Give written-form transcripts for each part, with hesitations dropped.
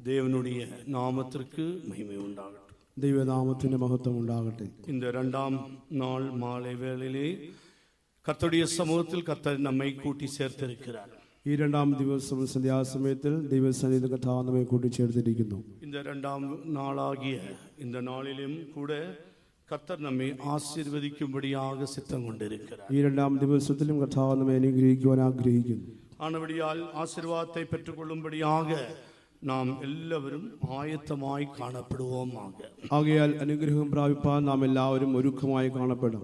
தேவனுடைய நாமத்திற்கு மகிமை உண்டாகட்டும். ദൈവനാമത്തിന് മഹത്വം ഉണ്ടാകട്ടെ. இந்த இரண்டாம் நாள் மாலை வேளையிலே கர்த்தருடைய சமூகத்தில் கர்த்தர் நம்மை கூட்டி சேர்த்திருக்கிறார். ഈ രണ്ടാം ദിവസം സന്ധ്യാസമയത്തിൽ ദൈവസന്നിധിയിൽ കർത്താവ് നമ്മെ കൂട്ടിച്ചേർത്തിരിക്കുന്നു. இந்த இரண்டாம் நாளாகிய இந்த நாளிலும் கூட கர்த்தர் நம்மை ஆசீர்வதிக்கும்படியாக சித்தம் கொண்டிருக்கிறார். ഈ രണ്ടാം ദിവസത്തിലും കർത്താവ് നമ്മെ അനുഗ്രഹിക്കുവാൻ ആഗ്രഹിക്കുന്നു. ஆனபடியால் ஆசீர்வாதத்தை பெற்றுக்கொள்ளும்படியாக நாம் எல்லாவரும் ஆயத்தமாய் காணப்படுவோமாக. ആകയാൽ അനുഗ്രഹം പ്രാപിപ്പാൻ നാം എല്ലാവരും ഒരുക്കമായി കാണപ്പെടാം.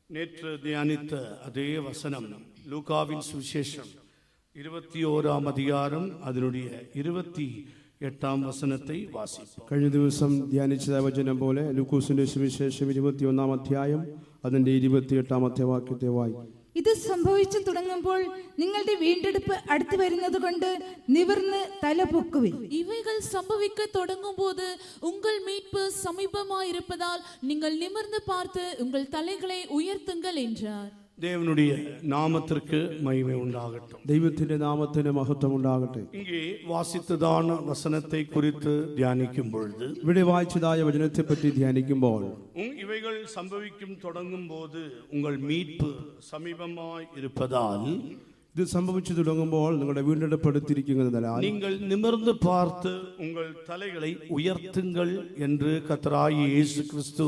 நேற்று தியானித்த அதே வசனம் லூகாவின் சுவிசேஷம் 21ஆம் அதிகாரம் அதனுடைய 28ஆம் வசனத்தை வாசிப்போம். കഴിഞ്ഞ ദിവസം ധ്യാനിച്ച വചനം പോലെ ലൂക്കോസിന്റെ സുവിശേഷം 21ആം അധ്യായം അതിന്റെ 28ആമത്തെ വാക്യത്തെ വായിക്കും. ഇത് സംഭവിച്ചു തുടങ്ങുമ്പോൾ നിങ്ങളുടെ വീണ്ടെടുപ്പ് അടുത്തു വരുന്നത് കൊണ്ട് നിവർന്ന് തല പൊക്കുവിൻ. இவைகள் சம்பவிக்க தொடங்கும்போது உங்கள் மீட்பு சமீபமாயிருப்பதால் நீங்கள் நிமிர்ந்து பார்த்து உங்கள் தலைகளை உயர்த்துங்கள் என்றார். தேவனுடைய நாமத்திற்கு மகிமை உண்டாகட்டும். ദൈവത്തിന്റെ നാമത്തിന് മഹത്വം ഉണ്ടാകട്ടെ. இங்கே வாசித்ததான வசனத்தை குறித்து தியானிக்கும் பொழுது ഇവിടെ വായിച്ചതായ വചനത്തെ പറ്റി ധ്യാനിക്കുമ്പോൾ இவைகள் சம்பவிக்கும் தொடங்கும் போது உங்கள் மீட்பு சமீபமாய் இருப்பதால் ഇത് സംഭവിച്ചു തുടങ്ങുമ്പോൾ നിങ്ങളുടെ വീണ്ടെടുപ്പെടുത്തിയിരിക്കുന്നതിനാൽ நீங்கள் நிமிர்ந்து பார்த்து உங்கள் தலைகளை உயர்த்துங்கள் என்று கர்த்தராகிய இயேசு கிறிஸ்து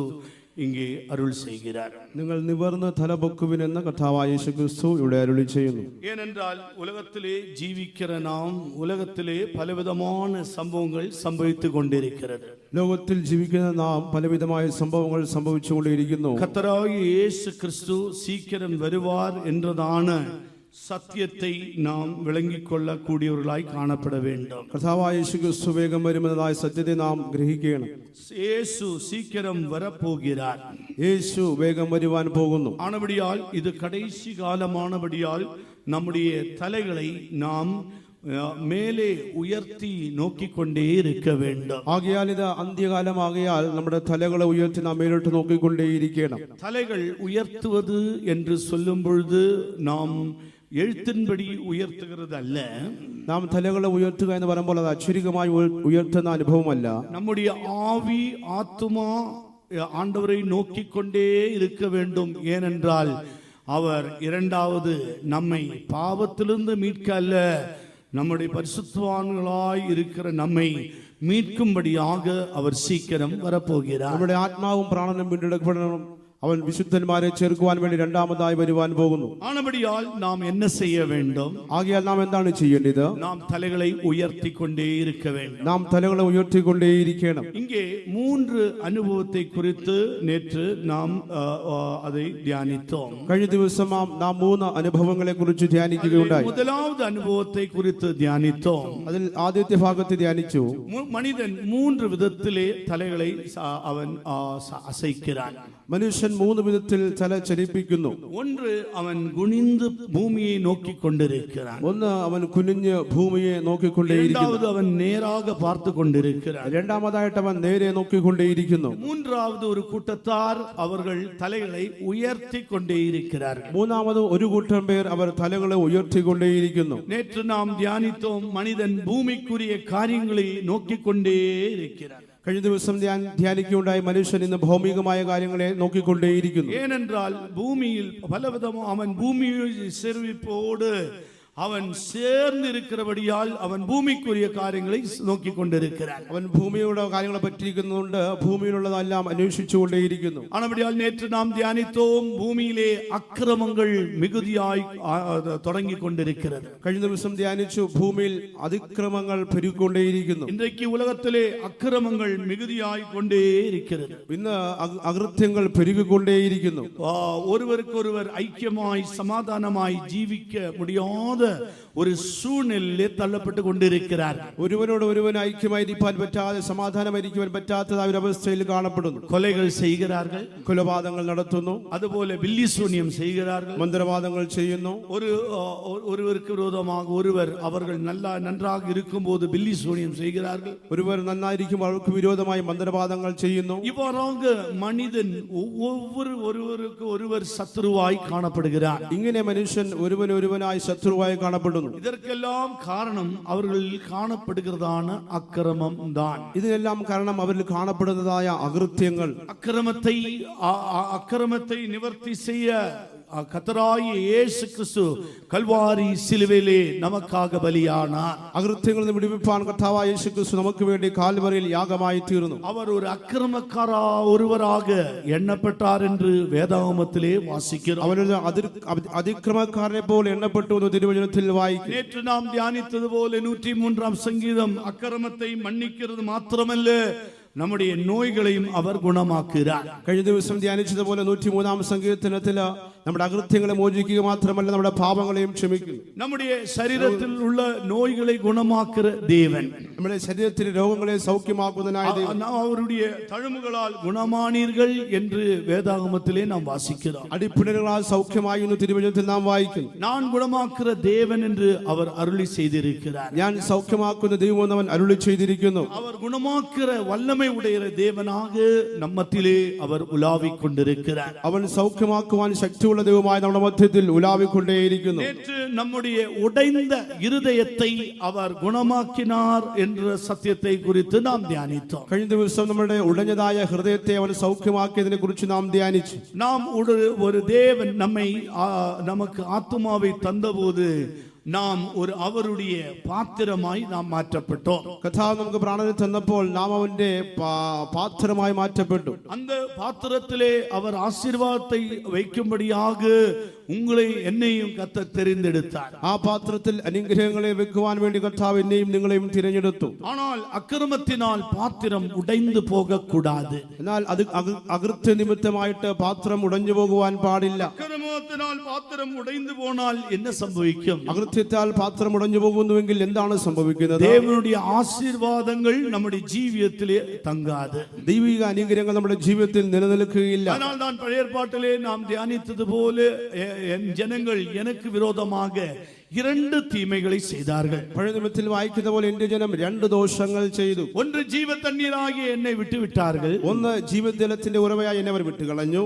இங்கே அருள் செய்கிறார். നിങ്ങൾ നിവർന്ന് തല പൊക്കുവിനെന്ന് കർത്താവായ യേശു ക്രിസ്തു ഇവിടെ അരുളി ചെയ്യുന്നു. ஏனென்றால் உலகத்திலே ஜீவிக்கிற நாம் உலகத்திலே பலவிதமான சம்பவங்கள் சம்பவித்துக் கொண்டிருக்கிறது. ലോകത്തിൽ ജീവിക്കുന്ന നാം പലവിധമായ സംഭവങ്ങൾ സംഭവിച്ചുകൊണ്ടിരിക്കുന്നു. கர்த்தராகிய இயேசு கிறிஸ்து சீக்கிரம் வருவார் என்றதான സത്യത്തെ നാം വിളങ്ങിക്കൊള്ളக்கூடிയവர்களായി കാണപ്പെട வேண்டும். കർത്താവായ യേശു ക്രിസ്തു വേഗം വരുമെന്നതായ സത്യത്തെ നാം ഗ്രഹിക്കണം. യേശു സീക്കിരം വരപ്പോகிறார். യേശു വേഗം വരുവാൻ പോകുന്നു. ആണപടിയാൽ ഇത് കടൈശി കാലമാണപടിയാൽ നമ്മുടെ തലകളെ നാം മേലെ ഉയർത്തി നോക്കിക്കൊണ്ടേ ഇരിക്ക வேண்டும். ആകയാൽ ഇത് അന്ത്യകാലമാകയാൽ നമ്മുടെ തലകളെ ഉയർത്തി നാം മേലോട്ട് നോക്കിക്കൊണ്ടേയിരിക്കണം. തലകൾ ഉയർത്തുவது என்று சொல்லும் பொழுது நாம் എഴുത്തിൻപടി ഉയർത്തുகிறതല്ല. നാം തലകളെ ഉയർത്തുക എന്ന് പറയുമ്പോൾ അത് അക്ഷരികമായി ഉയർത്തുന്ന അനുഭവമല്ല. നമ്മുടെ ആവി ആത്മാ ஆண்டவரை நோக்கிக்கொண்டே இருக்க வேண்டும். ஏனென்றால் அவர் இரண்டாவது நம்மை பாவத்திலிருந்து மீட்க அல்ல, நம்முடைய பரிசுத்தவான்களாய் இருக்கிற நம்மை மீட்கும்படியாக அவர் சீக்கிரம் வரப்போகிறார். നമ്മുടെ ആത്മാവും പ്രാണനും വീണ്ടെടുക്കപ്പെടണം. അവൻ വിശുദ്ധന്മാരെ ചേർക്കുവാൻ വേണ്ടി രണ്ടാമതായി വരുവാൻ പോകുന്നു. ആണപടിയാൽ നാം என்ன செய்ய வேண்டும்? ആകയാൽ നാം എന്താണ് ചെയ്യേണ്ടത്? നാം തലകളെ ഉയർത്തിക്കൊണ്ടേ இருக்க வேண்டும். നാം തലകളെ ഉയർത്തിക്കൊണ്ടേയിരിക്കണം. இங்கே 3 അനുഭവത്തെ കുറിച്ച് നേற்று നാം அதை தியானித்தோம். കഴിഞ്ഞ ദിവസം നാം 3 അനുഭവങ്ങളെ കുറിച്ച് ധ്യാനിക്കുകയുണ്ടായി. முதலாவது അനുഭവത്തെ കുറിച്ച് ധ്യാനിத்தோം. അതിൽ ആദ്യത്തെ ഭാഗത്ത് ധ്യാനിച്ചു. മനുഷ്യൻ 3 വിധത്തിലെ തലകളെ അവൻ അസൈக்கிறான். മനുഷ്യൻ 3 വിധത്തിൽ തല ചലിപ്പിക്കുന്നു. ഒന്ന് അവൻ കുനിந்து ഭൂമിയെ നോക്കിക്കൊണ്ടിരിக்கிறான். ഒന്ന് അവൻ കുനിഞ്ഞ് ഭൂമിയെ നോക്കിക്കൊണ്ടേയിരിക്കുന്നു. രണ്ടാമത് അവൻ നേരാக பார்த்து கொண்டிருக்கிறான். രണ്ടാമതായിട്ട് അവൻ നേരെ നോക്കിക്കൊണ്ടേയിരിക്കുന്നു. മൂന്നാമത് ഒരു കൂട്ടത്താർ അവർ തലകളെ ഉയർത്തിക്കൊണ്ടേയിരിக்கிறார்கள். മൂന്നാമത് ഒരു കൂട്ടം പേർ അവർ തലകളെ ഉയർത്തിക്കൊണ്ടേയിരിക്കുന്നു. നേற்று நாம் தியானித்தோம், மனிதன் பூமிக்குரிய காரியங்களை നോക്കിക്കൊണ്ടേയിരിக்கிறான். കഴിഞ്ഞ ദിവസം ധ്യാനിക്കുകയുണ്ടായി, മനുഷ്യൻ ഇന്ന് ഭൗമികമായ കാര്യങ്ങളെ നോക്കിക്കൊണ്ടേയിരിക്കുന്നു. ஏனென்றால் பூமியில் பலவிதமாக அவன் பூமியை செருவிப்போடு അവൻ ചേർന്നിരിക്കുന്നപടിയാൽ അവൻ ഭൂമിക്കുரிய കാര്യങ്ങളെ നോക്കിക്കൊണ്ടിരിக்கிறான். അവൻ ഭൂമിയുടെ കാര്യങ്ങളെ പറ്റിയിരിക്കുന്നുണ്ട്, ഭൂമിയിലുള്ളതെല്ലാം അന്വേഷിച്ചുകൊണ്ടേയിരിക്കുന്നു. ആണപടിയാൽ നേற்று நாம் தியானித்தோம், ഭൂമിയിലെ അക്രമങ്ങൾ മികുതിയായി തുടങ്ങിക്കൊണ്ടിരിക്കുന്നത്. കഴിഞ്ഞ ദിവസം ധ്യാനിച്ചു, ഭൂമിയിൽ അതിക്രമങ്ങൾ പെരുകൊണ്ടേയിരിക്കുന്നു. ഇന്നേക്ക് ഉലകത്തിലെ അക്രമങ്ങൾ മികുതിയായി കൊണ്ടേയിരിക്കുന്നത്. ഇന്ന് അകൃത്യങ്ങൾ പെരുകിക്കൊണ്ടേയിരിക്കുന്നു. ഒരുവർക്കൊരുവർ ഐക്യമായി സമാധാനമായി ജീവിക്ക മുടിയാതെ ഒരു സൂഴ്நிலையிலே തള്ളപ്പെട്ട് കൊണ്ടിരിக்கிறார். ഒരുവനോട് ഒരുവൻ ഐക്യമായിരിക്കാൻ പറ്റാതെ സമാധാനമായിരിക്കാൻ പറ്റാത്ത ഒരു അവസ്ഥയിൽ കാണപ്പെടുന്നു. കൊലകൾ ചെയ്യുகிறார்கள், കൊലപാതകങ്ങൾ നടത്തുന്നു. അതുപോലെ ബില്ലിശൂന്യം ചെയ്യുகிறார்கள், മന്ത്രവാദങ്ങൾ ചെയ്യുന്നു. ഒരുവർക്ക് വിരോധமாக ஒருவர் அவர்கள் நன்றாக இருக்கும்போது பில்லிசூனியம் செய்கிறார்கள். ഒരുവർ നന്നായിരിക്കും അവർക്ക് വിരോധമായി മന്ത്രവാദങ്ങൾ ചെയ്യുന്നു. இவ்வாறாக மனிதன் ஒருவருக்கு ஒருவர் சத்துருவாய் காணப்படுகிறார். ഇങ്ങനെ മനുഷ്യൻ ഒരുവനായി ശത്രുവായി കാണപ്പെടുന്നു. இதற்கெல்லாம் காரணம் அவர்களில் காணப்படுகிறதான அக்கிரமம் தான். ഇതിനെല്ലാം കാരണം അവരിൽ കാണപ്പെടുന്നതായ അകൃത്യങ്ങൾ. அக்கிரமத்தை நிவர்த்தி செய்ய கர்த்தராகிய இயேசு கிறிஸ்து கல்வாரி சிலுவையிலே நமக்காக பலியானார். അകൃത്യങ്ങളിൽ നിന്ന് വിടുവിപ്പാൻ കർത്താവായ യേശു ക്രിസ്തു നമുക്ക് വേണ്ടി കാൽവരിയിൽ യാഗമായി തീർന്നു. அவர் ஒரு அக்கிரமக்காரா ஒருவராக எண்ணப்பட்டார் என்று வேதாகமத்திலே வாசிக்கிறோம். അവനൊരു അതിക്രമക്കാരനെ പോലെ എണ്ണപ്പെട്ടു എന്ന് തിരുവചനത്തിൽ വായിക്കും. நேற்று நாம் தியானித்தது போல 103ஆம் சங்கீதம் அக்கிரமத்தை மன்னிக்கிறது மாத்திரமல்ல, நம்முடைய நோய்களையும் அவர் குணமாக்குகிறார். കഴിഞ്ഞ ദിവസം ധ്യാനിച്ചതുപോലെ 103ആം സങ്കീർത്തനത്തിൽ നമ്മുടെ അകൃത്യങ്ങളെ മോചിക്കുക മാത്രമല്ല നമ്മുടെ പാപങ്ങളെയും ക്ഷമിക്കുന്നു. நம்முடைய சரீரத்தில் உள்ள நோய்களை குணமாக்குற தேவன், നമ്മുടെ ശരീരത്തിലെ രോഗങ്ങളെ സൗഖ്യമാക്കുന്നതിനായ ദൈവം, அவருடைய தழும்புகளால் குணமானீர்கள் என்று வேதாகமத்திலே நாம் வாசிக்கிறோம். അടിപ്പിണരുകളാൽ സൗഖ്യമായി എന്ന് തിരുവചനത്തിൽ നാം വായിക്കുന്നു. நான் குணமாக்குற தேவன் என்று அவர் அருளி செய்திருக்கிறார். ഞാൻ സൗഖ്യമാക്കുന്ന ദൈവം അവൻ അരുളി ചെയ്തിരിക്കുന്നു. அவர் குணமாக்குற வல்லமை உடைய தேவனாக நம்மத்திலே அவர் உலாவிக் கொண்டிருக்கிறார். അവൻ സൗഖ്യമാക്കുവാൻ ശക്തിയുള്ള ദൈവമായി നമ്മുടെ മധ്യത്തിൽ ഉലാവിക്കൊണ്ടേയിരിക്കുന്നു. நேற்று நம்முடைய உடைந்த இருதயத்தை அவர் குணமாக்கினார் என்ற சத்தியத்தை குறித்து நாம் தியானித்தோம். കഴിഞ്ഞ ദിവസം നമ്മുടെ ഉടഞ്ഞതായ ഹൃദയത്തെ അവൻ സൗഖ്യമാക്കിയതിനെ കുറിച്ച് നാം ധ്യാനിച്ചു. நாம் ஒரு தேவன் நமக்கு ஆத்துமாவை தந்தபோது நாம் ஒரு அவருடைய பாத்திரமாய் நாம் மாற்றப்பட்டோம். കർത്താവ് നമുക്ക് പ്രാണനെ തന്നപ്പോൾ നാം അവന്റെ പാത്രമായി മാറ്റപ്പെട്ടു. அந்த பாத்திரத்திலே அவர் ஆசீர்வாதத்தை வைக்கும்படியாக உங்களை என்னையும் கர்த்தர் தெரிந்தெடுத்தார். ആ പാത്രത്തിൽ അനുഗ്രഹങ്ങളെ വെക്കുവാൻ വേണ്ടി കർത്താവ് എന്നെയും നിങ്ങളെയും തിരഞ്ഞെടുത്തു. ஆனால் അക്രമത്തിനാൽ പാത്രം ഉടൈந்து പോകக்கூடாது. എന്നാൽ അത് അകൃത്യ നിമിത്തമായിട്ട് പാത്രം ഉടഞ്ഞു പോകുവാൻ പാടില്ല. അക്രമത്തിനാൽ പാത്രം ഉടൈந்து പോனால் என்ன സംഭവിക്കും? അകൃത്യത്താൽ പാത്രം ഉടഞ്ഞു പോകുന്നുവെങ്കിൽ എന്താണ് സംഭവിക്കുന്നത്? தேவனுடைய ஆசீர்வாதங்கள் நம்முடைய ஜீவியத்திலே தங்காது. ദൈവിക അനുഗ്രഹങ്ങൾ നമ്മുടെ ജീവിതത്തിൽ നിലനിൽക്കുകയില്ല. அதனால் தான் பழைய ஏற்பாட்டிலே நாம் தியானித்தது போல என் ஜனங்கள் எனக்கு விரோதமாக 2 தீமைகளை செய்தார்கள். പഴയ നിയമത്തിൽ വായിക്കുന്ന പോലെ എന്റെ ജനം 2 ദോഷങ്ങൾ ചെയ്തു. ஒன்று ஜீவ தண்ணீராகிய என்னை விட்டு விட்டார்கள். ഒന്ന് ജീവജലത്തിന്റെ ഉറവയായി എന്നെ അവർ വിട്ടുകളഞ്ഞു.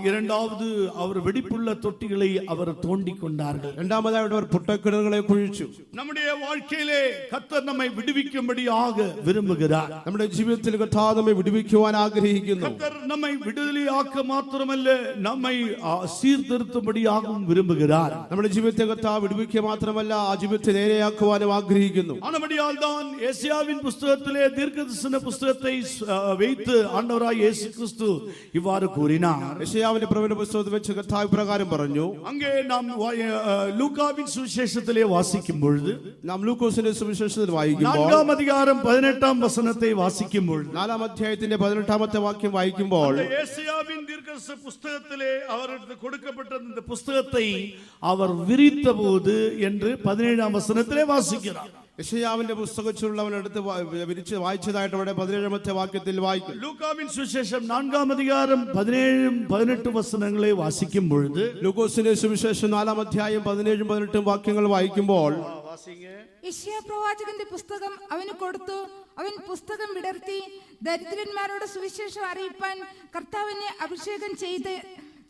இரண்டாவது அவர் வெடிப்புள்ள தொட்டிகளை அவர் தோண்டிக் கொண்டார்கள். രണ്ടാമതായിട്ട് അവർ പുട്ടക്കിണറുകളെ കുഴിച്ചു. நம்முடைய வாழ்க்கையிலே கர்த்தர் நம்மை விடுவிக்கும்படியாக விரும்புகிறார். നമ്മുടെ ജീവിതത്തിൽ കർത്താവ് നമ്മെ വിടുവിക്കുവാൻ ആഗ്രഹിക്കുന്നു. கர்த்தர் நம்மை விடுதலையாக்க மாத்திரமல்ல, நம்மை சீர்திருத்தும்படியாகவும் விரும்புகிறார். നമ്മുടെ ജീവിതത്തെ കർത്താവ് വിടുവിക്കുക മാത്രമല്ല ആ ജീവിതത്തെ നേരെയാക്കുവാനും ആഗ്രഹിക്കുന്നു. ஆனபடியால் தான் ஏசாயாவின் புத்தகத்திலே தீர்க்கதரிசன புத்தகத்தை வைத்து ஆண்டவராய் இயேசு கிறிஸ்து இவ்வாறு கூறினார். യെശയ്യാവിന്റെ പ്രവചന പുസ്തകത്തിൽ വെച്ച് കർത്താവ് പ്രകാരം പറഞ്ഞു. அங்கே நாம் லூக்காவின் சுவிசேஷத்திலே வாசிக்கும் பொழுது, നാം ലൂക്കോസിന്റെ സുവിശേഷത്തിൽ വായിക്കുമ്പോൾ 4ஆம் அதிகாரம் 18ஆம் வசனத்தை വാசிக்கும் பொழுது, 4ആം അധ്യായത്തിന്റെ 18ാമത്തെ വാക്യം വായിക്കുമ്പോൾ ஏசாயாவின் தீர்க்கதரிசன புத்தகத்திலே அவருக்கு கொடுக்கப்பட்ட இந்த புத்தகத்தை அவர் விரித்தபோது என்று 17ஆம் வசனத்திலே வாசிக்கிறார். യെശയ്യാവിന്റെ പുസ്തകത്തിലുള്ളവൻ എടുത്ത് വിരിച്ച് വായിച്ചതായിട്ട് അവിടെ 17ാമത്തെ വാക്യത്തിൽ വായിക്കും. லூக்காவின் சுவிசேஷம் 4ஆம் அதிகாரம் 17 18 വസനങ്ങളെ വാസിക്കും பொழுது, ലൂക്കോസിന്റെ സുവിശേഷം 4ആം അധ്യായം 17 18 വാക്യങ്ങൾ വായിക്കുമ്പോൾ യെശയ്യാ പ്രവാചകന്റെ പുസ്തകം അവന് കൊടുത്തു. അവൻ പുസ്തകം വിടർത്തി ദരിദ്രന്മാരോട് സുവിശേഷം അറിയിപ്പാൻ കർത്താവിനെ അഭിഷേകം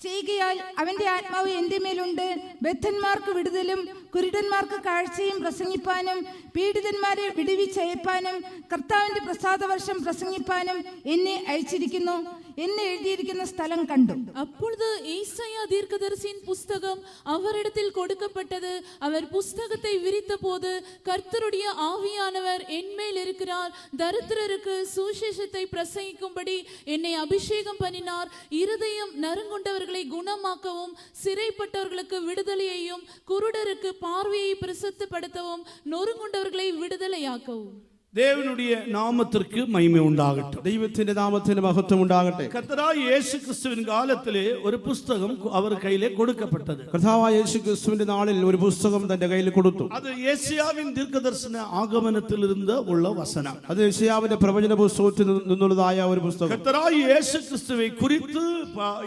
ചെയ്യുകയാൽ അവന്റെ ആത്മാവ് എന്റെ മേലുണ്ട്. ബദ്ധന്മാർക്ക് വിടുതലും കുരുടന്മാർക്ക് കാഴ്ചയും പ്രസംഗിപ്പാനും പീഡിതന്മാരെ വിടുവിച്ചയപ്പാനും കർത്താവിന്റെ പ്രസാദവർഷം പ്രസംഗിപ്പാനും എന്നെ അയച്ചിരിക്കുന്നു എന്ന് എഴുതിയിരിക്കുന്ന സ്ഥലം കണ്ടു. அப்பொழுது ஏசாயா தீர்க்கதரிசியின் புஸ்தகம் அவரிடத்தில் கொடுக்கப்பட்டது. அவர் புஸ்தகத்தை விரித்த போது, கர்த்தருடைய ஆவியானவர் என்மேல் இருக்கிறார், தரித்திரருக்கு சுவிசேஷத்தை பிரசங்கிக்கும்படி என்னை அபிஷேகம் பண்ணினார், இருதயம் நறுங்குண்டவர்களை குணமாக்கவும், சிறைப்பட்டவர்களுக்கு விடுதலையையும், குருடருக்கு பார்வையை பிரசித்தப்படுத்தவும், நொறுங்குண்டவர்களை விடுதலையாக்கவும். தேவனுடைய நாமத்திற்கு மகிமை உண்டாகட்டும். ദൈവത്തിന്റെ നാമത്തിന് മഹത്വം ഉണ്ടാകട്ടെ. கர்த்தராகிய இயேசு கிறிஸ்துவின் காலத்திலே ஒரு புத்தகம் அவர் கையிலே கொடுக்கப்பட்டது. കർത്താവായ യേശു ക്രിസ്തുവിന്റെ നാളിൽ ഒരു പുസ്തകം തന്റെ കയ്യിൽ കൊടുത്തു. அது യേശയ്യാവിൻ தீர்க்கதரிசன ஆகமனத்திலிருந்து உள்ள வசனம். അത് യെശയ്യാവിന്റെ പ്രവചന പുസ്തകത്തിൽ നിന്നുള്ളതായ ഒരു പുസ്തകം. கர்த்தராகிய இயேசு கிறிஸ்துவை குறித்து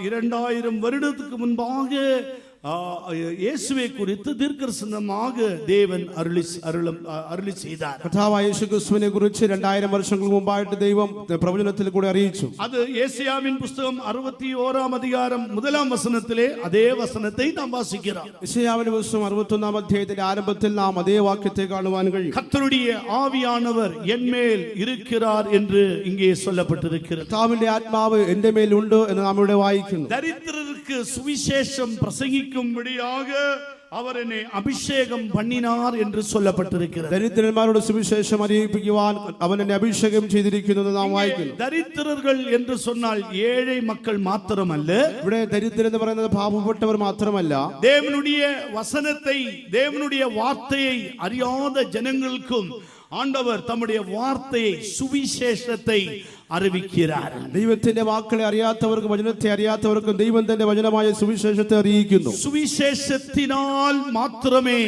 2000 வருடத்துக்கு முன்பாக இயேசுவை குறித்து தீர்க்கதரிசனமாக தேவன் அருளி செய்தார். കർത്താവായ യേശുക്രിസ്തുവിനെ കുറിച്ച് 2000 വർഷങ്ങൾക്ക് മുമ്പായിട്ട് ദൈവം പ്രവചനത്തിൽ കൂടി അറിയിച്ചു. அது ஏசாயாவின் புத்தகம் 61 அதிகாரம் 1 வசனத்திலே அதே வசனத்தை நாம் வாசிக்கிறோம். യെശയ്യാവിന്റെ പുസ്തകം 61 അധ്യായത്തിന്റെ ആരംഭത്തിൽ നാം അതേ വാക്യത്തെ കാണുവാൻ കഴിയും. கர்த்தருடைய ஆவியானவர் என்மேல் இருக்கிறார் என்று இங்கே சொல்லப்பட்டிருக்கிறது. കർത്താവിന്റെ ആത്മാവ് എന്റെ മേൽ ഉണ്ട് എന്ന് നാം ഇവിടെ വായിക്കുന്നു. தரித்திரருக்கு சுவிசேஷம் பிரசங்கிக்கும்படியாக அவர் என்னை அபிஷேகம் பண்ணினார் என்று சொல்லப்பட்டிருக்கிறது. ദരിദ്രന്മാരുടെ സുവിശേഷം അറിയിപ്പിക്കുവാൻ അവൻ എന്നെ അഭിഷേകം ചെയ്തിരിക്കുന്നു നാം വായിക്കുന്നു. தரித்திரர்கள் என்று சொன்னால் ஏழை மக்கள் மாத்திரமல்ல. ഇവിടെ ദരിദ്രൻ എന്ന് പറയുന്നത് പാവപ്പെട്ടവർ മാത്രമല്ല, தேவனுடைய வசனத்தை தேவனுடைய வார்த்தையை அறியாத ஜனங்களுக்கும் ஆண்டவர் தம்முடைய வார்த்தையை சுவிசேஷத்தை അറിയിக்கிறார். ദൈവത്തിന്റെ വാക്കുകളെ അറിയാത്തവർക്കും വചനത്തെ അറിയാത്തവർക്കും ദൈവം തന്റെ വചനമായ സുവിശേഷത്തെ അറിയിക്കുന്നു. സുവിശേഷത്തിനാൽ മാത്രമേ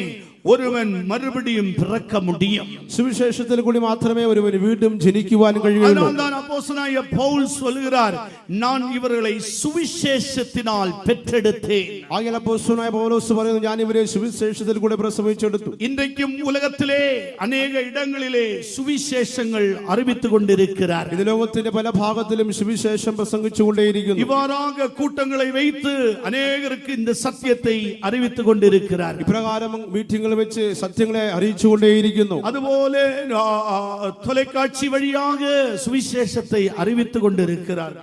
ഒരുവൻ മറുപടിയും പിറക്ക முடியும். സുവിശേഷത്തിൽ കൂടി മാത്രമേ ഒരുവന് വീണ്ടും ജനിക്കുവാൻ കഴിയുള്ളൂ. அதனால்தான் அப்போஸ்தலனாகிய பவுல் சொல்கிறார், நான் இவர்களை சுவிசேஷத்தினால் பெற்றெடுத்தேன். ആകയാൽ അപ്പോസ്തലനായ പൗലോസ് പറയുന്നു, ഞാൻ ഇവരെ സുവിശേഷത്തിൽ കൂടി പ്രസവിച്ചെടുത്തു. இன்றைக்கும் உலகத்திலே अनेक இடங்களிலே சுவிசேஷங்கள் அறிவித்துக் கொண்டிருக்கிறார். ഇത് ലോകത്തിന്റെ പല ഭാഗത്തിലും സുവിശേഷം പ്രസംഗിച്ചുകൊണ്ടേയിരിക്കുന്നു. இவ்வாறாக கூட்டங்களை வைத்து அநேகருக்கு இந்த சத்தியத்தை அறிவித்துக் கொண்டிருக்கிறார். ഇപ്രകാരം മീറ്റിംഗുകൾ വെച്ച് സത്യങ്ങളെ അറിയിച്ചുകൊണ്ടേയിരിക്കുന്നു. അതുപോലെ தொலைக்காட்சி வழியாக சுவிசேஷத்தை அறிவித்துக் கொண்டிருக்கிறார்.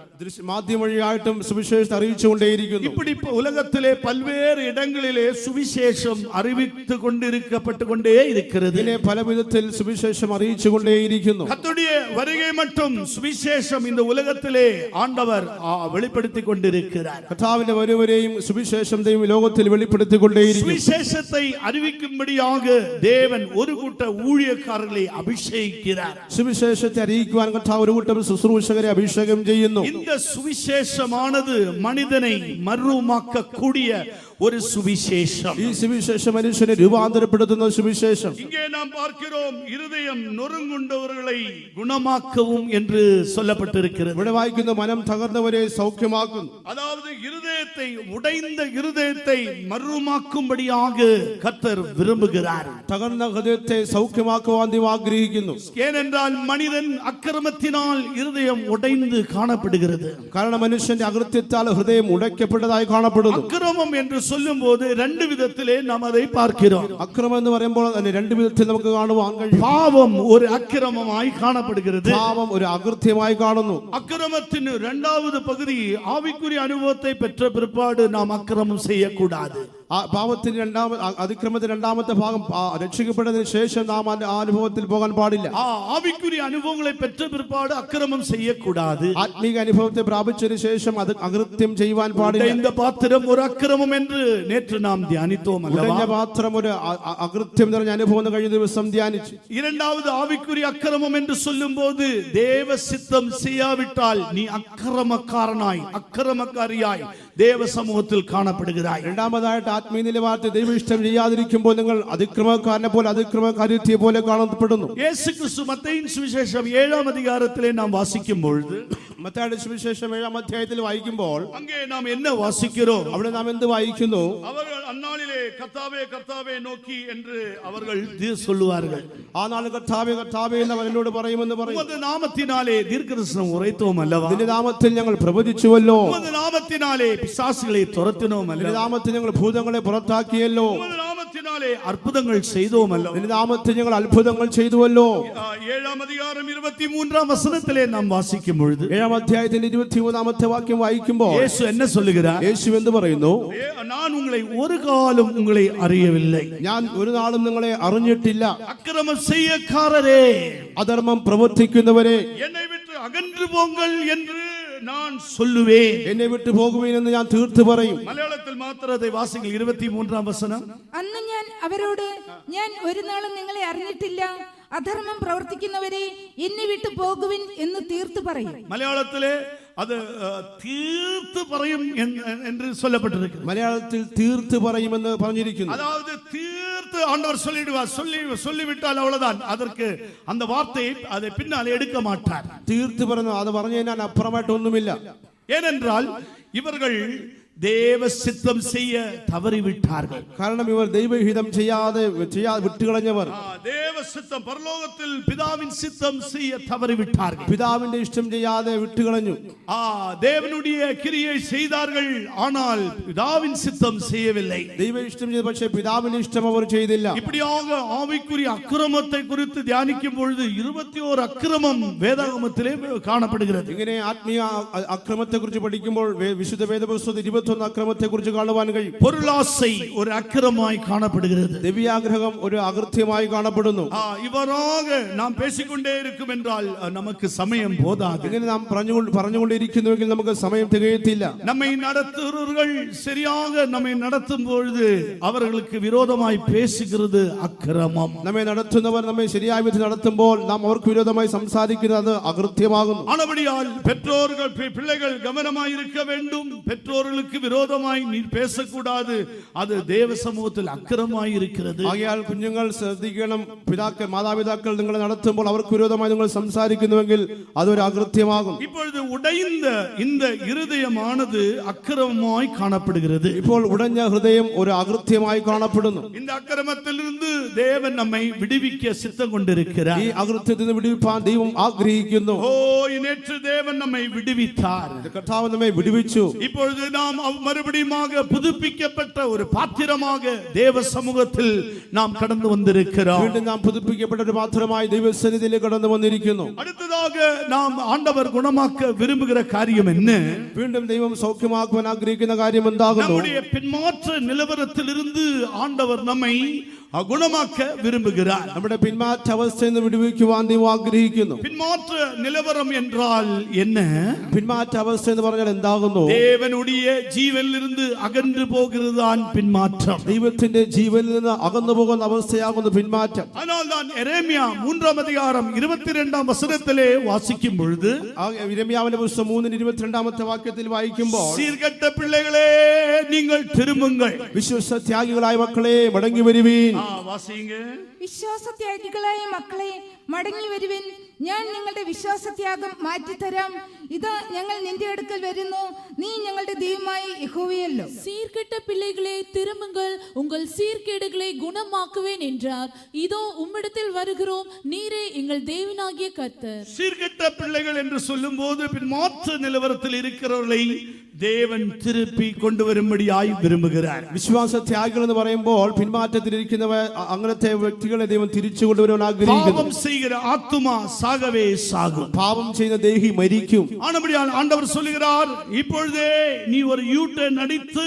മാധ്യമ വഴിയായിട്ടും സുവിശേഷത്തെ അറിയിച്ചുകൊണ്ടേയിരിക്കുന്നു. இப்படி உலகத்திலே பல்வேறு இடங்களிலே சுவிசேஷம் அறிவித்துக் கொண்டிருக்கப்பட்டு கொண்டே இருக்கிறது. ഇതിനെ പല വിധത്തിൽ സുവിശേഷം അറിയിച്ചുകൊണ്ടേയിരിക്കുന്നു. கர்த்தருடைய வருகை மட்டும் சுவிசேஷம் இந்த உலகத்திலே ஆண்டவர் வெளிப்படுத்திக் கொண்டிருக்கிறார். കർത്താവിന്റെ വരവരെയും സുവിശേഷം ദൈവം ലോകത്തിൽ വെളിപ്പെടുത്തിക്കൊണ്ടേയിരിക്കുന്നു. சுவிசேஷத்தை அறிவிக்கும்படியாக தேவன் ஒரு கூட்ட ஊழியக்காரர்களை அபிஷேகிக்கிறார். സുവിശേഷത്തെ അറിയിക്കുവാൻ കർത്താവ് ഒരു കൂട്ടം ശുശ്രൂഷകരെ അഭിഷേകം ചെയ്യുന്നു. இந்த சுவிசேஷமானது மனிதனை மறுரூபமாக்க கூடிய ஒரு சுவிசேஷம். ഈ സുവിശേഷം മനുഷ്യനെ രൂപാന്തരപ്പെടുത്തുന്ന സുവിശേഷം. இங்கே நாம் பார்க்கிறோம், இருதயம் நொறுங்குண்டவர்களை குணமாக்கவும் என்று சொல்லப்பட்டிருக்கிறது. ഇവിടെ വായിക്കുന്നു, മനം തകർന്നവരെ സൗഖ്യമാക്കുന്നു. அதாவது இருதயத்தை உடைந்த இருதயத்தை மறுரூபமாக்கும்படியாக கர்த்தர் விரும்புகிறார். തകർന്ന ഹൃദയത്തെ സൗഖ്യമാക്കുവാൻ ദൈവം ആഗ്രഹിക്കുന്നു. ஏனென்றால் மனிதன் அக்கிரமத்தினால் இருதயம் உடைந்து காணப்படுகிறது. കാരണം മനുഷ്യന്റെ അകൃത്യത്താൽ ഹൃദയം ഉടയ്ക്കപ്പെട്ടതായി കാണപ്പെടുന്നു. அக்கிரமம் என்று சொல்லும் போது ரெண்டு விதத்திலே நாம் அதை பார்க்கிறோம். അക്രമം എന്ന് പറയുമ്പോൾ അതിനെ രണ്ട് വിധത്തിൽ നമുക്ക് കാണുവാൻ കഴിയും. பாவம் ஒரு அக்கிரமமாய் காணப்படுகிறது. പാപം ഒരു അകൃത്യമായി കാണുന്നു. அக்கிரமத்தின் இரண்டாவது பகுதி ஆவிக்குரிய அனுபவத்தை பெற்ற பிற்பாடு நாம் அக்கிரமம் செய்யக்கூடாது. പാപത്തിന്റെ അതിക്രമത്തിന്റെ രണ്ടാമത്തെ ഭാഗം രക്ഷിക്കപ്പെട്ടതിന് ശേഷം നാം ആ അനുഭവത്തിൽ പോകാൻ പാടില്ല. ஆவிக்குரிய அனுபவங்களை பெற்ற பிற்பாடு அக்கிரமம் செய்யக்கூடாது. ആത്മീക അനുഭവത്തെ പ്രാപിച്ചതിന് ശേഷം അത് അകൃത്യം ചെയ്യുവാൻ പാടില്ല. இந்த பாத்திரம் ஒரு அக்கிரமம் என்று நேற்று நாம் தியானித்தோம் அல்லவா? ഉടഞ്ഞ പാത്രം ഒരു അകൃത്യം നിറഞ്ഞ അനുഭവം കഴിഞ്ഞ ദിവസം ധ്യാനിച്ചു. இரண்டாவது ஆவிக்குரிய அக்கிரமம் என்று சொல்லும்போது தேவ சித்தம் செய்யாவிட்டால் நீ அக்கிரமக்காரனாய் அக்கிரமக்காரியாய் தேவ சமூகத்தில் காணப்படுகிறாய். രണ്ടാമതായിട്ട് ആത്മീയ നിലവാരത്തിൽ ദൈവ ഇഷ്ടം ചെയ്യാതിരിക്കുമ്പോൾ നിങ്ങൾ അതിക്രമക്കാരനെ പോലെ അതിക്രമകാരിയെ പോലെ കാണപ്പെടുന്നു. இயேசு கிறிஸ்து மத்தேயின் சுவிசேஷம் 7 அதிகாரத்திலே நாம் வாசிக்கும் பொழுது, മത്തായിയുടെ സുവിശേഷം 7 അധ്യായത്തിൽ വായിക്കുമ്പോൾ அங்கே நாம் என்ன வாசிக்கிறோம்? അവിടെ നാം എന്ത് വായിക്കുന്നു? அவர்கள் அந்நாளிலே கர்த்தாவே கர்த்தாவே நோக்கி என்று அவர்கள் சொல்லுவார்கள். ആ നാൾ കർത്താവേ കർത്താവേ എന്ന് അവർ എന്നോട് പറയുമെന്ന് പറയും. உமது நாமத்தினாலே தீர்க்கதரிசனம் உரைத்தோம் அல்லவா? നിന്റെ നാമത്തിൽ ഞങ്ങൾ പ്രവചിച്ചുവല്ലോ. உமது நாமத்தினாலே பிசாசுகளை துரத்தினோம் നിന്റെ அல்லவா? നാമത്തിൽ ഞങ്ങൾ ഭൂതങ്ങളെ പുറത്താക്കിയല്ലോ. உமது நாமத்தினாலே അത്ഭുതങ്ങൾ செய்தோம் அல்லவா? നിന്റെ നാമത്തിൽ ഞങ്ങൾ അത്ഭുതങ്ങൾ ചെയ്തുവല്ലോ. 7 அதிகாரம் 23 வசனத்திலே நாம் வாசிக்கும் பொழுது 7 അധ്യായത്തിന്റെ 23 വാക്യം വായിക്കുമ്പോൾ இயேசு என்ன சொல்லுகிறார்? യേശു എന്ത് പറയുന്നു? நான் உங்களை ஒரு காலம் உங்களை அறியவில்லை. ഞാൻ ഒരു നാളും നിങ്ങളെ അറിഞ്ഞിട്ടില്ല. அக்கிரமம் செய்யக்காரரே, അധർമ്മം പ്രവർത്തിക്കുന്നവരെ என்னை விட்டு அகன்று போங்கள் என்று நான் சொல்லுவேன். എന്നെ വിട്ടു പോകുവീനെന്ന് ഞാൻ തീർത്ത് പറയും. മലയാളത്തിൽ മാത്രത്തെ വാസികൾ 23 വസനം. അന്ന് ഞാൻ അവരോട്, ഞാൻ ഒരു നാളും നിങ്ങളെ അറിഞ്ഞിട്ടില്ല, അധർമ്മം പ്രവർത്തിക്കുന്നവരെ എന്നെ വിട്ടു പോകുവിൻ എന്ന് തീർത്തു പറയും. മലയാളത്തിലെ അത് തീർത്ത് പറയും എന്ന് சொல்லப்பட்டிருக்கு. മലയാളത്തിൽ തീർത്ത് പറയുമെന്ന് പറഞ്ഞിരിക്കുന്നു. அதாவது தீர்த்து ஆண்டவர் சொல்லிடுவார். சொல்லிவிட்டால் அவ்வளவுதான். அதற்கு அந்த வார்த்தையை அதை பின்னால் எடுக்க மாட்டார். തീർത്ത് പറഞ്ഞു, അത് പറഞ്ഞു കഴിഞ്ഞാൽ അപ്പുറമായിട്ടൊന്നുമില്ല. ஏனென்றால் இவர்கள் தேவ சித்தம் செய்ய தவறிவிட்டார்கள். കാരണം ഇവർ ദൈവഹിതം ചെയ്യാതെ വിട്ടുകളഞ്ഞവർ. தேவ சித்தம் பரலோகத்தில் பிதாவின் சித்தம் செய்ய தவறிவிட்டார்கள். പിതാവിന്റെ ഇഷ്ടം ചെയ്യാതെ വിട്ടുകളഞ്ഞു. தேவனுடைய கிரியை செய்தார்கள், ஆனால் பிதாவின் சித்தம் செய்யவில்லை. ദൈവ ഇഷ്ടം ചെയ്തു, പക്ഷേ പിതാവിന്റെ ഇഷ്ടം അവർ ചെയ്തില്ല. இப்படியாக ஆவிக்குரிய அக்கிரமத்தை குறித்து தியானிக்கும் பொழுது 21 அக்கிரமம் வேதாகமத்திலே காணப்படுகிறது. ഇങ്ങനെ ആത്മീയ അക്രമത്തെ കുറിച്ച് പഠിക്കുമ്പോൾ വിശുദ്ധ വേദപുസ്തകത്തിൽ 21 അക്രമത്തെ കുറിച്ച് കാണുവാൻ കഴിയും. பொருளாசை ஒரு அக்கிரமமாய் காணப்படுகிறது. ദിവ്യാഗ്രഹം ഒരു അകൃത്യമായി കാണപ്പെടുന്നു. இவராக நாம் பேசிக்கொண்டே இருக்கும் என்றால் நமக்கு சமயம் போதாது. ഇങ്ങനെ നാം പറഞ്ഞുകൊണ്ടിരിക്കുന്നുവെങ്കിൽ നമുക്ക് സമയം തികയത്തില്ല. நம்மை நடத்துகிறவர்கள் சரியாக நம்மை நடத்தும் பொழுது அவர்களுக்கு விரோதமாய் பேசுகிறது அக்கிரமம். നമ്മെ നടത്തുന്നവർ നമ്മെ ശരിയായ വിധത്തിൽ നടത്തുമ്പോൾ നാം അവർക്ക് വിരോധമായി സംസാരിക്കുന്നത് അകൃത്യമാകുന്നു. ஆனபடியால் பெற்றோர்கள் பிள்ளைகள் கவனமாய் இருக்க வேண்டும். பெற்றோர்களுக்கு விரோதமாய் நீ பேசக்கூடாது, அது தேவ சமூகத்தில் அக்கிரமமாய் இருக்கிறது. ആകയാൽ കുഞ്ഞുങ്ങൾ ശ്രദ്ധിക്കണം. മാതാപിതാക്കൾ നിങ്ങളെ നടത്തുമ്പോൾ അവർക്ക് വിരോധമായി നിങ്ങൾ സംസാരിക്കുന്നുവെങ്കിൽ അതൊരു അകൃത്യമാകും. இப்பொழுது உடைந்த இந்த இருதயமானது அக்கிரமமாய் காணப்படுகிறது. ഇപ്പോൾ ഉടഞ്ഞ ഹൃദയം ഒരു അകൃത്യമായി കാണപ്പെടുന്നു. இந்த அக்கிரமத்திலிருந்து தேவன் நம்மை விடுவிக்க சித்தம் கொண்டிருக்கிறார். ഈ അകൃത്യത്തിൽ നിന്ന് വിടുവിപ്പാൻ ദൈവം ആഗ്രഹിക്കുന്നു. நேற்று தேவன் நம்மை விடுவித்தார். കർത്താവ് നമ്മെ വിടുവിച്ചു. இப்பொழுது நாம் மறுபடியும் புதுப்பிக்கப்பட்ட ஒரு பாத்திரமாக தேவ சமூகத்தில் நாம் கடந்து வந்திருக்கிறோம். വീണ്ടും നാം പുതുപ്പിക്കപ്പെട്ട ഒരു പാത്രമായി ദൈവസന്നിധിയിലേക്ക് കടന്നു വന്നിരിക്കുന്നു. அடுத்ததாக நாம் ஆண்டவர் குணமாக்க விரும்புகிற காரியம் என்ன? വീണ്ടും ദൈവം സൗഖ്യമാക്കുവാൻ ആഗ്രഹിക്കുന്ന കാര്യം എന്താകുന്നു? நம்முடைய பின்மாற்ற நிலவரத்திலிருந்து ஆண்டவர் நம்மை குணமாக்க விரும்புகிறார். നമ്മുടെ പിന്മാറ്റ അവസ്ഥയിൽ നിന്ന് വിടുവിക്കുവാൻ ദൈവം ആഗ്രഹിക്കുന്നു. பின்மாற்ற நிலவரம் என்றால் என்ன? പിന്മാറ്റ അവസ്ഥ എന്ന് പറഞ്ഞാൽ എന്താകുന്നു? தேவனுடைய ஜீவனிலிருந்து அகன்று போகிறதுதான் பின்மாற்றம். ദൈവത്തിന്റെ ജീവനിൽ നിന്ന് അകന്നു പോകുന്ന അവസ്ഥയാകുന്നു പിന്മാറ്റം. ஆனால் நான் எரேமியா 3-ാം அதிகாரம் 22-ാം വചനത്തിലെ വാസിക്കും பொழுது, യിരെമ്യാവിന്റെ പുസ്തകം 3:22 വാക്യത്തിൽ വായിക്കുമ്പോൾ, சீர்கெட்ட பிள்ளைகளே நீங்கள் திரும்புங்கள். വിശ്വാസത്യാഗികളായ മക്കളെ മടങ്ങി വരുവീൻ. வாசிங்க. വിശ്വാസത്യാഗികളായ മക്കളെ മടങ്ങി വരുവിൻ, ഞാൻ നിങ്ങളുടെ വിശ്വാസത്യാഗം മാറ്റിത്തരാം. ഇതാ ഞങ്ങൾ നിന്റെ അടുക്കൽ വരുന്നു, നീ ഞങ്ങളുടെ ദൈവമായ യഹോവയല്ലോ. சீர்கெட்ட பிள்ளைகளே திரும்புங்கள், உங்கள் சீர்கேடுகளை குணமாக்குவேன் என்றார். இதோ உம்மிடத்தில் வருகிறோம், நீரே எங்கள் தேவனாகிய கர்த்தர். சீர்கெட்ட பிள்ளைகள் என்று சொல்லும் போது பின்மாற்ற நிலவரத்தில் இருக்கிறவர்களை தேவன் திருப்பி கொண்டு வரும்படியாய் விரும்புகிறார். വിശ്വാസത്യാഗികൾ എന്ന് പറയുമ്പോൾ പിന്മാറ്റത്തിലിരിക്കുന്നവ അങ്ങനത്തെ വ്യക്തികളെ ദൈവം തിരിച്ചു കൊണ്ടുവരാൻ ആഗ്രഹിക്കുന്നു. பாவம் செய்கிற ஆத்துமா சாகவே சாகும். പാപം ചെയ്യുന്ന ദേഹി മരിക്കും. ஆனபடியால் ஆண்டவர் சொல்லுகிறார், இப்பொழுதே நீ ஒரு யூட்டர்ன் அடித்து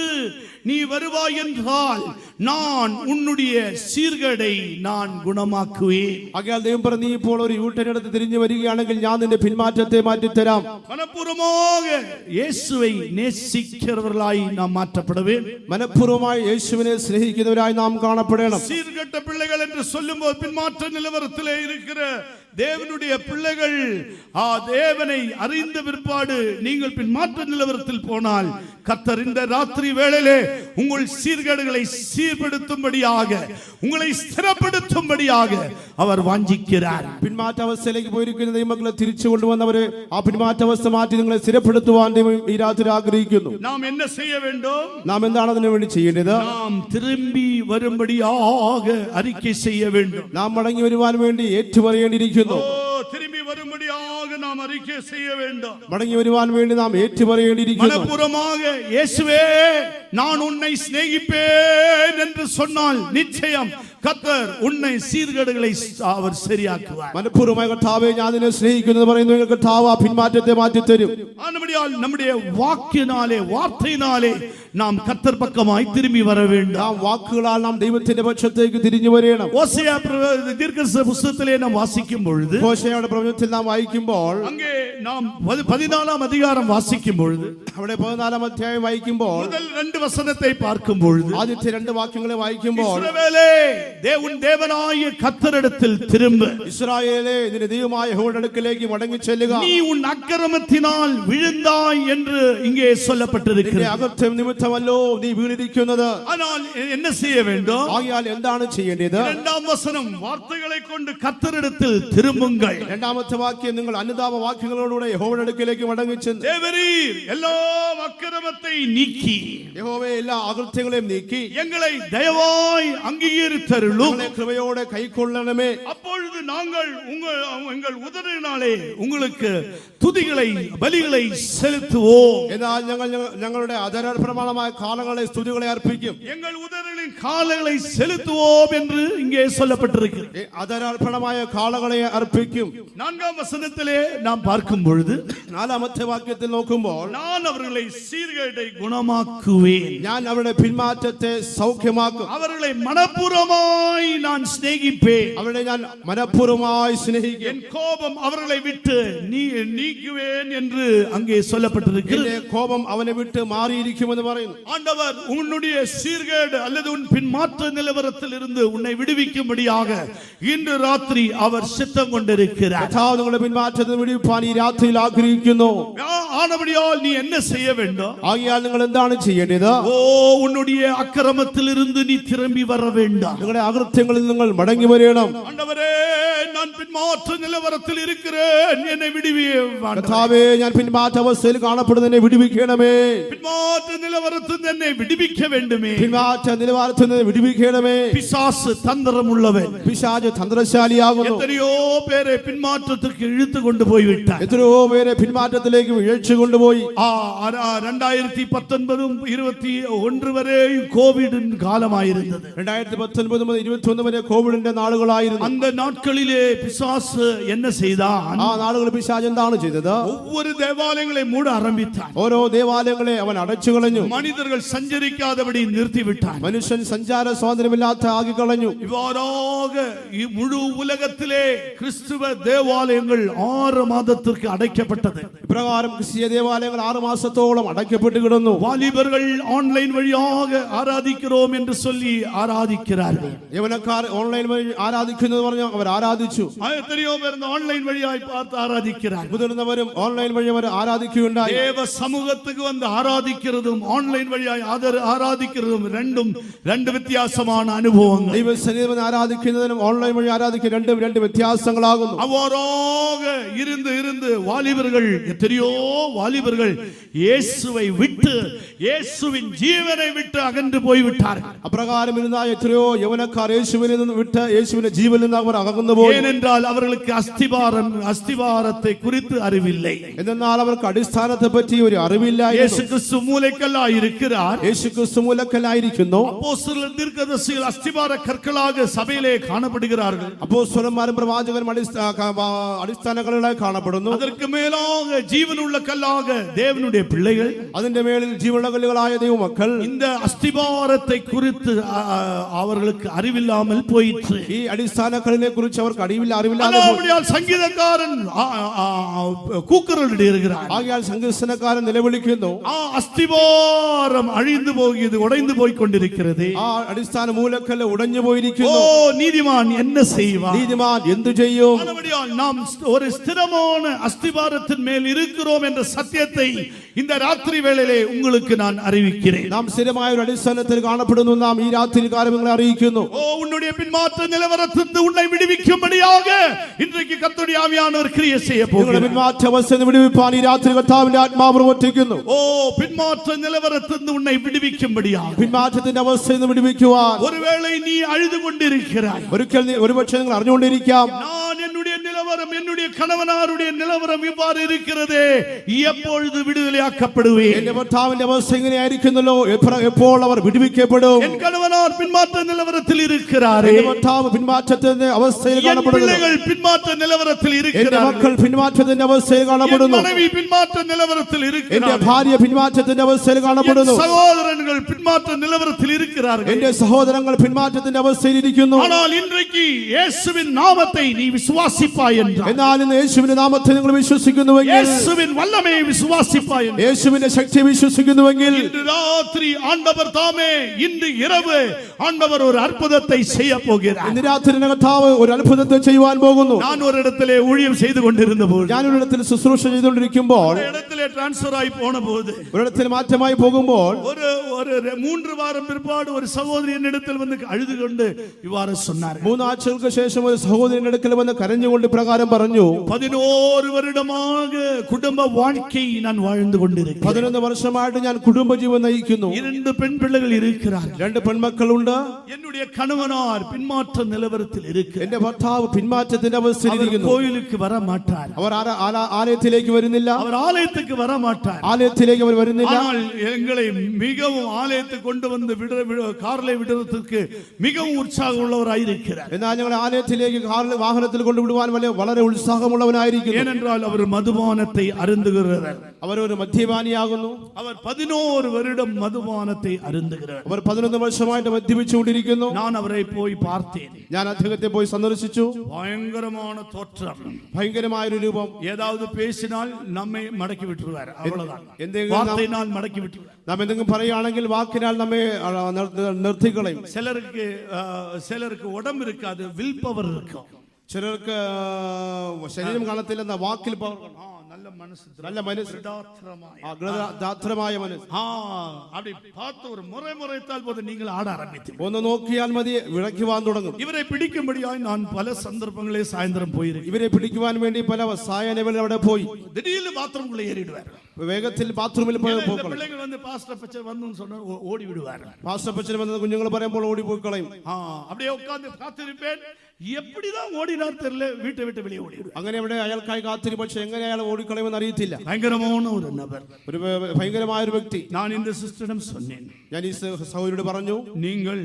நீ வருவாய் என்றால் நான் உன்னுடைய சீர்கேடை நான் குணமாக்குவேன். ആകയാൽ ദൈവം പറഞ്ഞു, നീ ഇപ്പോൾ ഒരു യൂട്ടേൺ എടുത്ത് തിരിഞ്ഞു വരികയാണെങ്കിൽ ഞാൻ നിന്റെ പിന്മാറ്റത്തെ മാറ്റിത്തരാം. മനഃപൂർവ്വமாக യേശുவை நேசிக்கிறவர்களாய் நாம் மாற்றப்பட வேண்டும். മനഃപൂർവ്വമായി യേശുവിനെ സ്നേഹിക്കുന്നവരായി നാം കാണപ്പെടണം. சீர்கெட்ட பிள்ளைகள் என்று சொல்லும்போது பின்மாற்ற நிலவரத்திலே இருக்கிற தேவனுடைய பிள்ளைகள் தேவனை அறிந்த பிற்பாடு நீங்கள் பின்மாற்ற நிலவரத்தில் போனால் கர்த்தர் இந்த ராத்திரி வேளையிலே உங்கள் சீர்கேடுகளை சீர்படுத்தும்படியாக உங்களை ஸ்திரப்படுத்தும்படியாக அவர் വാഞ്ചിக்கிறார். പിന്മാറ്റ അവസ്ഥയിലേക്ക് പോയിരിക്കുന്ന ദൈവമക്കളെ തിരിച്ചു കൊണ്ടുവന്നവരെ ആ പിന്മാറ്റ അവസ്ഥ മാറ്റി നിങ്ങളെ സ്ഥിരപ്പെടുത്തുവാൻ ദൈവം ഈ രാത്രി ആഗ്രഹിക്കുന്നു. നാം என்ன செய்ய வேண்டும்? നാം എന്താണ് അതിനു വേണ്ടി ചെയ്യേണ്ടത്? നാം திரும்பி வரும்படியாக அறிக்கை செய்ய வேண்டும். നാം മടങ്ങി വരുവാൻ വേണ്ടി ഏറ്റുപറയേണ്ടിയിരിക്കുന്നു. திரும்பி வரும்படியாக நாம் அறிக்கை செய்ய வேண்டும். മടങ്ങി വരുവാൻ വേണ്ടി നാം ഏറ്റുപറയേണ്ടിയിരിക്കുന്നു. മനഃപൂർവ്വமாக இயேசுவே நான் உன்னை சிநேகிப்பேன் என்று சொன்னால் நிச்சயம் கர்த்தர் உன்னை சீர்கேடுகளை அவர் சரியாக்குவார். മനഃപൂർവ്വമായ കർത്താവേ ഞാൻ നിന്നെ സ്നേഹിക്കുന്നു പറയുന്നു, കർത്താവ് ആ പിന്മാറ്റത്തെ മാറ്റി തരും. ஆனபடியால் நம்முடைய வார்த்தையினாலே நாம் கர்த்தர் பக்கமாய் திரும்பி வர வேண்டும். നാം വാക്കുകളാൽ നാം ദൈവത്തിന്റെ പക്ഷത്തേക്ക് തിരിഞ്ഞു വരേണം. ஓசியா தீர்க்கதரிசன புத்தகத்திலே நாம் வாசிக்கும் பொழுது, ഹോശേയയുടെ പ്രവചനത്തിൽ നാം വായിക്കുമ്പോൾ, அங்கே நாம் 14-ாம் அதிகாரம் வாசிக்கும் பொழுது, അവിടെ 14-ാം അധ്യായം വായിക്കുമ്പോൾ முதல் 2 வசனத்தை பார்க்கும் பொழுது, ആദ്യത്തെ 2 വാക്യങ്ങളെ വായിക്കുമ്പോൾ, இஸ்ரவேலே உன் தேவனாகிய கர்த்தரிடத்தில் திரும்ப, ഇസ്രായേലേ നിന്റെ ദൈവമായ യഹോവയുടെ അടുക്കലേക്ക് മടങ്ങി ചെല്ലുക. நீ உன் அக்கிரமத்தினால் விழுந்தாய் என்று இங்கே சொல்லப்பட்டிருக்கிறது. നിന്റെ അകൃത്യം നിമിത്തമല്ലോ നീ വീണിരിക്കുന്നത്. ஆனால் என்ன செய்ய வேண்டும்? ആകയാൽ എന്താണ് ചെയ്യേണ്ടത്? 2-ാം வசனம், வார்த்தைகளை கொண்டு கர்த்தரிடத்தில் திரும்புங்கள். 2-ാമത്തെ അമർത്യവാക്യം നിങ്ങൾ അനുതാപവാക്യങ്ങളോടുകൂടെ യഹോവയുടെ അടുക്കലേക്ക് മടങ്ങിച്ചെന്ന് தேவரீர் எல்லா அக்கிரமத்தை நீக்கி യഹോവയെ എല്ലാ അകൃത്യങ്ങളെയും നീക്കി எங்களை தயவாய் அங்கீகரித்தருளும். ഞങ്ങളെ കൃപയോടെ കൈക്കൊള്ളണമേ. அப்பொழுது நாங்கள் எங்கள் உதடுகளினாலே உங்களுக்கு துதிகளை பலிகளை செலுத்துவோம். എന്നാൽ ഞങ്ങളുടെ ആചാരപ്രമാണമായ കാലങ്ങളെ സ്തുതികളെ അർപ്പിക്കും. எங்கள் உதடுகளின் காலங்களை செலுத்துவோம் என்று இங்கே சொல்லப்பட்டிருக்கிறது. ആചാരപ്രമാണമായ കാലങ്ങളെ അർപ്പിക്കും. 4ஆம் வசனத்திலே நாம் பார்க்கும் பொழுது 4ാമത്തെ വാക്യത്തിൽ നോക്കുമ്പോൾ நான் அவர்களை சீர்கேட்டை குணமாக்குவேன், ഞാൻ അവരുടെ പിന്മാറ്റത്തെ സൗഖ്യമാക്കും. அவர்களை மனப்பூர்வமாய் நான் சிநேகிப்பேன், അവരെ ഞാൻ മനഃപൂർവ്വമായി സ്നേഹിക്കും. என் கோபம் அவர்களை விட்டு நீக்குவேன் என்று அங்கே சொல்லப்பட்டிருக்கிறது. എന്റെ കോപം അവനെ വിട്ട് മാറിയിരിക്കുമെന്ന് പറയുന്നു. ஆண்டவர் உன்னுடைய சீர்கேடு அல்லது உன் பின்மாற்ற நிலவரத்தில் இருந்து உன்னை விடுவிக்கும்படியாக இன்று ராத்திரி அவர் சித்தம் கொண்டிருக்கிறார். കർത്താവ് നിങ്ങളുടെ പിന്മാറ്റത്തിൽ വിടുവിപ്പാൻ ഈ രാത്രിയിൽ ആഗ്രഹിക്കുന്നു. ஆனபடியால் நீ என்ன செய்ய வேண்டும்? ആകയാൽ നിങ്ങൾ എന്താണ് ചെയ്യേണ്ടത്? ஓ உன்னுடைய அக்கிரமத்தில் இருந்து நீ திரும்பி வர வேண்டாம். നിങ്ങളുടെ അകൃത്യങ്ങളിൽ നിങ്ങൾ മടങ്ങി വരണം. ஆண்டவரே நான் பின்மாற்ற நிலவரத்தில் இருக்கிறேன், என்னை விடுவியும். കർത്താവേ ഞാൻ പിന്മാറ്റ അവസ്ഥയിൽ കാണപ്പെടുന്നതിനെ വിടുവിക്കണമേ. பின்மாற்ற நிலவரத்தில் என்னை விடுவிக்க வேண்டுமே. പിന്മാറ്റ നിലവാരത്തിൽ നിന്ന് വിടുവിക്കണമേ. பிசாசு தந்திரம் உள்ளவன். പിശാച് തന്ത്രശാലിയാകുന്നു. எத்தனையோ பேரை பின்மாற்றத்திற்கு இழுத்து கொண்டு போய்விட்டார். എത്രയോ പേരെ പിന്മാറ്റത്തിലേക്ക് ഇഴച്ചു കൊണ്ടുപോയി. 2019-21 വരെ കോവിഡിൻ കാലമായിരുന്നത്. 2019 മുതൽ 21 വരെ കോവിഡിന്റെ നാളുകളായിരുന്നു. அந்த நாட்களிலே பிசாசு என்ன செய்தான்? ആ നാളുകളിൽ പിശാച് എന്താണ് ചെയ്തത്? ஒவ்வொரு தேவாலயங்களை மூட ஆரம்பித்தான். ഓരോ ദേവാലയങ്ങളെ അവൻ അടച്ചു കളഞ്ഞു. மனிதர்கள் சஞ்சரிக்காதபடி நிறுத்தி விட்டான். മനുഷ്യൻ സഞ്ചാര സ്വാതന്ത്ര്യമില്ലാത്ത ആക്കി കളഞ്ഞു. இவ்வாறாக முழு உலகத்திலே கிறிஸ்துவ தேவாலயங்கள் 6 மாதத்திற்கு அடைக்கப்பட்டது. ഇപ്രകാരം ക്രിസ്തീയ ദേവാലയങ്ങൾ 6 മാസത്തോളം അടയ്ക്കപ്പെട്ട് കിടന്നു. வாலிபர்கள் ஆன்லைன் வழியாக ஆராதிக்கிறோம் என்று சொல்லி ஆராதிக்கிறார்கள். യവനക്കാർ ഓൺലൈൻ വഴി ആരാധിക്കുന്നത് പറഞ്ഞ് അവർ ആരാധിച്ചു. எத்தனையோ பேர் இந்த ஆன்லைன் வழியாய் பார்த்து ஆராதிக்கிறார்கள். മുതിർന്നവരും ഓൺലൈൻ വഴി അവർ ആരാധിക്കുകയുണ്ടായി. தேவ சமூகத்துக்கு வந்து ஆராதிக்கிறதும் ஆன்லைன் வழியாய் ஆராதிக்கிறதும் ரெண்டு வித்தியாசமான அனுபவங்கள். ദൈവസന്നിധിയിൽ ആരാധിക്കുന്നതിനും ഓൺലൈൻ വഴി ആരാധിക്കുന്ന രണ്ട് വ്യത്യാസങ്ങളാകുന്നു. அவ்வாறாக இருந்து வாலிபர்கள் எத்தனையோ வாலிபர்கள் இயேசுவை விட்டு இயேசுவின் ஜீவனை விட்டு அகன்று போய்விட்டார்கள். അപ്രകാരം ഇരുന്ന എത്രയോ യവനക്കാർ യേശുവിൽ നിന്ന് വിട്ട് യേശുവിന്റെ ജീവനിൽ നിന്ന് അവർ അകന്നു പോയി. ஏனென்றால் அவர்களுக்கு அஸ்திபாரத்தை குறித்து அறிவில்லை. എന്നാൽ അവർക്ക് അടിസ്ഥാനത്തെ പറ്റി ഒരു അറിവില്ലായിരുന്നു. இயேசு கிறிஸ்து மூலைக்கல்லாய் இருக்கிறார். യേശു ക്രിസ്തു മൂലക്കല്ലായിരിക്കുന്നു. அப்போஸ்தலர் தீர்க்கதரிசிகள் அஸ்திபார கற்களாக சபையிலே காணப்படுகிறார்கள். അപ്പോസ്തലന്മാരും പ്രവാചകരും അടിസ്ഥാനങ്ങളായി കാണപ്പെടുന്നു. அதற்கு மேலாக ஜீவனுள்ள கல்லாக தேவனுடைய பிள்ளைகள், അതിന്റെ മേളിൽ ജീവനുള്ള കല്ലുകളായ ദൈവമക്കൾ. இந்த அஸ்திபாரத்தை குறித்து அவர்களுக்கு அறிவில்லாமல் போயிற்று. ഈ അടിസ്ഥാനങ്ങളിനെ കുറിച്ച് അവർക്ക് അറിവില്ലാതെ அதனால்தான் சங்கீதக்காரன் கூக்குரலிடுகிறார். ആകയാൽ സങ്കീർത്തനക്കാരൻ നിലവിളിക്കുന്നു. அஸ்திபாரம் அழிந்து போகிறது, உடைந்து போய் கொண்டிருக்கிறது. ആ അടിസ്ഥാന മൂലക്കല്ല് ഉടഞ്ഞു ஓ പോയിരിക്കുന്നു. நீதிமான் என்ன செய்வான்? നീതിമാൻ എന്തു ചെയ്യും? ஆனபடியால் நாம் ஒரு ஸ்திரமான அஸ்திபாரத்தின் மேல் இருக்கிறோம் என்ற சத்தியத்தை இந்த ராத்திரி வேளையிலே உங்களுக்கு நான் அறிவிக்கிறேன். നാം സ്ഥിരമായ ഒരു അടിസ്ഥാനത്തിൽ കാണപ്പെടുന്നു. നാം ഈ രാത്രി കാര്യം നിങ്ങളെ അറിയിക്കുന്നു. ஓ உன்னுடைய பின்மாற்ற நிலவரத்திலிருந்து உன்னை விடுவிக்கும்படியாக இன்றைக்கு கர்த்தருடைய ஆவியானவர் கிரியை செய்ய നിങ്ങളുടെ போகிறார். പിന്മാറ്റ അവസ്ഥ വിടുവിപ്പാൻ ഈ രാത്രി കർത്താവിന്റെ ആത്മാവ് പ്രവർത്തിക്കുന്നു. ஓ பின்மாற்ற நிலவரத்திலிருந்து உன்னை விடுவிக்கும்படியாக. പിന്മാറ്റത്തിന്റെ അവസ്ഥയിൽ നിന്ന് വിടുവിക്കുവാൻ ஒருவேளை நீ அழுது கொண்டிருக்கிறாய். ഒരുപക്ഷെ നിങ്ങൾ അറിഞ്ഞുകൊണ്ടിരിക്കാം, நான் என்னுடைய நிலவரம், என்னுடைய கணவனாருடைய நிலவரம் இவ்வாறு இருக்கிறதே, எப்பொழுது விடுதலையாக்கப்படுவேன்? എന്റെ ഭർത്താവിന്റെ അവസ്ഥ എങ്ങനെയായിരിക്കുന്നല്ലോ, എപ്പോൾ അവർ വിടുവിക്കപ്പെടും? என் கணவனார் பின்மாற்ற நிலவரத்தில் இருக்கிறாரே, എന്റെ ഭർത്താവ് പിന്മാറ്റത്തിന്റെ അവസ്ഥയിൽ என் കാണപ്പെടുന്നു. பிள்ளைகள் பின்மாற்ற நிலவரத்தில் എന്റെ இருக்கிறார்கள், മക്കൾ പിന്മാറ്റത്തിന്റെ അവസ്ഥയിൽ என் കാണപ്പെടുന്നു. மனைவி பின்மாற்ற நிலவரத்தில் എന്റെ இருக்கிறார்கள், ഭാര്യ പിന്മാറ്റത്തിന്റെ അവസ്ഥയിൽ என் കാണപ്പെടുന്നു. சகோதரர்கள் பின்மாற்ற நிலவரத்தில் இருக்கிறார்கள். എന്റെ സഹോദരങ്ങൾ പിന്മാറ്റത്തിന്റെ അവസ്ഥയിൽ ഇരിക്കുന്നു. ஆனால் இன்றைக்கு இயேசுவின் நாமத்தை நீ விசுவாசிப்பாய் என்றால், എന്നാൽ ഇന്ന് യേശുവിന്റെ നാമത്തെ നിങ്ങൾ വിശ്വസിക്കുന്നുവെങ്കിൽ, இயேசுவின் வல்லமையை விசுவாசிப்பாய் என்றால், യേശുവിന്റെ ശക്തിയെ വിശ്വസിക്കുന്നുവെങ്കിൽ, இன்று ராத்திரி ஆண்டவர் தாமே, இன்று இரவு ஆண்டவர் ஒரு அற்புதத்தை செய்ய போகிறார். ഇന്ന് രാത്രി കർത്താവ് ഒരു അത്ഭുതത്തെ ചെയ്യുവാൻ പോകുന്നു. நான் ஒரு இடத்திலே ஊழியம் செய்து கொண்டிருந்த போது ഞാനൊരിടത്തിൽ ശുശ്രൂഷ ചെയ്തുകൊണ്ടിരിക്കുമ്പോൾ அந்த இடத்திலே இடத்திலே டிரான்ஸ்பர் ஆகி போன போது ഒരിടത്തിൽ മാറ്റമായി പോകുമ്പോൾ ஒரு 3 வாரம் பிற்பாடு ஒரு சகோதரி என்னிடத்தில் வந்து அழுது கொண்டு இவ்வாறு சொன்னார். 3 ആഴ്ചകൾക്ക് ശേഷം ഒരു സഹോദരന്റെ അടുക്കൽ വന്ന് കരഞ്ഞുകൊണ്ട് പ്രകാരം പറഞ്ഞു, 11 வருடமாக குடும்ப வாழ்க்கை நான் வாழ்ந்து கொண்டிருக்கிறேன். 11 വർഷമായിട്ട് ഞാൻ കുടുംബജീവൻ നയിക്കുന്നു. 2 பெண் பிள்ளைகள் இருக்கிறார்கள். 2 പെൺമക്കളുണ്ട്. என்னுடைய கணவனார் பின்மாற்ற நிலவரத்தில் இருக்கிறார். എന്റെ ഭർത്താവ് പിന്മാറ്റത്തിന്റെ അവസ്ഥയിൽ அவர் ഇരിക്കുന്നു. கோயிலுக்கு வர மாட்டார். അവർ ആലയത്തിലേക്ക് വരുന്നില്ല. அவர் ஆலயத்துக்கு வர மாட்டார். ആലയത്തിലേക്ക് അവർ വരുന്നില്ല. ஆனால் எங்களை மிகவும் ஆலயத்துக்கு கொண்டு வந்து கார்ல விடுறதுக்கு மிகவும் உற்சாகம் உள்ளவராய் இருக்கிறார். എന്നാൽ ഞങ്ങൾ ആലയത്തിലേക്ക് വാഹനത്തിൽ കൊണ്ടുവിടുവാൻ വളരെ ഉത്സാഹമുള്ളവനായിരിക്കുന്നു. ஏனென்றால் அவர் மதுபானத்தை அருந்துகிறார். അവർ ഒരു മദ്യപാനിയാകുന്നു. அவர் 11 வருடம் மதுபானத்தை அருந்துகிறார். അവർ 11 വർഷമായിട്ട് മദ്യപിച്ചുകൊണ്ടിരിക്കുന്നു. நான் അവரை പോയി பார்த்தேன். ഞാൻ അദ്ദേഹത്തെ പോയി സന്ദർശിച്ചു. பயங்கரமான தோற்றம், ഭയങ്കരമായ ഒരു രൂപം. ஏதாவது பேசினால் நம்மை மடக்கி விட்டுருவார். அவ்வளவுதான். എന്തെങ്കിലും வார்த்தையினால் மடக்கி விட்டுருவார். നാം എന്തെങ്കിലും പറയുകയാണെങ്കിൽ വാക്കിനാൽ നമ്മെ നിർത്തിക്കളയും. சிலருக்கு உடம்பு இருக்காது, வில் பவர் இருக்கும். ചിലർക്ക് ശരീരം കാണത്തില്ലെന്ന വാക്കിൽ പവർ. நல்ல மனசு, നല്ല മനസ്സ്, ദാത്രമായ മനസ്സ്. அப்படி பார்த்து ஒரு முறைத்தால் போது நீங்கள் ஆட ஆரம்பித்து ഒന്ന് നോക്കിയാൽ മതി, വിളക്കുവാൻ തുടങ്ങും. இவரை பிடிக்கும்படியாய் நான் பல சந்தர்ப்பங்களே சாயந்தரம் போயிருக்கேன். ഇവരെ പിടിക്കുവാൻ വേണ്ടി പല സായാഹ്നങ്ങളിൽ അവിടെ പോയി. திடீர்னு பாத்ரூம்குள்ள ஏறிடுவார். വേഗത്തിൽ ബാത്റൂമിൽ പോയി பிள்ளைகள் வந்து பாஸ்டர் பச்சை வந்து சொன்னா ஓடி விடுவார். പാസ്റ്റർ പച്ചൻ വന്നത് കുഞ്ഞുങ്ങൾ പറയുമ്പോൾ ഓടി പോയി കളയും. அப்படியே உட்கார்ந்து காத்திருப்பேன். எப்படிதான் ஓடினார் தெரியல, வீட்டை விட்டு வெளியே ഓടിവിടും. അങ്ങനെ അവിടെ അയാൾക്കായി കാത്തിരി, പക്ഷെ എങ്ങനെ അയാൾ ഓടിക്കളയുമെന്ന് അറിയത്തില്ല. ഭയങ്കരமான ഒരു നബർ, ഒരു ഭയങ്കരമായ ഒരു വ്യക്തി. நான் இந்த சிஸ்டரிடம் சொன்னேன், ഞാൻ ഈ സഹോദരിയോട് പറഞ്ഞു, நீங்கள்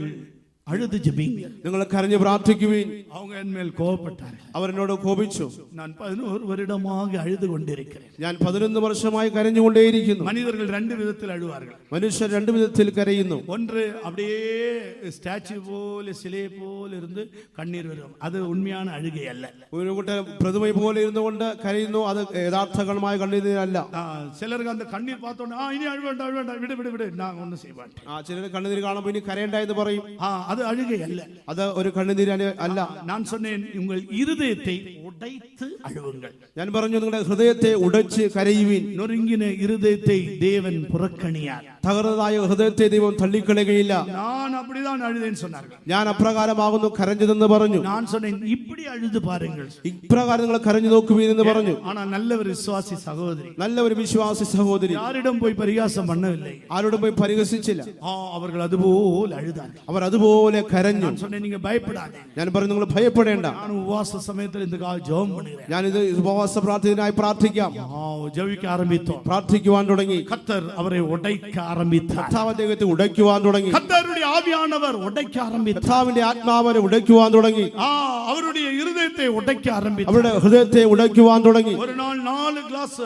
அழுது ஜெபிங்க, നിങ്ങൾ കരഞ്ഞു പ്രാർത്ഥിക്കുവീൻ. அவங்க என் மேல் கோபப்பட்டார். അവർ എന്നോട് കോപിച്ചു. நான் 11 வருடமாக அழுது கொண்டிருக்கிறேன். ഞാൻ 11 വർഷമായി കരഞ്ഞുകൊണ്ടേയിരിക്കുന്നു. மனிதர்கள் 2 விதத்தில் அழுவார்கள். മനുഷ്യർ 2 വിധത്തിൽ കരയുന്നു. ஒன்று அப்படியே ஸ்டாச்சு போல சிலை போல இருந்து கண்ணீர் வரும், அது உண்மையான அழுகை அல்ல. ഒരു കൂട്ടം പ്രതിമ പോലെ ഇരുന്നുകൊണ്ട് കരയുന്നു, അത് യഥാർത്ഥമായ കണ്ണീരല്ല. சிலருக்கு அந்த கண்ணீர் பார்த்தோன்னா இனி அழுவேண்டாம் விடு விடு விடு, நான் ஒன்றும் செய்ய மாட்டேன். ചിലർ കണ്ണുനീർ കാണുമ്പോൾ ഇനി കരയണ്ട എന്ന് പറയും. அது அழுகை அல்ல, അത് ഒരു കണ്ണുനീര് അല്ല. நான் சொன்னேன், உங்கள் இருதயத்தை உடைத்து அழுவுங்கள். ഞാൻ പറഞ്ഞു, നിങ്ങളുടെ ഹൃദയത്തെ ഉടച്ച് കരയുവീൻ. நொறுங்கின இருதயத்தை தேவன் புறக்கணியார். തകർന്നതായ ഹൃദയത്തെ ദൈവം തള്ളിക്കളയുകയില്ല. நான் அப்படிதான் அழுதேன்னு சொன்னார்கள். ഞാൻ അപ്രകാരമാകുന്നു കരഞ്ഞതെന്ന് പറഞ്ഞു. நான் சொன்னேன், இப்படி அழுது பாருங்கள், ഇപ്രകാരം നിങ്ങൾ കരഞ്ഞു നോക്കുവീൻ എന്ന് പറഞ്ഞു. ஆனா நல்ல ஒரு விசுவாசி சகோதரி, നല്ല ഒരു വിശ്വാസി സഹോദരി யாரிடம் போய் பரிகாசம் பண்ணவில்லை, ആരോടും പോയി പരിഹസിച്ചില്ല. அவர்கள் അതുപോൽ அழுதார்கள். അവർ അതുപോലെ കരഞ്ഞു. நான் சொன்னேன், நீங்க பயப்படாதே. ഞാൻ പറഞ്ഞു, നിങ്ങൾ ഭയപ്പെടേണ്ട. நான் உபவாச சமயத்தில் இந்த கால் ஜெபம் பண்ணுகிறேன். ഞാനിത് ഉപവാസ പ്രാർത്ഥനയായി പ്രാർത്ഥിക്കാം. ஜெபிக்க ஆரம்பித்தோம். പ്രാർത്ഥിക്കുവാൻ തുടങ്ങി. கர்த்தர் அவரை உடைக்க ஆரம்பித்தார். കർത്താവ് അദ്ദേഹത്തെ ഉടയ്ക്കുവാൻ തുടങ്ങി. கர்த்தருடைய ஆவியானவர் உடைக்க ஆரம்பித்தார். കർത്താവിന്റെ ആത്മാവിനെ ഉടയ്ക്കുവാൻ തുടങ്ങി. அவருடைய இருதயத்தை உடைக்க ஆரம்பித்தார். അവരുടെ ഹൃദയത്തെ ഉടയ്ക്കുവാൻ തുടങ്ങി. ஒரு நாள் 4 கிளாஸ்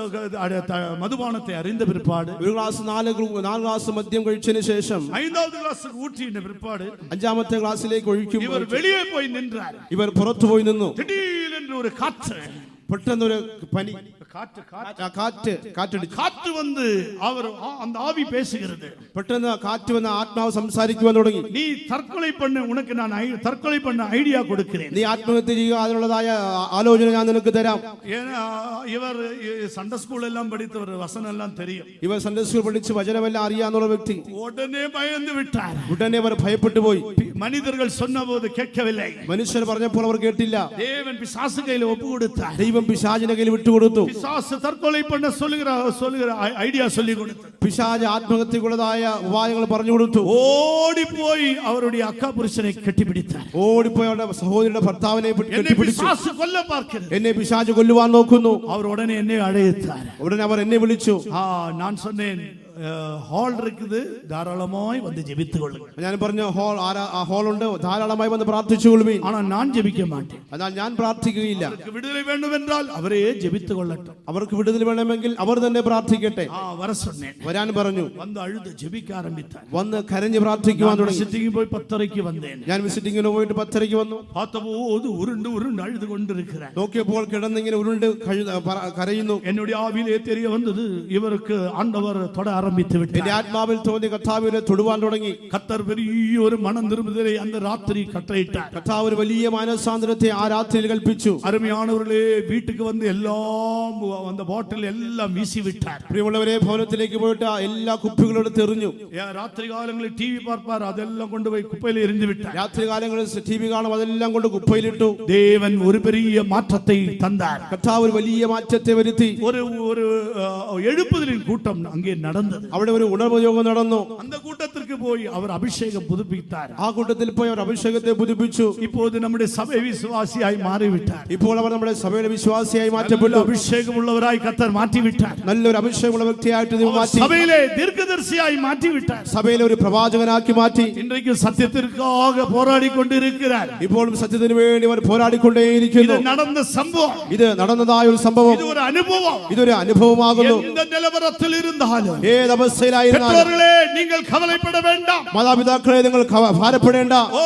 மதுபானத்தை அறிந்த பிற்பாடு, ഒരു ഗ്ലാസ് 4 ഗ്ലാസ് മദ്യം കഴിച്ചതിന് ശേഷം 5வது கிளாஸுக்கு ஊற்றின பிற்பாடு 5ാമത്തെ ഗ്ലാസ്സിലേക്ക് ഒഴിക്കും. இவர் வெளியே போய் நின்றார். ഇവർ പുറത്തു പോയി നിന്നു. திடீரென்று ஒரு காற்று, പെട്ടെന്നൊരു പനി, காற்று வந்து அவர் அந்த ஆவி பேசுகிறது. പെട്ടെന്ന് കാറ്റ് വന്ന ആത്മാവ് സംസാരിക്കുവാൻ തുടങ്ങി. நீ தற்கொலை பண்ண, உனக்கு நான் தற்கொலை பண்ண ஐடியா கொடுக்கிறேன். നീ ആത്മഹത്യ ചെയ്യുക, അതിനുള്ളതായ ആലോചന ഞാൻ നിനക്ക് തരാം. இவர் சண்டே ஸ்கூல் எல்லாம் படித்தவர், வசனம் எல்லாம் தெரியும். ഇവർ സൺഡേ സ്കൂൾ പഠിച്ച് വചനമെല്ലാം അറിയാന്നുള്ള വ്യക്തി. உடனே பயந்து விட்டார். ഉടനെ അവർ ഭയപ്പെട്ടു പോയി. மனிதர்கள் சொன்னபோது கேட்கவில்லை. മനുഷ്യർ പറഞ്ഞപ്പോൾ അവർ കേട്ടില്ല. தேவன் பிசாசு கையில ஒப்பு கொடுத்தார். ദൈവം പിശാചിന്റെ കയ്യിൽ വിട്ടുകൊടുത്തു. பிசாசு தற்கொலை பண்ண சொல்லுகிற ஐடியா சொல்லி கொடுத்தார். പിശാച് ആത്മഹത്യക്കുള്ളതായ ഉപായങ്ങൾ പറഞ്ഞു കൊടുത്തു. ഓടിപ്പോയി അവരുടെ അക്കാ പുരുഷനെ കെട്ടിപ്പിടിത്താർ. ഓടിപ്പോയി അവരുടെ സഹോദരിയുടെ ഭർത്താവിനെ കെട്ടിപ്പിടിച്ചു. பிசாசு கொல்ல பார்க்கிறது. എന്നെ പിശാച് കൊല്ലുവാൻ നോക്കുന്നു. அவர் உடனே என்னை அழைத்தார். ഉടനെ അവർ എന്നെ വിളിച്ചു. நான் சொன்னேன், ஹால் இருக்குது, தாராளமாய் வந்து ஜெபித்துக் கொள்ளுங்கள். ഞാൻ പറഞ്ഞു, ഹാൾ ഉണ്ട്, ധാരാളമായി വന്ന് പ്രാർത്ഥിച്ചുകൊള്ളുവീൻ. ஆனா நான் ஜெபிக்க மாட்டேன். എന്നാൽ ഞാൻ പ്രാർത്ഥിക്കുകയില്ല. அவருக்கு விடுதலை வேண்டும் என்றால் அவரே ஜெபித்துக் கொள்ளட்டும். അവർക്ക് വിടുതൽ വേണമെങ്കിൽ അവർ തന്നെ പ്രാർത്ഥിക്കട്ടെ. வர சொன்னேன். വരാൻ പറഞ്ഞു. வந்து அழுது ஜெபிக்க ஆரம்பித்தார். വന്ന് കരഞ്ഞ് പ്രാർത്ഥിക്കുവാൻ തുടങ്ങി. விசிட்டிங் போய் 10:30க்கு வந்தேன். ഞാൻ വിസിറ്റിങ്ങിന് പോയിട്ട് 10:30ക്ക് വന്നു. பார்த்தபோது உருண்டு உருண்டு அழுது கொண்டிருக்கிறார். നോക്കിയപ്പോൾ കിടന്നിങ്ങനെ ഉരുണ്ട് കരയുന്നു. என்னுடைய ஆவியிலே தெரிய வந்தது, இவருக்கு ஆண்டவர் தொட ஆரம்பித்து എന്റെ விட்டார். ആത്മാവിൽ തോന്നി കർത്താവിനെ തൊടുവാൻ തുടങ്ങി. கர்த்தர் பெரிய ஒரு மனம் திரும்புதலை அந்த ராத்திரி கட்டளையிட்டார். കർത്താവ് ഒരു വലിയ മാനസാന്തരത്തെ ആ രാത്രിയിൽ കൽപ്പിച്ചു. அருமையானவர்களே, வீட்டுக்கு வந்து எல்லாம் அந்த பாட்டில் எல்லாம் வீசி விட்டார். പ്രിയമുള്ളവരെ, ഭവനത്തിലേക്ക് പോയിട്ട് എല്ലാ കുപ്പികളും എടുത്ത് എറിഞ്ഞു. ராத்திரி காலங்களில் டிவி பார்ப்பார், அதெல்லாம் கொண்டு போய் குப்பையில் எறிந்து விட்டார். രാത്രി കാലങ്ങളിൽ ടി വി കാണും, അതെല്ലാം കൊണ്ട് കുപ്പയിലിട്ടു. தேவன் ஒரு பெரிய மாற்றத்தை தந்தார். കർത്താവ് ഒരു വലിയ മാറ്റത്തെ വരുത്തി. ஒரு ஒரு எழுப்புதலின் கூட்டம் அங்கே நடந்தது. അവിടെ ഒരു ഉണർവ് യോഗം നടന്നു. அந்த கூட்டத்திற்கு போய் அவர் அபிஷேகம் புதுப்பித்தார். ആ കൂട്ടത്തിൽ പോയി അവർ അഭിഷേകത്തെ പുതുപ്പിച്ചു. இப்போது நம்முடைய சபை விசுவாசியாய் மாறிவிட்டார். ഇപ്പോൾ അവർ നമ്മുടെ സഭയുടെ വിശ്വാസിയായി മാറ്റപ്പെട്ടു. அபிஷேகம் உள்ளவராய் கர்த்தர் மாற்றி விட்டார். നല്ലൊരു അഭിഷേകമുള്ള വ്യക്തിയായിട്ട് ദൈവം മാറ്റി. சபையிலே தீர்க்கதரிசியாய் மாற்றி விட்டார். സഭയിലെ ഒരു പ്രവാചകനാക്കി മാറ്റി. இன்றைக்கு சத்தியத்திற்காக போராடி கொண்டிருக்கிறார். ഇപ്പോഴും സത്യത്തിന് വേണ്ടി അവർ പോരാടിക്കൊണ്ടേയിരിക്കുന്നു. இது நடந்த சம்பவம். ഇത് നടന്നതായ ഒരു സംഭവം. இது ஒரு அனுபவம். ഇതൊരു അനുഭവമാകുന്നു. எந்த நிலவரத்தில் இருந்தாலும் ഏത് അവസ്ഥയിലായിരുന്നാലും பெற்றோர்களே, நீங்கள் கவலைப்பட வேண்டாம். മാതാപിതാക്കളെ, നിങ്ങൾ ഭാരപ്പെടേണ്ട. ஓ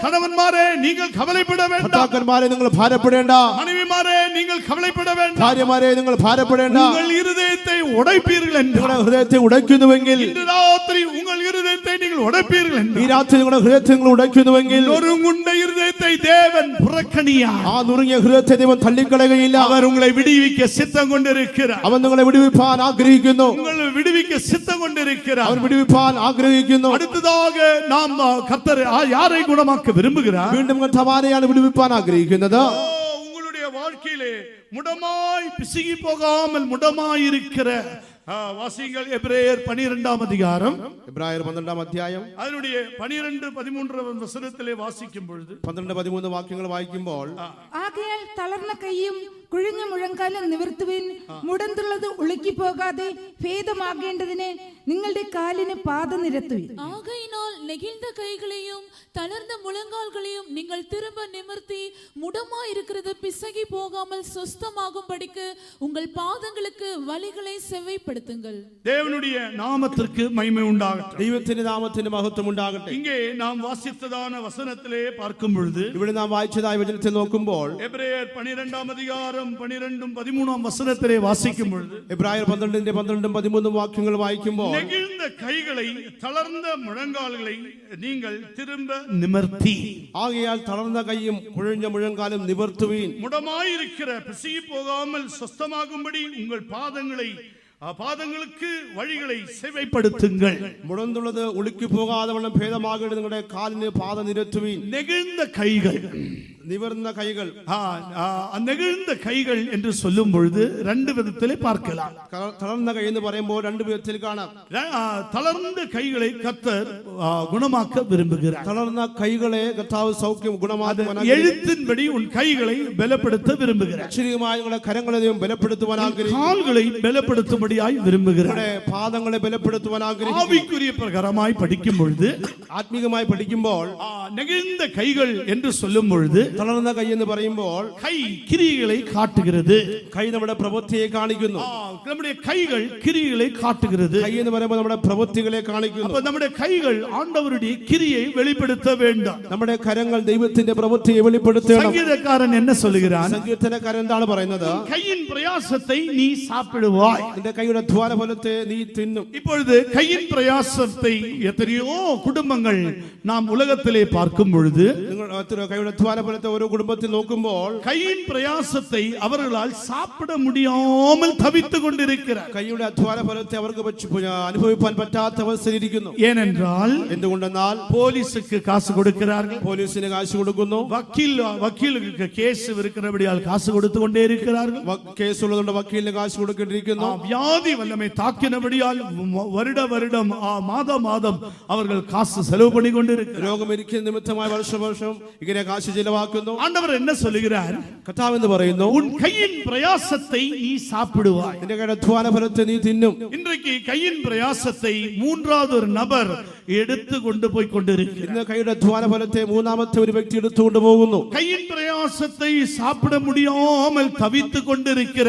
கணவன்மாரே, நீங்கள் கவலைப்பட வேண்டாம். ഭർത്താക്കന്മാരെ, നിങ്ങൾ ഭാരപ്പെടേണ്ട. மனைவிமாரே, நீங்கள் கவலைப்பட வேண்டாம். ഭാര്യമാരെ, നിങ്ങൾ ഭാരപ്പെടേണ്ട. உங்கள் இருதயத்தை உடைப்பீர்கள் என்று നിങ്ങളുടെ ഹൃദയത്തെ ഉടയ്ക്കുന്നുവെങ്കിൽ, இன்று ராத்திரி உங்கள் இருதயத்தை நீங்கள் உடைப்பீர்கள் ഈ என்று രാത്രി നിങ്ങളുടെ ഹൃദയത്തെ നിങ്ങൾ ഉടയ്ക്കുന്നുവെങ്കിൽ, நொறுங்குண்ட இருதயத்தை தேவன் புறக்கணியார். ആ നുറുങ്ങിയ ഹൃദയത്തെ ദൈവം തള്ളിക്കളയുകയില്ല. அவர் உங்களை விடுவிக்க சித்தம் கொண்டிருக்கிறார். അവൻ നിങ്ങളെ വിടുവിപ്പാൻ ആഗ്രഹിക്കുന്നു. உங்களை விடுவிக்க சித்தம் கொண்டிருக்கிறார். അവൻ വിടുവിപ്പാൻ ആഗ്രഹിക്കുന്നു. அடுத்ததாக நாம் கர்த்தர் யாரை குணமாக்க விரும்புகிறார்? വീണ്ടും കർത്താവിനെയാണ് വിടുവിപ്പാൻ ആഗ്രഹിക്കുന്നത്. உங்களுடைய வாழ்க்கையிலே முடமாய் பிசுகி போகாமல் முடமாய் இருக்கிற வாசிங்கள் எபிரேயர் 12ஆம் அதிகாரம், എബ്രായർ 12-ാം അധ്യായം அதனுடைய 12-13 வசனத்திலே வாசிக்கும் பொழுது 12-13 വാക്യങ്ങൾ വായിക്കുമ്പോൾ, ആകയാൽ തളർന്ന കൈയും കുഴിഞ്ഞ മുഴങ്കാലും നിവർത്തുവിൻ. മുടന്തുള്ളത് ഉളുക്കി പോകാതെ ഭേദമാകേണ്ടതിന് നിങ്ങളുടെ കാലിന് പാത നിരത്തുവിൻ. ஆகையினால் நெகிழ்ந்த கைகளையும் தளர்ந்த முழங்கால்களையும் நீங்கள் திரும்ப நிமிர்த்தி முடமாயிருக்கிறது பிசகி போகாமல் சுஸ்தமாகும்படிக்கு உங்கள் பாதங்களுக்கு வழிகளை செவ்வைப்படுத்துங்கள். தேவனுடைய நாமத்திற்கு மகிமை உண்டாகட்டும். ദൈവത്തിന്റെ നാമത്തിന് മഹത്വം ഉണ്ടാകട്ടെ. இங்கே நாம் வாசித்ததான வசனத்திலே பார்க்கும் பொழுது, ഇവിടെ നാം വായിച്ചതായ വചനത്തെ നോക്കുമ്പോൾ, எபிரேயர் 12ஆம் அதிகாரம் 12-13 வசனத்திலே வாசிக்கும் பொழுது, എബ്രായർ 12-13 വാക്യങ്ങൾ വായിക്കുമ്പോൾ, நெகிழ்ந்த கைகளை தளர்ந்த முழங்கால்களை நீங்கள் திரும்ப நிமிர்த்தி, ആകയാൽ തളർന്ന കൈയും കുഴഞ്ഞ മുഴങ്കാലും നിവർത്തുവീൻ. முடமாயிருக்கிற பிசகி போகாமல் சொஸ்தமாகும்படி உங்கள் பாதங்களுக்கு வழிகளை செவைப்படுத்துங்கள். മുടന്തുള്ളത് ഉളുക്കി പോകാതെ വണ്ണം ഭേദമാകേണ്ടത് നിങ്ങളുടെ കാലിന് പാത നിരത്തുവീൻ. நெகிழ்ந்த கைகள், നിവർന്ന കൈകൾ. நெகிழ்ந்த கைகள் என்று சொல்லும் பொழுது ரெண்டு விதத்திலே பார்க்கலாம். തളർന്ന കൈ എന്ന് പറയുമ്പോൾ രണ്ട് വിധത്തിൽ കാണാം. தளர்ந்த கைகளை கர்த்தர் குணமாக்க விரும்புகிறார். തളർന്ന കൈകളെ കർത്താവ് സൗഖ്യം ഗുണമാക്കുവാൻ, எழுத்தின்படி உன் கைகளை பலப்படுத்த விரும்புகிறார். അക്ഷരീയമായി നിങ്ങളുടെ കരങ്ങളെ ദൈവം ബലപ്പെടുത്തുവാൻ ആഗ്രഹിക്കുന്നു. கால்களை பலப்படுத்தும்படியாய் விரும்புகிறார். പാദങ്ങളെ ബലപ്പെടുത്തുവാൻ ആഗ്രഹിക്കുന്നു. ஆவிக்குரிய பிரகாரமாய் படிக்கும் பொழுது, ആത്മീകമായി പഠിക്കുമ്പോൾ, நெகிழ்ந்த கைகள் என்று சொல்லும் பொழுது, തളർന്ന കൈ എന്ന് പറയുമ്പോൾ, கை கிரியைகளை காட்டுகிறது. കൈ നമ്മുടെ പ്രവൃത്തിയെ കാണിക്കുന്നു. நம்முடைய கைகள் கிரியைகளை காட்டுகிறது. കൈ എന്ന് പറയുമ്പോൾ നമ്മുടെ പ്രവൃത്തികളെ കാണിക്കുന്നു. அப்ப நம்முடைய கைகள் ஆண்டவருடைய கிரியை வெளிப்படுத்த வேண்டும். നമ്മുടെ കരങ്ങൾ ദൈവത്തിന്റെ പ്രവൃത്തിയെ വെളിപ്പെടുത്തണം. சங்கீதக்காரன் என்ன சொல்லுகிறான்? സങ്കീർത്തനക്കാരൻ എന്താണ് പറയുന്നത്? கையின் பிரயாசத்தை நீ சாப்பிடுவாய். നിന്റെ കൈയുടെ അധ്വാന ഫലത്തെ നീ തിന്നും. இப்பொழுது கையின் பிரயாசத்தை எத்தனையோ குடும்பங்கள் நாம் உலகத்திலே பார்க்கும் பொழுது, നിങ്ങൾ കൈയുടെ അധ്വാന ഫലത്തെ ഓരോ കുടുംബത്തിൽ നോക്കുമ്പോൾ, கையின் பிரயாசத்தை அவர்களால் சாப்பிட முடியாமல் தவித்துக் கொண்டிருக்கிறார். കൈയുടെ അധ്വാന ഫലത്തെ അവർക്ക് അനുഭവിക്കാൻ പറ്റാത്ത അവസ്ഥയിലിരിക്കുന്നു. ஏனென்றால் എന്തുകൊണ്ടെന്നാൽ, போலீஸுக்கு காசு கொடுக்கிறார்கள், പോലീസിന് കാശ് കൊടുക്കുന്നു, வக்கீலுக்கு கேஸ் இருக்கிறபடியால் காசு கொடுத்து கொண்டே இருக்கிறார்கள், കേസുള്ളതുകൊണ്ട് വക്കീലിന് കാശ് കൊടുക്കേണ്ടിയിരിക്കുന്നു, வியாதி வல்லமை தாக்கினபடியால் வருடம் மாதம் அவர்கள் காசு செலவு பண்ணி கொண்டிருக்கிறார்கள். രോഗം ഇരിക്കുന്ന നിമിത്തമായി വർഷം ഇങ്ങനെ കാശ് ചിലവാക്കുന്നു. ஆண்டவர் என்ன சொல்லுகிறார்? കർത്താവ് എന്ന് പറയുന്നു, உன் கையின் பிரயாசத்தை நீ சாப்பிடுவாய். നിന്റെ കൈയുടെ അധ്വാന ഫലത്തെ നീ തിന്നും. இன்றைக்கு கையின் பிரயாசத்தை மூன்றாவது ஒரு நபர் எடுத்து கொண்டு போய் கொண்டிருக்கிறார். ഇന്ന് കൈയുടെ അധ്വാന ഫലത്തെ മൂന്നാമത്തെ ഒരു വ്യക്തി എടുത്തുകൊണ്ട് പോകുന്നു. கையின் பிரயாசத்தை சாப்பிட முடியாமல் தவித்துக் கொண்டிருக்கிற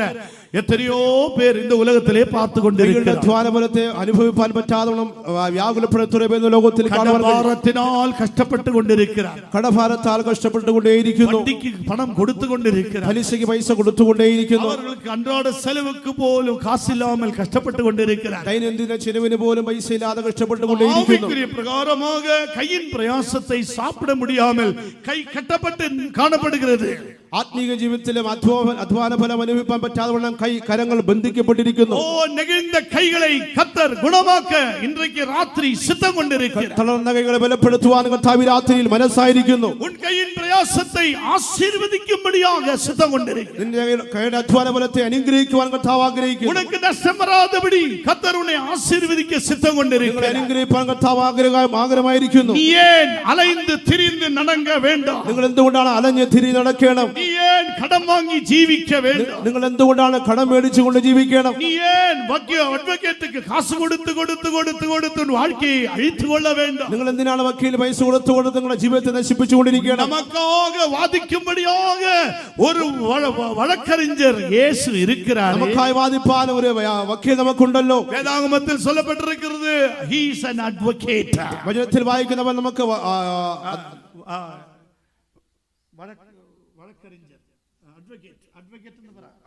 எத்தனையோ பேர் இந்த உலகத்திலே பார்த்து നിങ്ങളുടെ கொண்டிருக்கிறார். അധ്വാനഫലത്തെ അനുഭവിപ്പാൻ പറ്റാതോണം വ്യാകുലപ്പെടുത്തുന്ന ലോകത്തിൽ കാണുവാൻ கடபாரத்தினால் கஷ்டப்பட்டு கொண்டிருக்கிறார். കടഭാരത്താൽ കഷ്ടപ്പെട്ടുകൊണ്ടേയിരിക്കുന്നു. வட்டிக்கு பணம் கொடுத்து கொண்டிருக்கிறார். പലിശയ്ക്ക് പൈസ കൊടുത്തുകൊണ്ടേയിരിക്കുന്നു. அவர்களுக்கு அன்றாட செலவுக்கு போலும் காசு இல்லாமல் கஷ்டப்பட்டு கொண்டிருக்கிறார். ദൈനംദിന ചെലവിന് പോലും പൈസ ഇല്ലാതെ കഷ്ടപ്പെട്ടുകൊണ്ടേയിരിക്കുന്നു. ஆவிக்குரிய பிரகாரமாக கையின் பிரயாசத்தை சாப்பிட முடியாமல் கை கட்டப்பட்டு காணப்படுகிறது. ആത്മീക ജീവിതത്തിലും അധ്വാന ഫലം അനുഭവിക്കാൻ പറ്റാതെ കരങ്ങൾ ബന്ധിക്കപ്പെട്ടിരിക്കുന്നു. நெகிழ்ந்த கைகளை கர்த்தர் குணமாக்க இன்றைக்கு ராத்திரி சித்தம் கொண்டிருக்கிறார். തളർന്ന കൈകളെ ബലപ്പെടുത്തുവാൻ കർത്താവ് രാത്രിയിൽ മനസ്സായിരിക്കുന്നു. உன் கையின் பிரயாசத்தை ஆசீர்வதிக்கும்படியாக சித்தம் கொண்டிருக்கிறார். നിന്റെ കൈയുടെ അധ്വാന ഫലത്തെ അനുഗ്രഹിക്കുവാൻ കർത്താവ് ആഗ്രഹിക്കുന്നു. உனக்கு நஷ்டம் வராதபடி கர்த்தர் உன்னை ஆசீர்வதிக்க சித்தம் கொண்டிருக்கிறார். അനുഗ്രഹിപ്പാൻ കർത്താവ് ആഗ്രഹമായിരിക്കുന്നു. நீ ஏன் அலைந்து திரிந்து நடங்க வேண்டாம்? നിങ്ങൾ എന്തുകൊണ്ടാണ് അലഞ്ഞ് തിരി നടക്കണം? நீ ஏன் கடன் வாங்கி ஜீவிக்க வேண்டாம்? നിങ്ങൾ എന്തുകൊണ്ടാണ് കടം മേടിച്ചുകൊണ്ട് ജീവിക്കണം? நீ ஏன் அட்வொகேட்டுக்கு காசு கொடுத்து கொடுத்து கொடுத்து கொடுத்து உன் வாழ்க்கையை அழித்து கொள்ள வேண்டாம்? നിങ്ങൾ എന്തിനാണ് വക്കീൽ പൈസ കൊടുത്ത് കൊടുത്ത് നിങ്ങളുടെ ജീവിതത്തെ നശിപ്പിച്ചുകൊണ്ടിരിക്കണം? நமக்காக வாதிக்கும்படியாக ஒரு வழக்கறிஞர் இயேசு இருக்கிறார். നമുക്കായി വാദിപ്പാൻ ഒരു വക്കീൽ നമുക്കുണ്ടല്ലോ. வேதாகமத்தில் சொல்லப்பட்டிருக்கிறது, he is an advocate. വചനത്തിൽ വായിക്കുന്നവൻ നമുക്ക്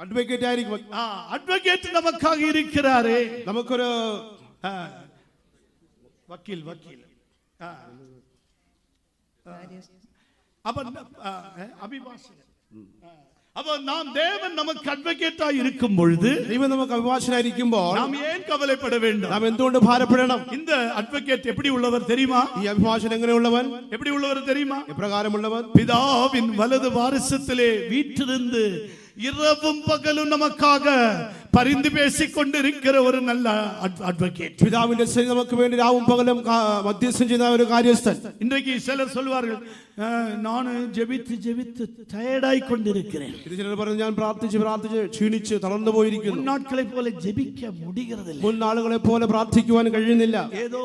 അഡ്വക്കേറ്റ് ആയിരിക്കും. அட்வொகேட் நமக்காக இருக்கிறாரே. നമുക്കൊരു வக்கீல் அப்ப அபிபாஷகர். அப்ப நாம் தேவன் நமக்கு அட்வொகேட்டா இருக்கும் பொழுது ദൈവം നമുക്ക് അഭിഭാഷകനായിരിക്കുമ്പോൾ நாம் ஏன் கவலைப்பட வேண்டும்? നാം എന്തുകൊണ്ട് ഭാരപ്പെടണം? இந்த அட்வொகேட் எப்படி உள்ளவர் தெரியுமா? ഈ അഭിഭാഷകൻ എങ്ങനെയുള്ളവൻ? எப்படி உள்ளவர் தெரியுமா? എപ്രകാരമുള്ളവൻ? பிதாவின் வலது வாரிசத்திலே வீற்றிருந்து இரவும் பகலும் நமக்காக பரிந்து பேசிக் கொண்டிருக்கிற ஒரு நல்ல அட்வொகேட். പിതാവിന്റെ സന്നിധി നമുക്ക് വേണ്ടി രാവും പകലും മധ്യസ്ഥം ചെയ്യുന്ന ഒരു കാര്യസ്ഥൻ. இன்றைக்கு சிலர் சொல்வார்கள், நான் ஜெபித்து ஜெபித்து டயர்டாய் கொண்டிருக்கிறேன். ഇത് ചിലർ പറഞ്ഞു, ഞാൻ പ്രാർത്ഥിച്ച് പ്രാർത്ഥിച്ച് ക്ഷീണിച്ച് തളർന്നു പോയിരിക്കുന്നു. முன்னாட்களை போல ஜெபிக்க முடிகிறதில்லை. മുൻ നാളുകളെ പോലെ പ്രാർത്ഥിക്കുവാൻ കഴിയുന്നില്ല. ஏதோ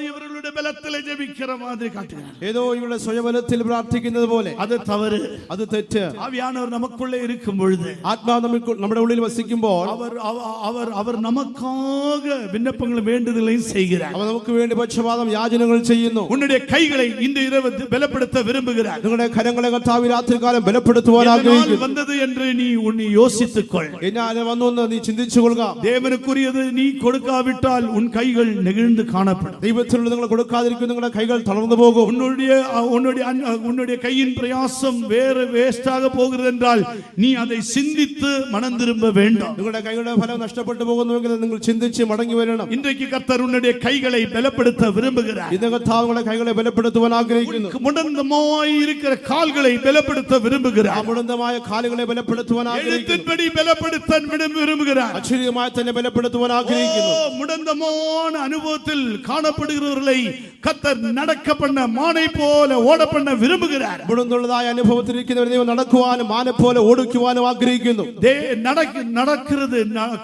இவர்களுடைய பலத்திலே ஜெபிக்கிற மாதிரி காட்டுகிறார். ഏതോ ഇവരുടെ സ്വയബലത്തിൽ പ്രാർത്ഥിക്കുന്നത് പോലെ. அது தவறு. അത് തെറ്റ്. ஆவியானவர் நமக்குள்ளே இருக்கும் பொழுது, ആത്മാവ് നമ്മുടെ ഉള്ളിൽ വസിക്കുമ്പോൾ அவர் நமக்காக விண்ணப்பங்களும் வேண்டுதலையும் செய்கிறார். അവൻ നമുക്ക് വേണ്ടി പക്ഷപാതം യാചനകൾ ചെയ്യുന്നു. உன்னுடைய கைகளை இந்த இரவு பலப்படுத்த விரும்புகிறார். നിങ്ങളുടെ കരങ്ങളെ കർത്താവ് രാത്രികാലം ബലപ്പെടുത്തുവാൻ ആഗ്രഹിക്കുന്നു. வந்தது என்று நீ உன்னை யோசித்துக்கொள். എന്നാൽ വന്നു നീ ചിന്തിച്ചു കൊള്ളുക. தேவனுக்குரியது நீ கொடுக்காவிட்டால் உன் கைகள் நெகிழ்ந்து காணப்படும். ദൈവത്തിനുള്ള നിങ്ങൾ കൊടുക്കാതിരിക്കും, നിങ്ങളുടെ കൈകൾ തളർന്നു പോകും. உன்னுடைய கையின் பிரயாசம் வேற வேஸ்டாக போகிறது என்றால் நீ அதை சிந்தித்து மனம் திரும்ப வேண்டும். നിങ്ങളുടെ കൈകളുടെ ഫലം നഷ്ടപ്പെട്ടു പോകുന്നുവെങ്കിൽ നിങ്ങൾ ചിന്തിച്ച് മടങ്ങി വരണം. இன்றைக்கு கர்த்தர் உன்னுடைய கைகளை பலப்படுத்த விரும்புகிறார். ഇന്ന് കർത്താവ് നിങ്ങളുടെ കൈകളെ ബലപ്പെടുത്തുവാൻ ആഗ്രഹിക്കുന്നു. முடந்தமாய் இருக்கிற கால்களை பலப்படுத்த விரும்புகிறார். മുടന്തമായ കാലുകളെ ബലപ്പെടുത്തുവാൻ ആഗ്രഹിക്കുന്നു. எழுத்தின்படி பலப்படுத்த விரும்புகிறார். അക്ഷരീയമായി തന്നെ ബലപ്പെടുത്തുവാൻ ആഗ്രഹിക്കുന്നു. முடந்தமான அனுபவத்தில் காணப்படுகிறவர்களை கர்த்தர் நடக்க பண்ண மானை போல ஓட பண்ண விரும்புகிறார். മുടന്തുള്ളതായ അനുഭവത്തിലിരിക്കുന്നവരെ ദൈവം നടക്കുവാനും മാനെ പോലെ ഓടിക്കുവാനും ആഗ്രഹിക്കുന്നു. நடக்கிறது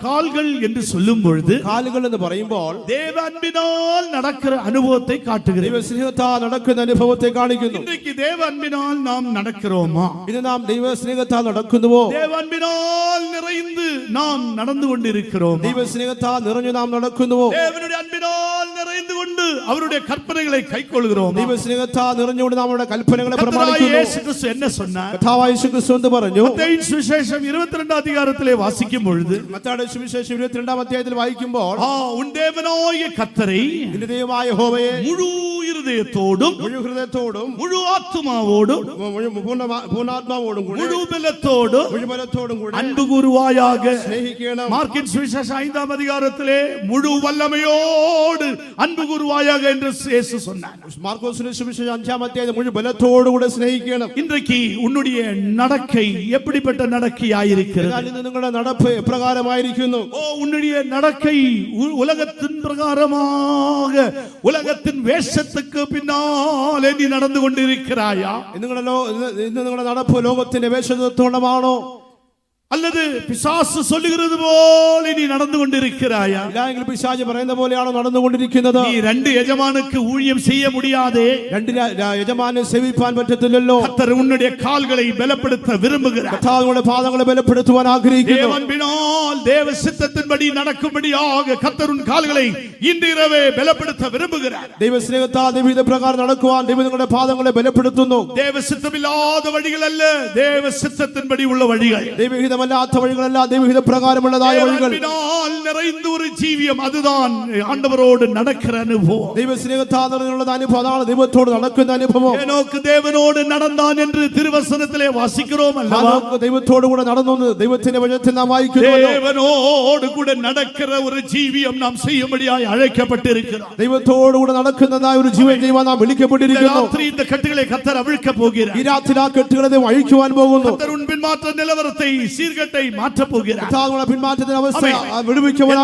கால்கள் என்று சொல்லும் பொழுது, കാലുകൾ എന്ന് പറയുമ്പോൾ தேவ அன்பினால் நடக்கிற அனுபவத்தை காட்டுகிறது. ദൈവ സ്നേഹത്താൽ നടക്കുന്ന അനുഭവത്തെ കാണിക്കുന്നു. இன்றைக்கு தேவ அன்பினால் நாம் நடக்கிறோமா? ഇത് നാം ദൈവ സ്നേഹത്താൽ നടക്കുന്നുവോ? தேவ அன்பினால் நிறைந்து நாம் நடந்து கொண்டிருக்கிறோம். ദൈവ സ്നേഹത്താൽ നിറഞ്ഞു നാം നടക്കുന്നുവോ? தேவனுடைய அன்பினால் நிறைந்து கொண்டு அவருடைய கற்பனைகளை கைக்கொள்கிறோம். ദൈവ സ്നേഹത്താൽ നിറഞ്ഞുകൊണ്ട് നമ്മുടെ കൽപ്പനകളെ கர்த்தராகிய പ്രമാണിക്കുന്നു. இயேசு கிறிஸ்து என்ன சொன்னார்? കർത്താവായ യേശു ക്രിസ്തു എന്ന് പറഞ്ഞു. மத்தேயு சுவிசேஷம் 22 அதிகாரத்திலே வாசிக்கும் பொழுது, മത്തായിയുടെ സുവിശേഷം 22 അധ്യായത്തിൽ വായിക്കുമ്പോൾ, உன் தேவனாகிய கர்த்தரை നിന്റെ ദൈവമായ യഹോവയെ முழு இருதயத்தோடும் മുഴു ഹൃദയത്തോടും முழு ஆத்துமாவோடும் പൂർണ്ണാത്മാവോടും കൂടി முழு பலத்தோடும் മുഴുവനത്തോടും കൂടി அன்பு கூறுவாயாக. സ്നേഹിക്കണം. மார்க்கின் சுவிசேஷம் 5 அதிகாரத்திலே முழு வல்லமையோடு அன்பு கூறுவாயாக என்று இயேசு சொன்னார். മാർക്കോസിന്റെ സുവിശേഷം 5 അധ്യായത്തിൽ മുഴു ബലത്തോടുകൂടെ സ്നേഹിക്കണം. இன்றைக்கு உன்னுடைய நடக்கை எப்படிப்பட்ட நடக்கையாயிருக்கிறது? ഇന്ന് നിങ്ങളുടെ നടപ്പ് എപ്രകാരമായിരിക്കുന്നു? உன்னுடைய நடக்கை உலகத்தின் பிரகாரமாக உலகத்தின் வேஷத்துக்கு பின்னாலே நீ நடந்து கொண்டிருக்கிறாயா? ഇന്ന് നിങ്ങളുടെ നടപ്പ് ലോകത്തിന്റെ വേഷത്വമാണോ? அல்லது பிசாசு சொல்லுகிறது போல நீ நடந்து கொண்டிருக்கிறாயா? ഇല്ലെങ്കിൽ പിശാച് പറയുന്ന പോലെയാണോ നടന്നുകൊണ്ടിരിക്കുന്നത്? நீ ரெண்டு எஜமானுக்கு ஊழியம் செய்ய முடியாதே. രണ്ട് യജമാനെ സേവിപ്പാൻ പറ്റത്തില്ലല്ലോ. கர்த்தர் உன்னுடைய கால்களை பலப்படுத்த விரும்புகிறார். കർത്താവിന്റെ പാദങ്ങളെ ബലപ്പെടുത്തുവാൻ ആഗ്രഹിക്കുന്നു. தேவன்பினால் தேவ சித்தத்தின்படி நடக்கும்படியாக கர்த்தர் உன் கால்களை இன்று இரவே பலப்படுத்த விரும்புகிறார். ദൈവസ്നേഹത്താൽ ദൈവഹിത പ്രകാരം നടക്കുവാൻ ദൈവം നിങ്ങളുടെ പാദങ്ങളെ ബലപ്പെടുത്തുന്നു. தேவ சித்தமில்லாத வழிகள் அல்ல, தேவ சித்தத்தின்படி உள்ள வழிகள். ദൈവഹിതമല്ലാത്ത വഴികളല്ല, ദൈവഹിത പ്രകാരമുള്ളതായ വഴികൾ. தேவன்பினால் நிறைந்த ஒரு ஜீவியம், அதுதான் ஆண்டவரோடு நடக்கிற அனுபவம். ദൈവസ്നേഹത്താൽ നിന്നുള്ള അനുഭവം, അതാണ് ദൈവത്തോട് നടക്കുന്ന അനുഭവം. ஏனோக்கு தேவனோடு நடந்தான் என்று திருவசனத்திலே வாசிக்கிறோம் அல்லவா? ദൈവത്തോട് കൂടെ നടന്നു ദൈവത്തിന്റെ വചനത്തിൽ നാം വായിക്കുന്നു. தேவனோடு கூட நடக்கிற ஒரு ஜீவியம் நாம் செய்யும்படியாய் அழைக்கப்பட்டிருக்கிறோம். ദൈവത്തോട് കൂടെ നടക്കുന്നതായ ഒരു ജീവൻ ചെയ്യുവാൻ നാം വിളിക്കപ്പെട്ടിരിക്കുന്നു. ராத்திரி இந்த கட்டுகளை கர்த்தர் அவிழ்க்க போகிறார். ഈ രാത്രി ആ കെട്ടുകളെ ദൈവം അഴിക്കുവാൻ പോകുന്നു. கர்த்தர் உன் பின்மாற்ற நிலவரத்தை சீர்கட்டை മാറ്റ போகிறார். കർത്താവിന്റെ പിന്മാറ്റത്തിന്റെ അവസ്ഥ വിടുവിക്കുവാൻ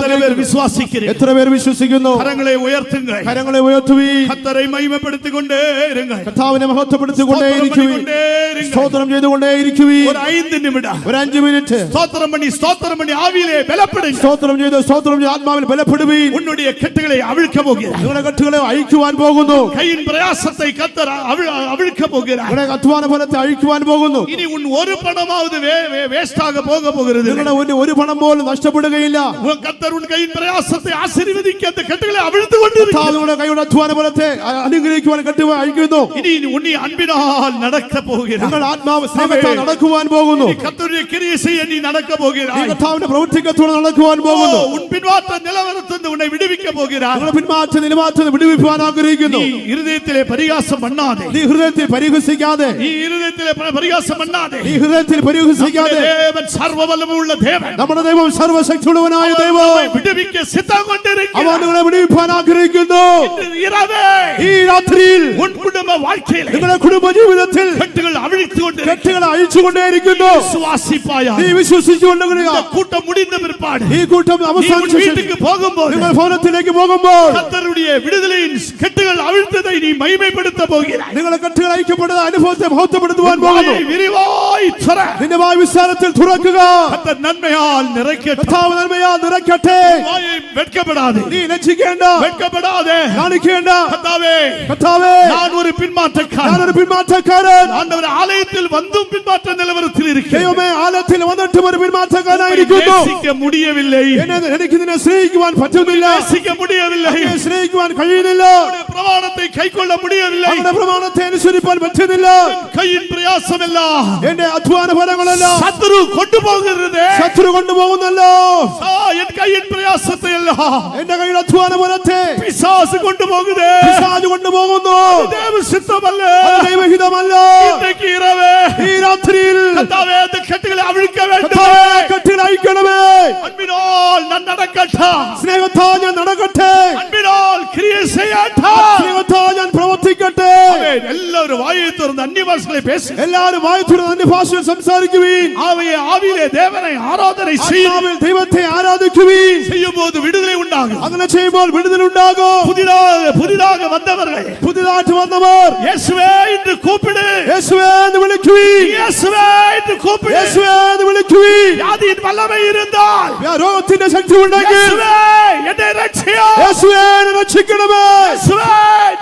விசுவாசிக்கிறேன். എത്ര പേർ വിശ്വസിക്കുന്നു? கரங்களை உயர்த்துங்கள். കരങ്ങളെ ഉയർത്തുവീൻ. கர்த்தரை மகிமைப்படுத்திக் கொண்டே இருங்கள். കർത്താവിനെ മഹത്വപ്പെടുത്തിക്കൊണ്ടേ ഇരിക്കുവീൻ. സ്തോത്രം ചെയ്തുകൊണ്ടേ ഇരിക്കുവീൻ. ஒரு 5 நிமிடம், ഒരു 5 മിനിറ്റ് ஸ்தோத்திரம் பண்ணி ஆவியிலே பலப்படுங்க. സ്തോത്രം ചെയ്ത് ആത്മാവിൽ ബലപ്പെടുവീൻ. உன்னுடைய கட்டுகளை அவிழ்க்க போகிறார். നിങ്ങളുടെ കെട്ടുകളെ അഴിക്കുവാൻ പോകുന്നു. கையின் பிரயாசத்தை கர்த்தர் அவிழ்க்க போகிறார். നിങ്ങളുടെ അധ്വാന ഫലത്തെ അഴിക്കുവാൻ പോകുന്നു. இனி உன் ஒரு பணமாவது வேஸ்டாக போக போகிறது. നിങ്ങളുടെ ഒരു പണം പോലും നഷ്ടപ്പെടുകയില്ല. உன் கர்த்தர் உன் கையின் பிரயாசத்தை ஆசீர்வதிக்க அந்த கட்டுகளை அவிழ்த்து கொண்டிருக்கிறார். നിങ്ങളുടെ കൈയുടെ അധ്വാന ഫലത്തെ അനുഗ്രഹിക്കുവാൻ കെട്ടുകൾ അഴിക്കുന്നു. இனி உன்னை அன்பினால் நடக்க போகிறார். നിങ്ങൾ ആത്മാവ് സ്നേഹത്താൽ നടക്കുവാൻ പോകുന്നു. கர்த்தருடைய கிரியை செய்ய நீ நடக்க போகிறாய். കർത്താവിന്റെ പ്രവൃത്തിക്കത്തോടെ നടക്കുവാൻ പോകുന്നു. உன் பின்மாற்ற நிலவரத்திலிருந்து உன்னை விடுவிக்க போகிறார். നിങ്ങളുടെ പിന്മാറ്റ നിലവാരത്തിൽ വിടുവിപ്പാൻ ആഗ്രഹിക്കുന്നു. நீ இருதயத்திலே பரிகாசம் பண்ணாதே. നീ ഹൃദയത്തിൽ പരിഹസിക്കാതെ. நீ இருதயத்திலே பரிகாசம் பண்ணாதே. നീ ഹൃദയത്തിൽ പരിഹസിക്കാതെ. தேவன் சர்வவல்லமையுள்ள தேவன். നമ്മുടെ ദൈവം സർവശക്തിയുള്ളവനായ ദൈവം. விடுவிக்க சித்தம் கொண்டிருக்கிறார். അവൻ നിങ്ങളെ വിടുവിപ്പാൻ ആഗ്രഹിക്കുന്നു. இன்று இரவே ഈ രാത്രിയിൽ உன் குடும்ப வாழ்க்கையில் നിങ്ങളുടെ കുടുംബ ജീവിതത്തിൽ கட்டுகள் அவிழ்த்து கொண்டு കെട്ടുകൾ അഴിച്ചുകൊണ്ടേയിരിക്കുന്നു. விசுவாசிப்பாயா? നീ വിശ്വസിച്ചുകൊണ്ടിരിക്കുക. இந்த கூட்டம் முடிந்த பிற்பாடு ഈ കൂട്ടം நீ உன் അവസാനിച്ച வீட்டுக்கு போகும்போது നിങ്ങൾ ഭവനത്തിലേക്ക് പോകുമ്പോൾ கர்த்தருடைய விடுதலையின் கட்டுகள் அவிழ்த்ததை நீ மகிமைப்படுத்த போகிறாய். നിങ്ങളുടെ കെട്ടുകൾ അഴിക്കപ്പെടുന്ന അനുഭവത്തെ മഹത്വപ്പെടുത്തുവാൻ പോകുന്നു. வாயை விரிவாய் திற. നിന്റെ വായ വിസ്താരത്തിൽ തുറക്കുക. கர்த்தர் நன்மையால் நிறைக்கட்டும். കർത്താവ് നന്മയാൽ നിറയ്ക്കട്ടെ. வாயை வெட்கப்படாதே. നീ ലജ്ജിക്കേണ്ട, வெட்கப்படாதே. കാണിക്കേണ്ട. கர்த்தாவே, കർത്താവേ, நான் ஒரு പിന്മാറ്റക്കാരൻ. ഞാനൊരു പിന്മാറ്റക്കാരൻ. ஆண்டவர் ஆலயத்தில் வந்தும் பின்மாற்ற நிலவரத்தில் இருக்கிறேன். ദൈവമേ, ആലയത്തിൽ വന്നിട്ടും ഒരു പിന്മാറ്റക്കാരനായിരിക്കുന്നു. நேசிக்க முடியவில்லை. എനിക്ക് നിന്നെ സ്നേഹിക്കുവാൻ പറ്റുന്നില്ല. நேசிக்க முடியவில்லை. എന്നെ സ്നേഹിക്കുവാൻ കഴിയുന്നില്ല. உன்னுடைய பிரமாணத்தை கைக்கொள்ள முடியவில்லை. അവരുടെ പ്രമാണത്തെ അനുസരിപ്പാൻ പറ്റുന്നില്ല. கையின் பிரயாசம் எல்லாம் എന്റെ അധ്വാന ഫലങ്ങളെല്ലാം சத்துரு கொண்டு போகிறது. ശത്രു കൊണ്ടുപോകുന്നല്ലോ. என் கையின் பிரயாசத்தை எல்லாம் എന്റെ കയ്യിൽ അധ്വാന ഫലത്തെ பிசாசு கொண்டு போகுது. പിശാച് കൊണ്ടുപോകുന്നു. தேவ சித்தமல்ல. അത് ദൈവഹിതമല്ല. இன்றைக்கு இரவே ഈ രാത്രിയിൽ கர்த்தாவே, அந்த கட்டுகளை அவிழ்க்க வேண்டும். കർത്താവേ, കെട്ടുകൾ അഴിക്കണമേ. அன்பினால் நான் நடக்கட்டும். സ്നേഹത്താൽ ഞാൻ നടക്കട്ടെ. அன்பினால் கிரியை செய்யட்டும். സ്നേഹത്താൽ ഞാൻ പ്രവർത്തിക്കട്ടെ. ஆமென். எல்லாரும் வாயை திறந்து அந்நிய பாஷைகளை பேசு. എല്ലാവരും വായത്തുടർന്ന് അന്യഭാഷയിൽ സംസാരിക്കുവീൻ. ஆவியிலே தேவனை ആരാധனை ആത്മാവിൽ ദൈവത്തെ ആരാധിക്കുവീൻ. செய்யும்போது விடுதலை உண்டாகும். അങ്ങനെ ചെയ്യുമ്പോൾ വിടുതലുണ്ടാകും. புதிதாக வந்தவர்கள் പുതിയതായിട്ട് വന്നവർ இயேசுவே என்று கூப்பிடு. യേശുവേ എന്ന് വിളിക്കുവീൻ. இயேசுவே என்று கூப்பிடு. യേശുവേ എന്ന് വിളിക്കുവീൻ. வியாதியின் வல்லமை இருந்தால் രോഗത്തിന്റെ ശക്തി ഉണ്ടെങ്കിൽ இயேசுவே என்னை ரட்சியும். യേശുവേ എന്നെ രക്ഷിക്കണമേ. இயேசுவே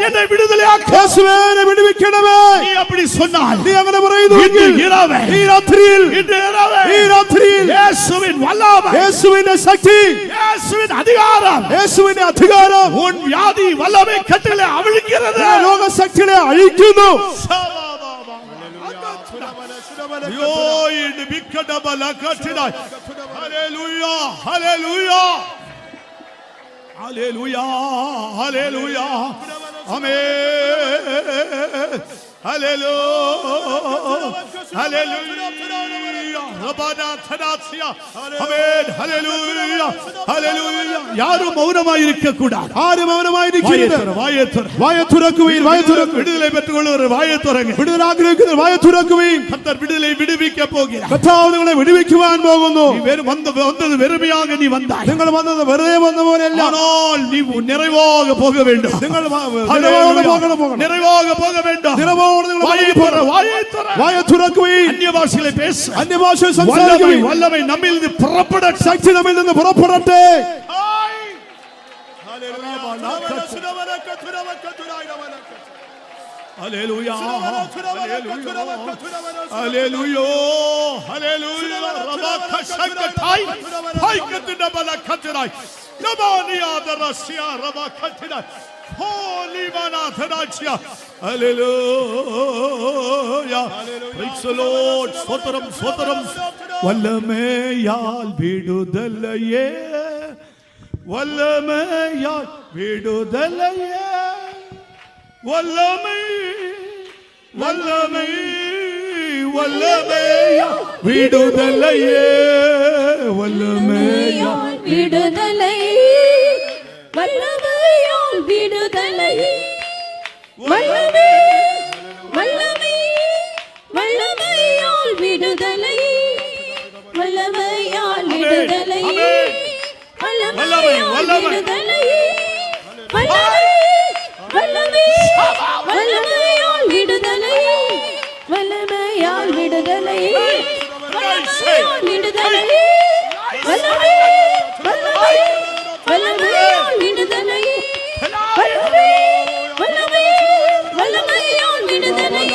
என்னை விடுதலையாக்கும். യേശുവേ എന്നെ വിടുവിക്കണമേ. நீ அப்படி சொன்னால் നീ അങ്ങനെ പറയുന്നുവെങ്കിൽ இன்று இரவே ഈ രാത്രിയിൽ இயேசுவின் வல்லமை, യേശുവിന്റെ ശക്തി, இயேசுவின் அதிகாரம், യേശുവിന്റെ അധികാരം உன் வியாதி வல்லமை கட்டுகளை அவிழ்க்கிறது. രോഗശക്തികളെ അഴിക്കുന്നു. யாரும் மௌனமாயிருக்க கூடாது. ആരും മൗനമായിരിക്കരുത്. வாயை துற. വായ തുറക്കുവീൻ. വായ തുറക്കുവീൻ. விடுதலை பெற்றுக்கொள்ளுகிற வாயை துறங்க. വിടുതൽ ആഗ്രഹിക്കുന്നവർ വായ തുറക്കുവീൻ. கர்த்தர் விடுதலை விடுவிக்க போகிறார். കർത്താവ് നിങ്ങളെ വിടുവിക്കുവാൻ പോകുന്നു. நீ வந்தது வெறுமையாக நீ வந்தாய். നിങ്ങൾ വന്നത് വെറുതെ വന്ന പോലെയല്ല. ஆனால் நீ நிறைவாக போக வேண்டும். നിങ്ങൾ நிறைவாக போக வேண்டும். നിറവോടെ നിങ്ങൾ வாயை துற. വായ തുറക്കുവീൻ. அந்நிய பாஷைகளை பேசு. അന്യഭാഷ സംസാരിക്കുവിൻ. വല്ലമൈ നമ്മിൽ നിന്ന് പുറപ്പെടട്ടെ. ശക്തി നമ്മിൽ നിന്ന് പുറപ്പെടട്ടെ. ഹല്ലേലൂയ, ഹല്ലേലൂയ, ഹല്ലേലൂയ. റബഖശകതൈ ഹൈകത്തിന്റെ ബലഖതൈ നബാനിയാദറസിയ റബഖതൈ ഹോലിമനാഥരാജിയ. ഹല്ലേലൂയ, പ്രൈസ് ദി ലോർഡ്. സ്തോത്രം, സ്തോത്രം. വല്ലമയാൽ വിടുതലയേ, വല്ലമയാൽ വിടുതലയേ, വല്ലമൈ വല്ലമൈ വല്ലമയാൽ വിടുതലയേ, വല്ലമയാൽ Viduthalai, വല്ലമയാൽ Viduthalai, വല്ലമേ, വല്ലമേ, വല്ലമയാൽ Viduthalai, വല്ലമയാൽ Viduthalai, വല്ലമയാൽ Viduthalai, വല്ലമേ, വല്ലമേ, വല്ലമയാൽ Viduthalai, വല്ലമയാൽ Viduthalai, വല്ലമയാൽ Viduthalai, വല്ലമേ, വല്ലമേ, വല്ലമയാൽ Viduthalai, വല്ലമേ, വല്ലമേ, വല്ലമയാൽ Viduthalai.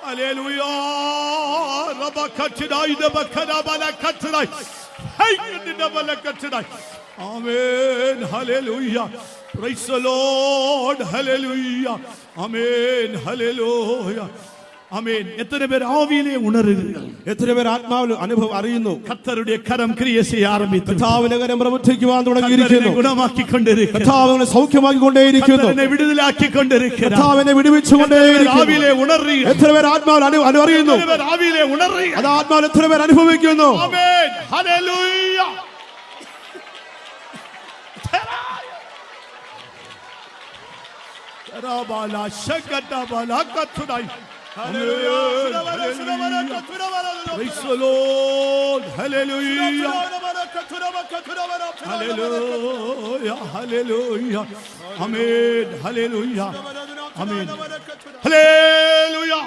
Hallelujah. Rabakatidai dabakada balakatidai. Hey, balakatidai. Amen. Hallelujah. Praise the Lord. Hallelujah. Amen. Hallelujah. ആമേൻ. എത്ര പേർ ആവിയിലെ ഉണരുകയാണ്? എത്ര പേർ ആത്മാവിൽ അനുഭവം അറിയുന്നു? കർത്തരുടെ കരം ക്രിയ ചെയ്യാൻ ആരംഭിച്ചു. കർത്താവിന്റെ കരം പ്രവർത്തിക്കുവാൻ തുടങ്ങിയിരിക്കുന്നു. ഗുണമാക്കിക്കൊണ്ടിരിക്കുന്നു. കർത്താവിനെ സൗഖ്യമാക്കിക്കൊണ്ടേയിരിക്കുന്നു. കർത്താവിനെ വിടുതലാക്കിക്കൊണ്ടിരിക്കുന്നു. കർത്താവിനെ വിടുവിച്ചുകൊണ്ടേയിരിക്കുന്നു. ആവിയിലെ ഉണരുക. എത്ര പേർ ആത്മാവിൽ അറിയുന്നു? എത്ര പേർ ആവിയിലെ ഉണരുക? അത് ആത്മാവിൽ എത്ര പേർ അനുഭവിക്കുന്നു? ആമേൻ. Hallelujah. തരാബാല ശകതബാല കത്തുദായി. Hallelujah. Praise the Lord. Hallelujah. Hallelujah. Hallelujah. Amen. Hallelujah. Amen. Hallelujah.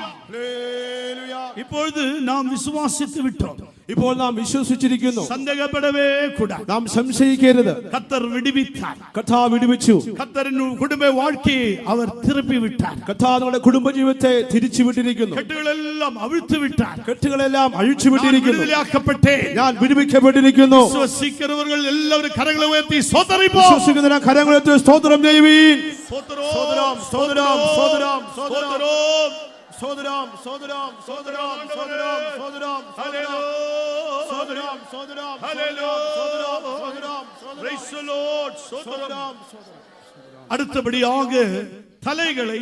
இப்பொழுது நாம் விசுவாசித்து விட்டோம். ഇപ്പോൾ നാം വിശ്വസിച്ചിരിക്കുന്നു. സന്ദേഹപ്പെടവേ കൂടാ. നാം സംശയിക്കരുത്. கர்த்தர் விடுவித்தார். കർത്താവ് വിടുവിച്ചു. கர்த்தரின் குடும்ப வாழ்க்கையை அவர் திருப்பி விட்டார். കർത്താവ് നമ്മുടെ കുടുംബജീവിതത്തെ തിരിച്ചു വിട്ടിരിക്കുന്നു. കെട്ടുകളെല്ലാം അഴിച്ചു വിട്ടാർ. കെട്ടുകളെല്ലാം അഴിച്ചു വിട്ടിരിക്കുന്നു. ഞാൻ വിടുവിക്കപ്പെട്ടിരിക്കുന്നു. വിശ്വസിക്കുന്നവர்கள் എല്ലാവരും കരങ്ങളെ ഉയർത്തി സ്തോത്രിപ്പോ. വിശ്വസിക്കുന്നവർ കരങ്ങളെ ഉയർത്തി സ്തോത്രം ചെയ്യുവീൻ. സ്തോത്രം, സ്തോത്രം, സ്തോത്രം, സ്തോത്രം, സ്തോത്രം, സ്തോത്രം, സ്തോത്രം, സ്തോത്രം, സ്തോത്രം, സ്തോത്രം, സ്തോത്രം, സ്തോത്രം, സ്തോത്രം. Praise the Lord. സ്തോത്രം. அடுத்தபடியாக தலைகளை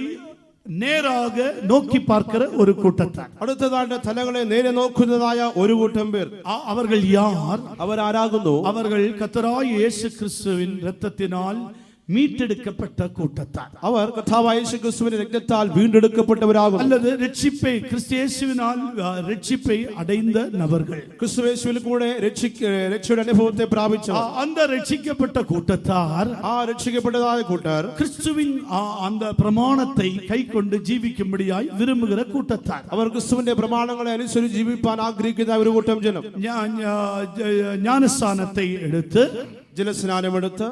நேராக நோக்கி பார்க்கிற ஒரு கூட்டத்தார். അടുത്തതായിട്ട് തലകളെ നേരെ നോക്കുന്നതായ ഒരു കൂട്ടം പേർ. அவர்கள் யார்? അവരാരാകുന്നു? அவர்கள் கர்த்தராகிய இயேசு கிறிஸ்துவின் இரத்தத்தினால் மீட்டெடுக்கப்பட்ட கூட்டத்தார். അവർ കർത്താവായ യേശു ക്രിസ്തുവിന്റെ രക്തത്താൽ വീണ്ടെടുക്കപ്പെട്ടവരാകുന്നു. அல்லது രക്ഷിப்பை கிறிஸ்துയേசுவினால் രക്ഷിப்பை அடைந்த நபர்கள். ക്രിസ്തുയേശുവിൽ കൂടെ രക്ഷയുടെ അനുഭവത്തെ പ്രാപിച്ച அந்த രക്ഷിക്കപ്പെട്ട கூட்டத்தார், ആ രക്ഷിക്കപ്പെട്ടതായ കൂട്ടർ கிறிஸ்துவின் அந்த பிரமாணத்தை கைக்கொண்டு ஜீவிக்கும்படியாய் விரும்புகிற கூட்டத்தார். അവർ ക്രിസ്തുവിന്റെ പ്രമാണങ്ങളെ അനുസരിച്ച് ജീവിപ്പാൻ ആഗ്രഹിക്കുന്ന ഒരു കൂട്ടം ജനം. ஞானஸ்நானத்தை எடுத்து ജലസ്നാനമെടുത്ത്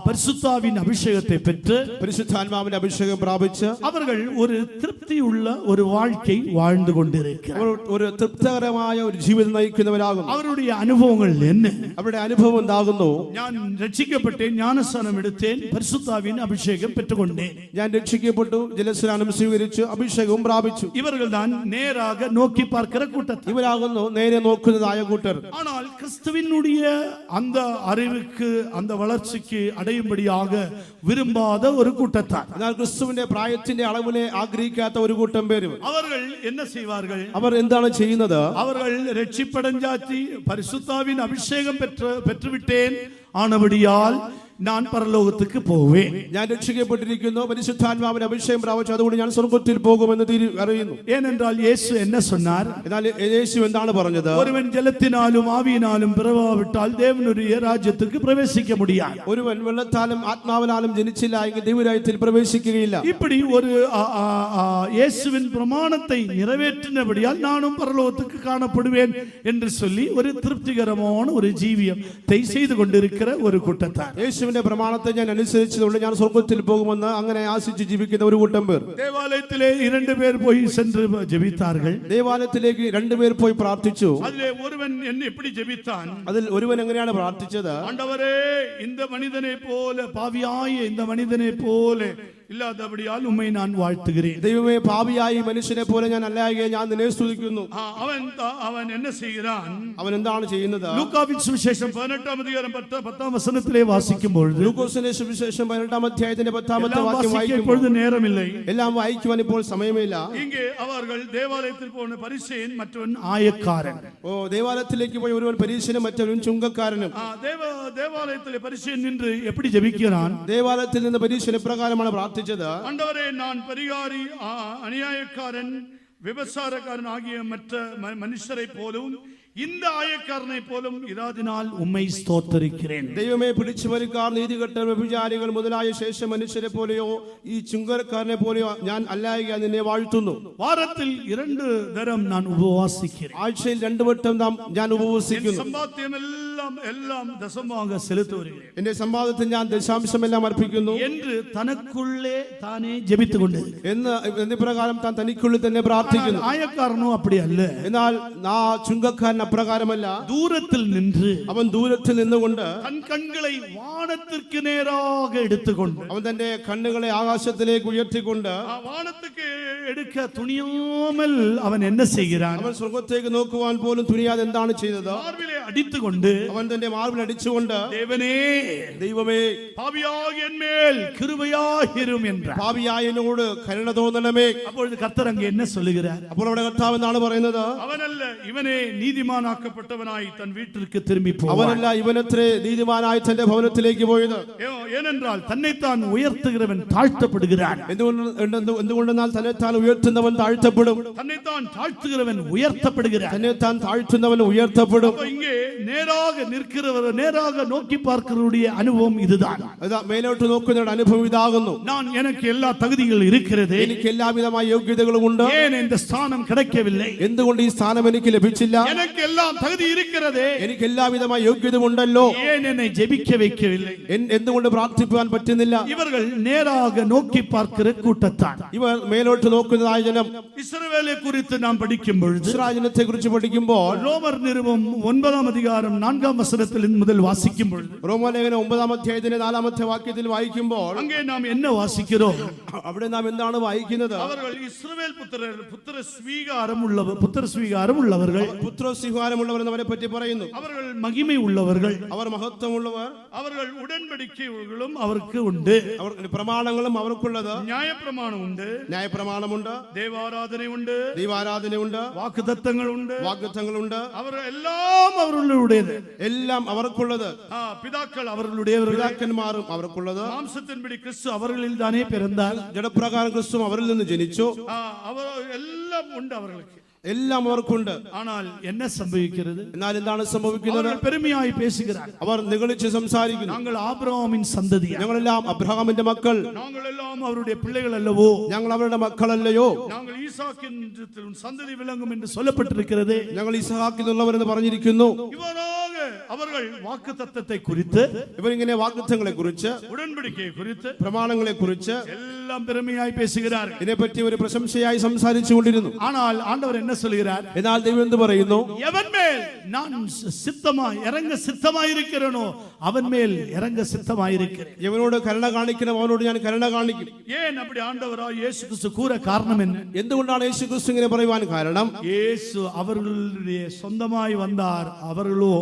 പരിശുദ്ധാവിൻ അഭിഷേകത്തെ பெற்று പരിശുദ്ധാത്മാവിന്റെ അഭിഷേകം പ്രാപിച്ച് அவர்கள் ஒரு திருப்தியுள்ள ஒரு வாழ்க்கை வாழ்ந்து கொண்டிருக்கிறார்கள். ഒരു തൃപ്തികരമായ ഒരു ജീവിതം നയിക്കുന്നവരാകുന്നു. அவருடைய அனுபவங்கள் என்ன? അവരുടെ അനുഭവം എന്താകുന്നു? ഞാൻ രക്ഷിക്കപ്പെട്ടேன், ஞானஸ்நானம் எடுத்தேன், പരിശുദ്ധാവിൻ അഭിഷേകം பெற்றுக்கொண்டேன். ഞാൻ രക്ഷിക്കപ്പെട്ടു, ജലസ്നാനം സ്വീകരിച്ചു, അഭിഷേകവും പ്രാപിച്ചു. இவர்கள் தான் நேராக நோக்கி பார்க்கிற கூட்டத்தார். ഇവരാകുന്നു നേരെ നോക്കുന്നതായ കൂട്ടർ. ஆனால் கிறிஸ்துவினுடைய அந்த அறிவுக்கு அந்த வளர்ச்சிக்கு அடையும்படியாக விரும்பாத ஒரு கூட்டத்தார். എന്നാൽ ക്രിസ്തുവിന്റെ പ്രായത്തിന്റെ അളവിനെ ആഗ്രഹിക്കാത്ത ഒരു കൂട്ടം പേര്. அவர்கள் என்ன செய்வார்கள்? അവർ എന്താണ് ചെയ്യുന്നത്? அவர்கள் രക്ഷിപ്പടஞ்சாத்தி பரிசுத்தாவின் அபிஷேகம் பெற்றுவிட்டேன் ஆனபடியால் நான் பரலோகத்துக்கு போவேன். ഞാൻ രക്ഷിക്കപ്പെട്ടിരിക്കുന്നു, പരിശുദ്ധാത്മാവിന് അഭിഷേകം പ്രാപിച്ചു, അതുകൊണ്ട് ഞാൻ സ്വർഗ്ഗത്തിൽ പോകുമെന്ന് അറിയുന്നു. ஏனென்றால் இயேசு என்ன சொன்னார்? എന്നാൽ യേശു എന്താണ് പറഞ്ഞത്? ஒருவன் ஜலத்தினாலும் ஆவியினாலும் பிறவாவிட்டால் தேவனுடைய ராஜ்யத்துக்கு பிரவேசிக்க முடியாது. ഒരുവൻ വെള്ളത്താലും ആത്മാവിനാലും ജനിച്ചില്ല എങ്കിൽ ദൈവരാജ്യത്തിൽ പ്രവേശിക്കുകയില്ല. இப்படி ஒரு இயேசுவின் பிரமாணத்தை நிறைவேற்றினபடியால் நானும் பரலோகத்துக்கு காணப்படுவேன் என்று சொல்லி ஒரு திருப்திகரமான ஒரு ஜீவியத்தை செய்து கொண்டிருக்கிற ஒரு கூட்டத்தார். യേശുവിന്റെ പ്രമാണത്തെ ഞാൻ അനുസരിച്ചതുകൊണ്ട് ഞാൻ സ്വർഗ്ഗത്തിൽ പോകുമെന്ന് അങ്ങനെ ആശിച്ച് ജീവിക്കുന്ന ഒരു കൂട്ടം പേർ. தேவாலயத்திலே 2 பேர் போய் சென்று ஜெபித்தார்கள். ദേവാലയത്തിലേക്ക് 2 പേർ പോയി പ്രാർത്ഥിച്ചു. அதிலே ஒருவன் என்ன எப்படி ஜெபித்தான்? അതിൽ ഒരുവൻ എങ്ങനെയാണ് പ്രാർത്ഥിച്ചത്? ஆண்டவரே, இந்த மனிதனை போல பாவியாய இந்த மனிதனை போல இல்லாதபடியால் உம்மை நான் வாழ்த்துகிறேன். ദൈവമേ, പാപിയായി മനുഷ്യനെ പോലെ ഞാൻ അല്ലായകയെ ഞാൻ നിന്നെ സ്തുതിക്കുന്നു. அவன் என்ன செய்கிறான்? അവൻ എന്താണ് ചെയ്യുന്നത്? ലൂക്കാവിൻ സുവിശേഷം 18-ാം അധ്യായം 10-ാം വചനത്തിലെ വാസിക്കുമ്പോൾ, ലൂക്കോസിന്റെ സുവിശേഷം 18-ാം അധ്യായത്തിന്റെ 10-ാമത്തെ വാക്യം വായിക്കുമ്പോൾ, இப்பொழுது நேரமில்லை, എല്ലാം വായിക്കുവാൻ ഇപ്പോൾ സമയമില്ല. இங்கே அவர்கள் தேவாலயத்தில் போன பரிசேயன் மற்றவன் ஆயக்காரன். ദേവാലയത്തിലേക്ക് പോയി ഒരുവൻ പരീശനും മറ്റവൻ ചുങ്കക്കാരനും. தேவாலயத்திலே பரிசேயன் நின்று எப்படி ஜெபிக்கிறான்? ദേവാലയത്തിൽ നിന്ന് പരീശൻ പ്രകാരമാണ് പ്രാർത്ഥിച്ചത്. ஆண்டவரே, நான் பரிகாரி, அநியாயக்காரன், விபசாரக்காரன் ஆகிய மற்ற மனுஷரை போலும் இந்த ஆயக்காரனை போலும் இராதினால் உம்மை ஸ்தோத்தரிக்கிறேன். ദൈവമേ, പിടിച്ചുപറിക്കാർ, നീതികെട്ടർ, വ്യഭിചാരികൾ മുതലായ ശേഷ മനുഷ്യരെ പോലെയോ ഈ ചുങ്കക്കാരനെ പോലെയോ ഞാൻ അല്ലായക നിന്നെ വാഴ്ത്തുന്നു. வாரத்தில் 2 தரம் நான் உபவாசிக்கிறேன். ആഴ്ചയിൽ 2 വട്ടം ഞാൻ ഉപവസിക്കുന്നു. சம்பாத்தியம் எல்லாம் தசமாக செலுத்தி வருகிறேன். എന്റെ സമ്പാദത്തിൽ ഞാൻ ദശാംശമെല്ലാം അർപ്പിക്കുന്നു என்று தனக்குள்ளே தானே ஜெபித்துக் கொண்டு എന്ന് പ്രകാരം താൻ തനിക്കുള്ളിൽ തന്നെ പ്രാർത്ഥിക്കുന്നു. ஆயக்காரனோ அப்படி அல்ல. എന്നാൽ ആ ചുങ്കക്കാരൻ അപ്രകാരമല്ല. தூரத்தில் நின்று അവൻ ദൂരത്തിൽ നിന്നുകൊണ്ട് தன் കണ്ണുകളെ வானத்திற்கு நேராக எடுத்துக்கொண்டு അവൻ തന്റെ കണ്ണുകളെ ആകാശത്തിലേക്ക് ഉയർത്തിക്കൊണ്ട് வானத்துக்கு எடுக்க துணியாமல் அவன் என்ன செய்கிறான்? അവൻ സ്വർഗ്ഗത്തേക്ക് നോക്കുവാൻ പോലും തുനിയാതെ എന്താണ് ചെയ്തത്? மார்பிலே അടിത്തുകൊണ്ട് അവൻ തന്റെ മാർബിൽ അടിച്ചുകൊണ്ട് தேவனே, ദൈവമേ, பாவியாகிய என்மேல் கிருபையாயிரும் என்றார். പാപിയായ എന്നോട് കരുണ തോന്നണമേ. அப்பொழுது கர்த்தர் அங்கே என்ன சொல்லுகிறார்? അപ്പോൾ അവിടെ കർത്താവ് എന്താണ് പറയുന്നത്? அவனல்ல, இவனே நீதிமானாக்கப்பட்டவனாய் தன் வீட்டிற்கு திரும்பி போவான். അവനല്ല, ഇവനത്രേ നീതിമാനായി തന്റെ ഭവനത്തിലേക്ക് പോയത്. ஏனென்றால் தன்னைத்தான் உயர்த்துகிறவன் தாழ்த்தப்படுகிறான். എന്തുകൊണ്ടെന്നാൽ തന്നെത്താൻ ഉയർത്തുന്നവൻ താഴ്ത്തപ്പെടും. தன்னைத்தான் தாழ்த்துகிறவன் உயர்த்தப்படுகிறான். തന്നെത്താൻ താഴ്ത്തുന്നവൻ ഉയർത്തപ്പെടും. இங்கே நேராக நிற்கிறவர், நேராக நோக்கி பார்க்கிறவருடைய அனுபவம் இதுதான். മേലോട്ട് നോക്കുന്നവരുടെ അനുഭവം ഇതാകുന്നു. நான் எனக்கு எல்லா தகுதிகள் இருக்கிறது, എനിക്ക് എല്ലാവിധമായ യോഗ്യതകളും ഉണ്ട്. ஏன் இந்த ஸ்தானம் கிடைக்கவில்லை? എന്തുകൊണ്ട് ഈ സ്ഥാനം എനിക്ക് ലഭിച്ചില്ല? எனக்கு எல்லாம் தகுதி இருக்கிறதே, എനിക്ക് എല്ലാവിധമായ യോഗ്യതയുണ്ടല്ലോ, ஏன் என்னை ஜெபிக்க வைக்கவில்லை? എന്തുകൊണ്ട് പ്രാർത്ഥിക്കുവാൻ പറ്റുന്നില്ല? இவர்கள் நேராக நோக்கி பார்க்கிற கூட்டத்தான். ഇവർ മേലോട്ട് നോക്കുന്നതായ ജനം. இஸ்ரவேலை குறித்து நாம் படிக்கும் பொழுது, ഇസ്രായേലിനെ കുറിച്ച് പഠിക്കുമ്പോൾ, ரோமர் நிருபம் 9-ാം அதிகாரம் 4-ാം വചനത്തിൽ മുതൽ വാസിക്കും பொழுது, റോമാലേഖനം 9-ാം അധ്യായത്തിന്റെ 4-ാമത്തെ വാക്യത്തിൽ വായിക്കുമ്പോൾ, அங்கே நாம் என்ன வாசிக்கிறோம்? അവിടെ നാം എന്താണ് വായിക്കുന്നത്? அவர்கள் இஸ்ரவேல் புத்திர ஸ்வீகாரம் உள்ளவர்கள், പുത്രസ്വീകാരമുള്ളവർ അവരെ പറ്റി പറയുന്നു. அவர்கள் மகிமை உள்ளவர்கள், അവർ മഹത്വമുള്ളവർ, அவர்கள் உடன்படிக்கைகளும் அவருக்கு உண்டு, അവർ പ്രമാണങ്ങളും അവർക്കുള്ളത്. நியாயப்பிரமாணம் உண்டு, ന്യായപ്രമാണമുണ്ട്, தேவாராதனை உண்டு, ദൈവാരാധനയുണ്ട്, வாக்குத்தத்தங்கள் உண்டு, വാഗ്ദത്തങ്ങളുണ്ട്. அவர் எல்லாம் அவர்களுடையது. എല്ലാം അവർക്കുള്ളത്. பிதாக்கள் அவர்களுடையவர்கள், പിതാക്കന്മാരും അവർക്കുള്ളത്. மாம்சத்தின்படி கிறிஸ்து அவர்களில் தானே பிறந்தார். ജഡപ്രകാരം ക്രിസ്തു അവരിൽ നിന്ന് ജനിച്ചു. அவர் எல்லாம் உண்டு அவர்களுக்கு, എല്ലാം അവർക്കുണ്ട്. ஆனால் என்ன சம்பவிக்கிறது? എന്നാൽ എന്താണ് സംഭവിക്കുന്നത്? அவர்கள் பெருமையாய் பேசுகிறார். അവർ നിഗളിച്ച് സംസാരിക്കുന്നു. நாங்கள் ஆபிரகாமின் சந்ததியா, ഞങ്ങളെല്ലാം അബ്രഹാമിന്റെ മക്കൾ, நாங்கள் எல்லாம் அவருடைய பிள்ளைகள் அல்லவோ, ഞങ്ങൾ അവരുടെ മക്കളല്ലയോ, நாங்கள் ஈசாக்கின் சந்ததி விளங்கும் என்று சொல்லப்பட்டிருக்கிறது. ഞങ്ങൾ ഇസ്ഹാക്കിൽ നിന്നുള്ളവരെന്ന് പറഞ്ഞിരിക്കുന്നു. இவராக அவர்கள் வாக்குத்தத்தத்தை குறித்து, ഇവരിങ്ങനെ വാഗ്ദത്തങ്ങളെ കുറിച്ച്, உடன்படிக்கையை குறித்து, പ്രമാണങ്ങളെ കുറിച്ച് எல்லாம் பெருமையாய் பேசுகிறார்கள். ഇതിനെപ്പറ്റി ഒരു പ്രശംസയായി സംസാരിച്ചു കൊണ്ടിരുന്നു. ஆனால் ஆண்டவர் என்ன சொல்கிறார்? എന്നാൽ ദൈവം എന്ത് പറയുന്നു? எவன் மேல் நான் இறங்க சித்தமாயிருக்கிறேனோ அவன் மேல் இறங்க சித்தமாயிருக்கிறேன். ഇവനോട് കരുണ കാണിക്കണം, അവനോട് ഞാൻ കരുണ കാണിക്കും. ஏன் அப்படி ஆண்டவராய் இயேசு கிறிஸ்து கூற காரணம் என்ன? എന്തുകൊണ്ടാണ് യേശു ക്രിസ്തു ഇങ്ങനെ പറയുവാൻ കാരണം? இயேசு அவர்களுடைய சொந்தமாய் வந்தார், அவர்களோ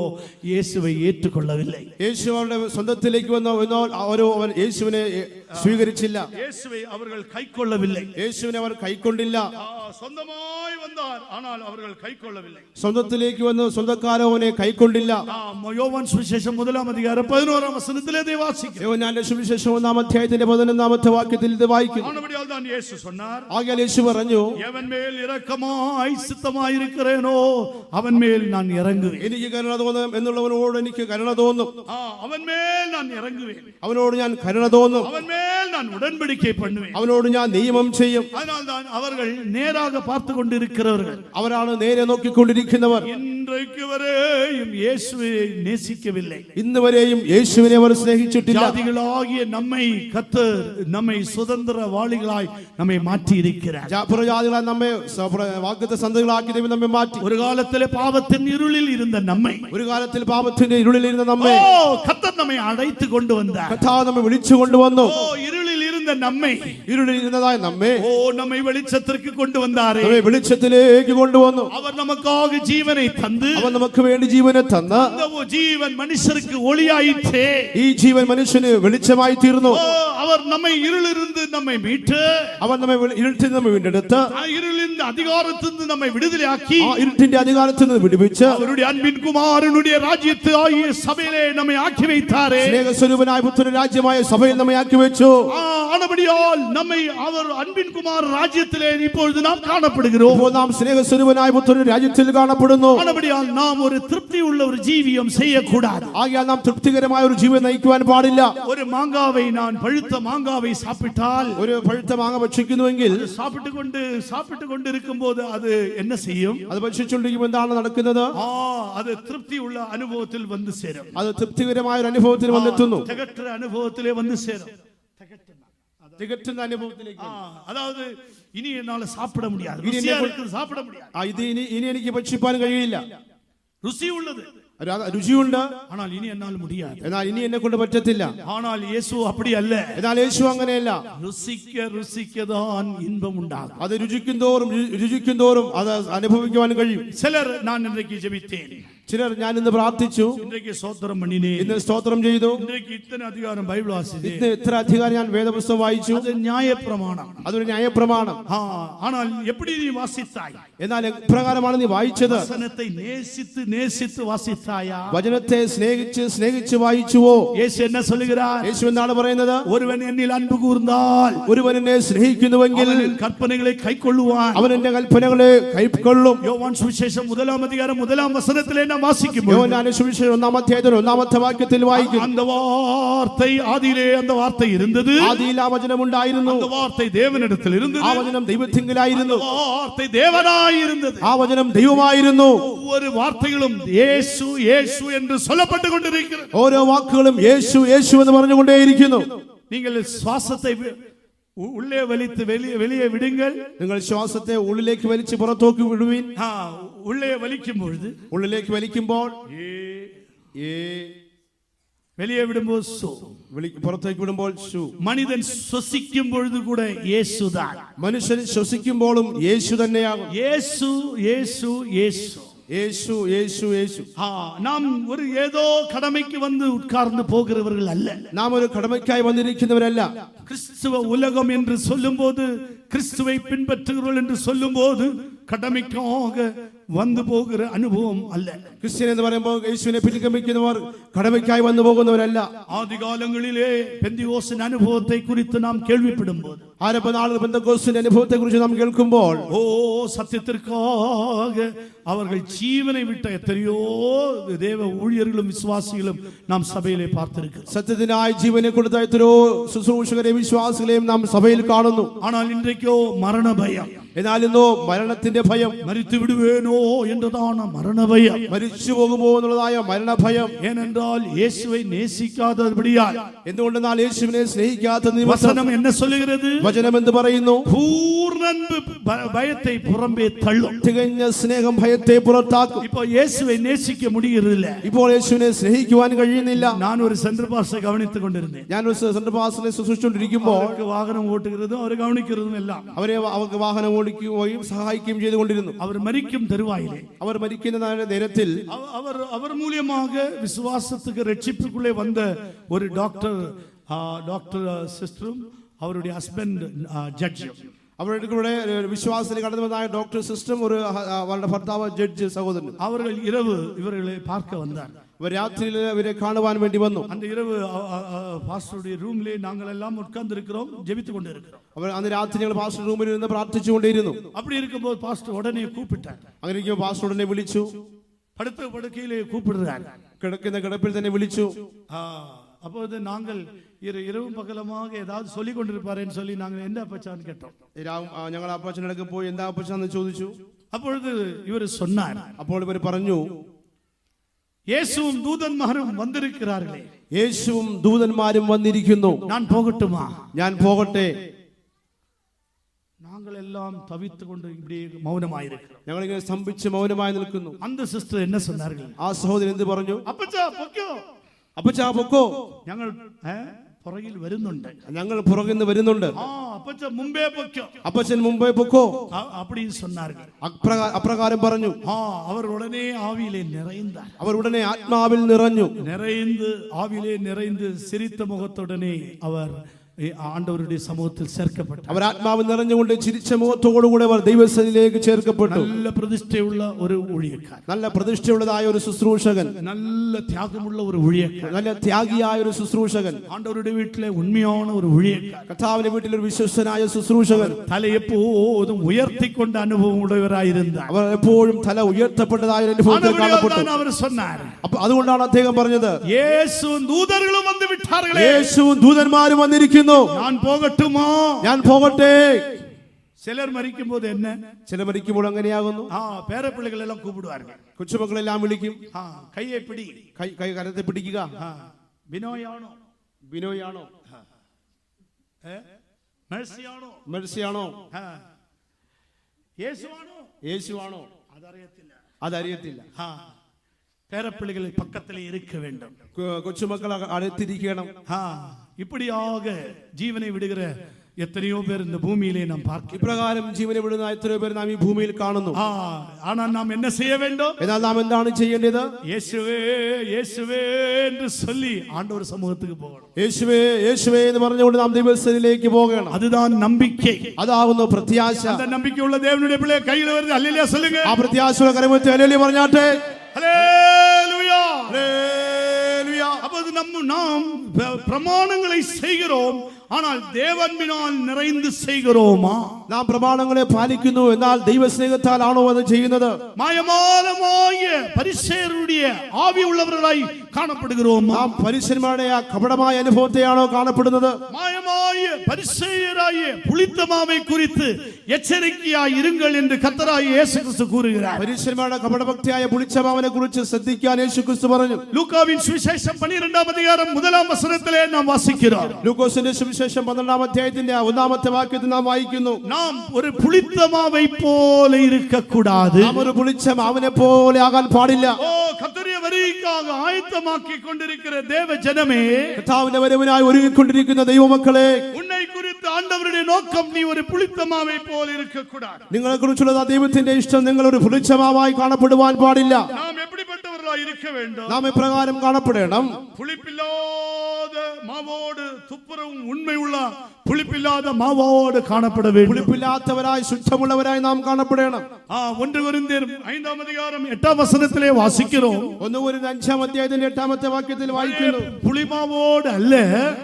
இயேசுவை ஏற்றுக்கொள்ளவில்லை. യേശു അവരുടെ സ്വന്തത്തിലേക്ക് വന്നോ അവർ യേശുവിനെ സ്വീകരിച്ചില്ല. இயேசுவை அவர்கள் கைக்கொள்ளவில்லை. യേശുവിനെ അവർ കൈക്കൊണ്ടില്ല. சொந்தமாய் வந்தார், ஆனால் அவர்கள் கைக்கொள்ளவில்லை. സ്വന്തത്തിലേക്ക് വന്ന് സ്വന്തക്കാരോ അവനെ കൈക്കൊണ്ടില്ല. யோவான் சுவிசேஷம் 1-ാം അധ്യായം 11-ാം വചനത്തിലെ ദേ വാസിക്കും. യോഹന്നാന്റെ സുവിശേഷം 1-ാം അധ്യായത്തിന്റെ 11-ാമത്തെ വാക്യത്തിൽ ഇത് വായിക്കുന്നു. ஆனபடியால் தான் இயேசு சொன்னார், ആകയാൽ യേശു പറഞ്ഞു, எவன் மேல் இரக்கமாய் சித்தமாய் இருக்கிறேனோ அவன் மேல் நான் இறங்குவேன். എനിക്ക് കരുണ തോന്നും എന്നുള്ളവനോട് എനിക്ക് കരുണ തോന്നും. அவன் மேல் நான் இறங்குவேன். അവനോട് ഞാൻ കരുണ തോന്നും. அவன் மேல் நான் உடன்படிக்கை பண்ணுவேன். അവനോട് ഞാൻ നിയമം ചെയ്യും. அதனால் தான் அவர்கள் நேராக பார்த்து கொண்டிருக்கிறவர்கள். അവരാണ് നേരെ നോക്കിക്കൊണ്ടിരിക്കുന്നവർ. இன்றைக்கு வரையும் இயேசுவை நேசிக்கவில்லை. ഇന്ന് വരെയും യേശുവിനെ അവർ സ്നേഹിച്ചിട്ടില്ല. ஜாதிகளாகிய நம்மை கர்த்தர் நம்மை சுதந்திரவாளிகளாய் நம்மை மாற்றி இருக்கிறார். പുറജാതികളായി നമ്മെ വാഗ്ദത്ത സന്തതികളാക്കി ദൈവം നമ്മെ മാറ്റി. ஒரு காலத்திலே பாவத்தின் இருளில் இருந்த நம்மை, ഒരു കാലത്തിൽ പാപത്തിന്റെ ഇരുളിലിരുന്ന നമ്മെ கர்த்தர் நம்மை அழைத்து கொண்டு வந்தார். കർത്താവ് നമ്മെ വിളിച്ചു കൊണ്ടുവന്നു. இருளில் இருந்த நம்மை, ഇരുളിൽ ഇരുന്നതായ നമ്മെ நம்மை வெளிச்சத்திற்கு கொண்டு வந்தாரே. നമ്മെ വെളിച്ചത്തിലേക്ക് കൊണ്ടുവന്നു. அவர் நமக்காக ஜீவனை தந்து, അവൻ നമുക്ക് വേണ്ടി ജീവനെ തന്ന அந்த ஜீவன் மனுஷருக்கு ஒளியாயிற்றே. ഈ ജീവൻ മനുഷ്യന് വെളിച്ചമായി തീർന്നു. அவர் நம்மை இருளிலிருந்து நம்மை மீட்டு, അവൻ നമ്മെ ഇരുട്ടിൽ നമ്മെ വീണ്ടെടുത്ത് இருளின் அதிகாரத்திலிருந்து நம்மை விடுதலையாக்கி, ആ ഇരുട്ടിന്റെ അധികാരത്തിൽ നിന്ന് വിടുവിച്ച് அவருடைய அன்பின் குமாரனுடைய ராஜ்யத்தை ஆகிய சபையிலே நம்மை ஆக்கி வைத்தாரே. സ്നേഹസ്വരൂപനായ പുത്രൻ രാജ്യമായ സഭയിൽ നമ്മെ ആക്കി വെച്ചു. ஆனபடியால் நம்மை அவர் அன்பின் குமார் ராஜ்யத்திலே இப்பொழுது நாம் காணப்படுகிறோம். ഇപ്പോൾ നാം സ്നേഹസ്വരൂപനായ പുത്രൻ രാജ്യത്തിൽ കാണപ്പെടുന്നു. ஆனபடியால் நாம் ஒரு திருப்தி உள்ள ஒரு ஜீவியம் செய்யக்கூடாது. ആകയാൽ നാം തൃപ്തികരമായ ഒരു ജീവൻ നയിക്കുവാൻ പാടില്ല. ஒரு மாங்காவை நான் பழுத்த மாங்காவை சாப்பிட்டால், ഒരു പഴുത്ത മാങ്ങ ഭക്ഷിക്കുന്നുവെങ്കിൽ சாப்பிட்டு கொண்டு இருக்கும்போது அது என்ன செய்யும்? അത് ഭക്ഷിച്ചുകൊണ്ടിരിക്കുമ്പോൾ എന്താണ് നടക്കുന്നത്? அது திருப்தி உள்ள அனுபவத்தில் வந்து சேரும். അത് തൃപ്തികരമായ ഒരു അനുഭവത്തിൽ വന്നെത്തുന്നു. திகற்ற அனுபவத்திலே வந்து சேரும். തികറ്റുന്ന അനുഭവത്തിലേക്ക്. அதாவது இனி என்னால சாப்பிட முடியாது, இனி ருசியா என்ன- இருக்குது, சாப்பிட முடியாது. ഇത് ഇനി എനിക്ക് ഭക്ഷിപ്പാൻ കഴിയില്ല. ருசி உள்ளது, രുചിയുണ്ട്, ஆனால் ഇനി എന്നാൽ முடியாது. എന്നാൽ ഇനി എന്നെ കൊണ്ട് പറ്റത്തില്ല. ஆனால் இயேசு அப்படி அல்ல. എന്നാൽ യേശു അങ്ങനെയല്ല. ருசிக்கதான் இன்பம் உண்டாகும். അത് രുചിക്കും തോറും അത് അനുഭവിക്കുവാൻ കഴിയും. சிலர் நான் இன்றைக்கு ஜெபித்தேன், ചിലർ ഞാൻ ഇന്ന് പ്രാർത്ഥിച്ചു, இன்றைக்கு ஸ்தோத்திரம் பண்ணினேன், ഇന്ന് സ്തോത്രം ചെയ്തു, இன்றைக்கு இத்தனை அதிகாரம் பைபிள் வாசித்தேன். ഇന്ന് ഇത്ര അധികാരം ഞാൻ വേദപുസ്തകം വായിച്ചു. அது நியாயப்பிரமாணம். അതൊരു ന്യായപ്രമാണം. ஆனால் எப்படி நீ வாசித்தாய்? എന്നാൽ എപ്രകാരമാണ് നീ വായിച്ചത്? வசனத்தை நேசித்து நேசித்து வாசித்தாயா? വചനത്തെ സ്നേഹിച്ച് വായിച്ചുവോ? இயேசு என்ன சொல்லுகிறார்? യേശു എന്താണ് പറയുന്നത്? ஒருவன் என்னில் அன்பு கூர்ந்தால் ഒരുവൻ എന്നെ സ്നേഹിക്കുന്നുവെങ്കിൽ அவன் என் கற்பனைகளை கைக்கொள்ளுவான். അവൻ എന്റെ കൽപ്പനകളെ കൈക്കൊള്ളും. யோவான் சுவிசேஷம் 1-ാം അധ്യായം 1-ാം വചനത്തിലെ നാം വാസിക്കുമ്പോൾ, യോഹന്നാന്റെ സുവിശേഷം 1-ാം അധ്യായത്തിൽ 1-ാമത്തെ വാക്യത്തിൽ വായിക്കുന്നു, அந்த வார்த்தை ஆதியிலே அந்த வார்த்தை இருந்தது, ആദിയിൽ ആ വചനം ഉണ്ടായിരുന്നു, அந்த வார்த்தை தேவனிடத்தில் இருந்தது, ആ വചനം ദൈവത്തിങ്കലായിരുന്നു, வார்த்தை தேவனாய் இருந்தது. ആ വചനം ദൈവമായിരുന്നു. ஒவ்வொரு வார்த்தைகளும் இயேசு இயேசு என்று சொல்லப்பட்டு கொண்டிருக்கிறது. ഓരോ വാക്കുകളും യേശു യേശു എന്ന് പറഞ്ഞുകൊണ്ടേയിരിക്കുന്നു. நீங்கள் சுவாசத்தை உள்ளே வலித்து வெளியே விடுங்கள். നിങ്ങൾ ശ്വാസത്തെ ഉള്ളിലേക്ക് വലിച്ച് പുറത്തോക്ക് വിടുവീൻ. உள்ளே வலிக்கும் பொழுது, ഉള്ളിലേക്ക് വലിക്കുമ്പോൾ வெளியே விடும்போது சோ, പുറത്തേക്ക് വിടുമ്പോൾ ശു. மனிதன் சுவாசிக்கும் பொழுது கூட இயேசுதான். മനുഷ്യൻ ശ്വസിക്കുമ്പോഴും യേശു തന്നെയാകും. இயேசு இயேசு இயேசு യേശു യേശു യേശു. நாம் ஒரு ஏதோ கடமைக்கு வந்து உட்கார்ந்து போகிறவர்கள் அல்ல. നാം ഒരു കടമയ്ക്കായി വന്നിരിക്കുന്നവരല്ല. கிறிஸ்துவ உலகம் என்று சொல்லும்போது, கிறிஸ்துவை பின்பற்றுகிறவர்கள் என்று சொல்லும்போது கடமைக்காக வந்து போகிற அனுபவம் அல்ல. ക്രിസ്ത്യൻ എന്ന് പറയുമ്പോൾ യേശുവിനെ പിൻഗമിക്കുന്നവർ കടമയ്ക്കായി വന്നു പോകുന്നവരല്ല. ആദികാലങ്ങളിലെ പെന്തക്കോസ്തിൻ അനുഭവത്തെ കുറിച്ച് നാം കേൾവിപ്പെടുമ്പോൾ, ആരംഭ നാളിൽ പെന്തക്കോസ്തിന്റെ അനുഭവത്തെ കുറിച്ച് നാം കേൾക്കുമ്പോൾ, சத்தியத்திற்காக அவர்கள் ஜீவனை விட்ட எத்தனையோ தேவ ஊழியர்களும் விசுவாசிகளும் நாம் சபையிலே பார்த்திருக்கிறோம். സത്യത്തിനായി ജീവനെ കൊടുത്ത എത്രയോ ശുശ്രൂഷകരെയും വിശ്വാസികളെയും നാം സഭയിൽ കാണുന്നു. ஆனால் இன்றைக்கோ மரண பயம். എന്നാൽ ഇന്നോ മരണത്തിന്റെ ഭയം, மரித்து விடுவேனோ என்றதான மரண பயம், മരിച്ചു പോകുമോ എന്നുള്ളതായ മരണഭയം. ஏனென்றால் இயேசுவை நேசிக்காதபடியால். എന്തുകൊണ്ടെന്നാൽ യേശുവിനെ സ്നേഹിക്കാത്ത നിമിത്തം. வசனம் என்ன சொல்லுகிறது? വചനം എന്ത് പറയുന്നു? பூர்ண அன்பு பயத்தை புறம்பே தள்ளும். തികഞ്ഞ സ്നേഹം ഭയത്തെ പുറത്താക്കും. இப்போ இயேசுவை நேசிக்க முடியறதில்ல. ഇപ്പോൾ യേശുവിനെ സ്നേഹിക്കുവാൻ കഴിയുന്നില്ല. நான் ஒரு சென்டர் பாஸ்டரை கவனித்துக் கொண்டிருந்தேன். ഞാനൊരു സെൻട്രൽ പാസ്റ്ററെ ശുശ്രൂഷിച്ചുകൊണ്ടിരിക്കുമ്പോൾ அவருக்கு வாகனம் ஓட்டுகிறதும் அவர் கவனிக்கிறதும் எல்லாம். അവർക്ക് വാഹനം ഓടിക്കുകയും സഹായിക്കുകയും ചെയ്തുകൊണ്ടിരുന്നു. அவர் மரிக்கும் தருவாயிலே, അവർ മരിക്കുന്ന നേരത്തിൽ அவர் மூலியமாக விசுவாசத்துக்கு ரட்சிப்புக்குள்ளே வந்த ஒரு டாக்டர் ഡോക്ടർ സിസ്റ്ററും അവരുടെ ഹസ്ബൻഡ് ജഡ്ജും. അവരുടെ കൂടെ വിശ്വാസത്തിൽ കടന്നു വന്ന ഡോക്ടർ സിസ്റ്ററും അവരുടെ ഭർത്താവ് ജഡ്ജ് സഹോദരനും அவர்கள் இரவு இவர்களை பார்க்க வந்தார். രാത്രിയിൽ ഇവരെ കാണുവാൻ വേണ്ടി വന്നു. அந்த இரவு பாஸ்டருடைய ரூம்ல நாங்கள் எல்லாம் உட்கார்ந்து இருக்கிறோம், ஜெபித்துக் கொண்டு இருக்கிறோம். അവർ അന്ന് രാത്രി ഞങ്ങൾ പാസ്റ്റർ റൂമിൽ ഇരുന്ന് പ്രാർത്ഥിച്ചുകൊണ്ടിരുന്നു. அப்படி இருக்கும்போது பாஸ்டர் உடனே கூப்பிட்டார். അങ്ങനെ ഇരിക്കുമ്പോൾ പാസ്റ്റർ ഉടനെ വിളിച്ചു. படுத்த படுக்கையிலே கூப்பிடுறார். കിടക്കുന്ന കിടപ്പിൽ തന്നെ വിളിച്ചു. அப்போது நாங்கள் இரவும் பகலமாக ஏதாவது சொல்லிக் கொண்டிருப்பாரேன்னு சொல்லி நாங்கள் என்ன அப்பச்சான்னு கேட்டோம். ഞങ്ങൾ അപ്പച്ചനടുക്ക് പോയി എന്താ അപ്പച്ചാന്ന് ചോദിച്ചു. அப்பொழுது இவர் சொன்னார். അപ്പോൾ ഇവർ പറഞ്ഞു, இயேசுவும் தூதன்மாரும் வந்திருக்கிறார்களே, യേശുവും ദൂതന്മാരും വന്നിരിക്കുന്നു, நான் போகட்டுமா? ഞാൻ പോകട്ടെ? நாங்கள் எல்லாம் தவித்துக் கொண்டு இப்படி மௌனமாயிருக்கிறோம். ഞങ്ങൾ ഇങ്ങനെ സ്തംഭിച്ച് മൗനമായി നിൽക്കുന്നു. அந்த சிஸ்டர் என்ன சொன்னார்கள்? ആ സഹോദരൻ എന്ത് പറഞ്ഞു? அப்பச்சா പൊക്കോ, അപ്പച്ചാ പൊക്കോ, ഞങ്ങൾ പുറകിൽ വരുന്നുണ്ട്, ഞങ്ങൾ പുറകിൽ നിന്ന് വരുന്നുണ്ട്. அப்பச்ச മുമ്പേ പൊക്കോ, അപ്പച്ചൻ മുമ്പേ പൊക്കോ அப்படின்னு சொன்னார்கள். അപ്രകാരം പറഞ്ഞു. அவர் உடனே ஆவியிலே நிறைந்தார். അവർ ഉടനെ ആത്മാവിൽ നിറഞ്ഞു. நிறைந்து ஆவியிலே நிறைந்து சிரித்த முகத்துடனே அவர் ആണ്ടവരുടെ സമൂഹത്തിൽ ചേർക്കപ്പെട്ടു. അവർ ആത്മാവിൽ നിറഞ്ഞുകൊണ്ട് ചിരിച്ച മുഖത്തോടുകൂടെ അവർ ദൈവസന്നിധിയിലേക്ക് ചേർക്കപ്പെട്ടു. നല്ല പ്രതിഷ്ഠയുള്ള ഒരു ഊഴിയക്കാരൻ, നല്ല പ്രതിഷ്ഠയുള്ളതായ ഒരു ശുശ്രൂഷകൻ, നല്ല ത്യാഗമുള്ള ഒരു ഊഴിയക്കാരൻ, നല്ല ത്യാഗിയായ ഒരു ശുശ്രൂഷകൻ, ആണ്ടവരുടെ വീട്ടിലെ ഉണ്മയാണ് ഒരു ഊഴിയക്കാരൻ, കർത്താവിന്റെ വീട്ടിൽ ഒരു വിശ്വസ്തനായ ശുശ്രൂഷകൻ, തലയെപ്പോഴും ഉയർത്തിക്കൊണ്ട് അനുഭവം ഉള്ളവരായിരുന്ന അവർ എപ്പോഴും തല ഉയർത്തപ്പെട്ടതായ അനുഭവത്തിൽ കാണപ്പെട്ടു. അവർ சொன்னார். അതുകൊണ്ടാണ് അദ്ദേഹം പറഞ്ഞത്, യേശുവും ദൂതന്മാരും വന്നു വിട്ടാர்களே, യേശുവും ദൂതന്മാരും വന്നിരിക്കുന്നു, ഞാൻ പോകട്ടുമോ, ഞാൻ പോകട്ടെ? ചിലർ മരിക്കുമ്പോൾ എന്നെ, ചില മരിക്കുമ്പോൾ അങ്ങനെയാകുന്നു. പേരപ്പിള്ളികളെല്ലാം കൂപ്പിടുവാர்கள், കൊച്ചുമക്കളെല്ലാം വിളിക്കും, കയ്യെ പിടി, കൈ കരത്തെ പിടിക്കുക. ബിനോയാണോ, ബിനോയാണോ, മെഴ്സിയാണോ, മെഴ്സിയാണോ, യേശുവാണോ, യേശുവാണോ, അതറിയത്തില്ല. பேரப்பிள்ளைகள் பக்கத்தில் இருக்க வேண்டும், കൊച്ചുമക്കൾ അടുത്തിരിക്കണം. இப்படியாக ஜீவனை விடுகிற எத்தனையோ பேர் இந்த பூமியிலே நாம் பார்க்கிறோம். ഇപ്രകാരം ജീവനെ വിടുന്ന എത്രയോ പേർ നാം ഈ ഭൂമിയിൽ കാണുന്നു. ஆனால் நாம் என்ன செய்ய வேண்டும்? എന്നാൽ നാം എന്താണ് ചെയ്യേണ്ടത്? യേശുവേ യേശുവേ என்று சொல்லி ஆண்டவர் சமூகத்துக்கு போகணும். യേശുവേ യേശുവേ എന്ന് പറഞ്ഞുകൊണ്ട് നാം ദൈവസന്നിധിയിലേക്ക് പോകണം. அதுதான் நம்பிக்கை, അതാകുന്നു പ്രത്യാശ. அந்த நம்பிக்கையுள்ள தேவனுடைய பிள்ளை கையில வருது, அல்லேலூயா சொல்லுங்க. ആ പ്രത്യാശയുടെ കരമത്തെ ഹല്ലേലൂയ പറഞ്ഞാട്ടെ. ஹல்லேலூயா, ഹല്ലേലൂയ. அப்போது நாம் பிரமாணங்களை செய்கிறோம், ஆனால் தேவன்பினால் நிறைந்து செய்கிறோமா? നാം പ്രമാണങ്ങളെ പാലിക്കുന്നു, എന്നാൽ ദൈവസ്നേഹത്താൽ ആണോ അത് ചെയ്യുന്നത്? மாயமாலமாய பரிசேயருடைய ஆவி உள்ளவர்களாய் காணப்படுகிறோமா? നാം പരീശന്മാരുടെ ആ കപടമായ അനുഭവത്തെയാണോ കാണപ്പെടുന്നത്? மாயமாய பரிசேயராய புளித்தமாவை குறித்து எச்சரிக்கையாய் இருங்கள் என்று கர்த்தராகிய இயேசு கிறிஸ்து கூறுகிறார். പരീശന്മാരുടെ കപടഭക്തിയായ പുളിച്ചമാവനെ കുറിച്ച് ശ്രദ്ധിക്കാൻ യേശു ക്രിസ്തു പറഞ്ഞു. லூக்காவின் சுவிசேஷம் 12ஆம் அதிகாரம் 1ஆம் வசனத்திலே நாம் வாசிக்கிறோம். ലൂക്കോസിന്റെ സുവിശേഷം 12ആം അധ്യായത്തിന്റെ 1-ാമത്തെ വാക്യത്തിൽ നാം വായിക്കുന്നു, நாம் ஒரு புளித்தமாவை போல இருக்க கூடாது. നാം ഒരു പുളിച്ച മാവിനെ പോലെ ആകാൻ പാടില്ല. கர்த்தருடைய வருகைக்காக ஆயத்தமாக்கி கொண்டிருக்கிற தேவ ஜனமே, കർത്താവിന്റെ വരവിനായി ഒരുങ്ങിക്കൊണ്ടിരിക്കുന്ന ദൈവമക്കളെ, உன்னை குறித்து ஆண்டவருடைய நோக்கம் நீ ஒரு புளித்தமாவை போல இருக்க கூடாது. നിങ്ങളെ കുറിച്ചുള്ള ദൈവത്തിന്റെ ഇഷ്ടം നിങ്ങൾ ഒരു പുളിച്ച മാവായി കാണപ്പെടുവാൻ പാടില്ല. நாம் எப்படிப்பட்டவர்களாய் இருக்க வேண்டும்? നാം ഇപ്രകാരം കാണപ്പെടണം. புளிப்பில்லாத மாவோடு துப்புரவும் உண்மையுள்ள புளிப்பில்லாத மாவோடு காணப்பட வேண்டும். പുളിപ്പില്ലാത്തവരായി ശുദ്ധമുള്ളവരായി നാം കാണപ്പെടണം. 1 കൊരിന്ത്യർ 5ആം அதிகாரம் 8ആം വസനത്തിലെ വാസിக்கிறோം. 1 കൊരിന്ത്യർ 5ആം അധ്യായത്തിന്റെ 8ാമത്തെ വാക്യത്തിൽ വായിക്കുന്നു, പുളിമാവോട് അല്ല,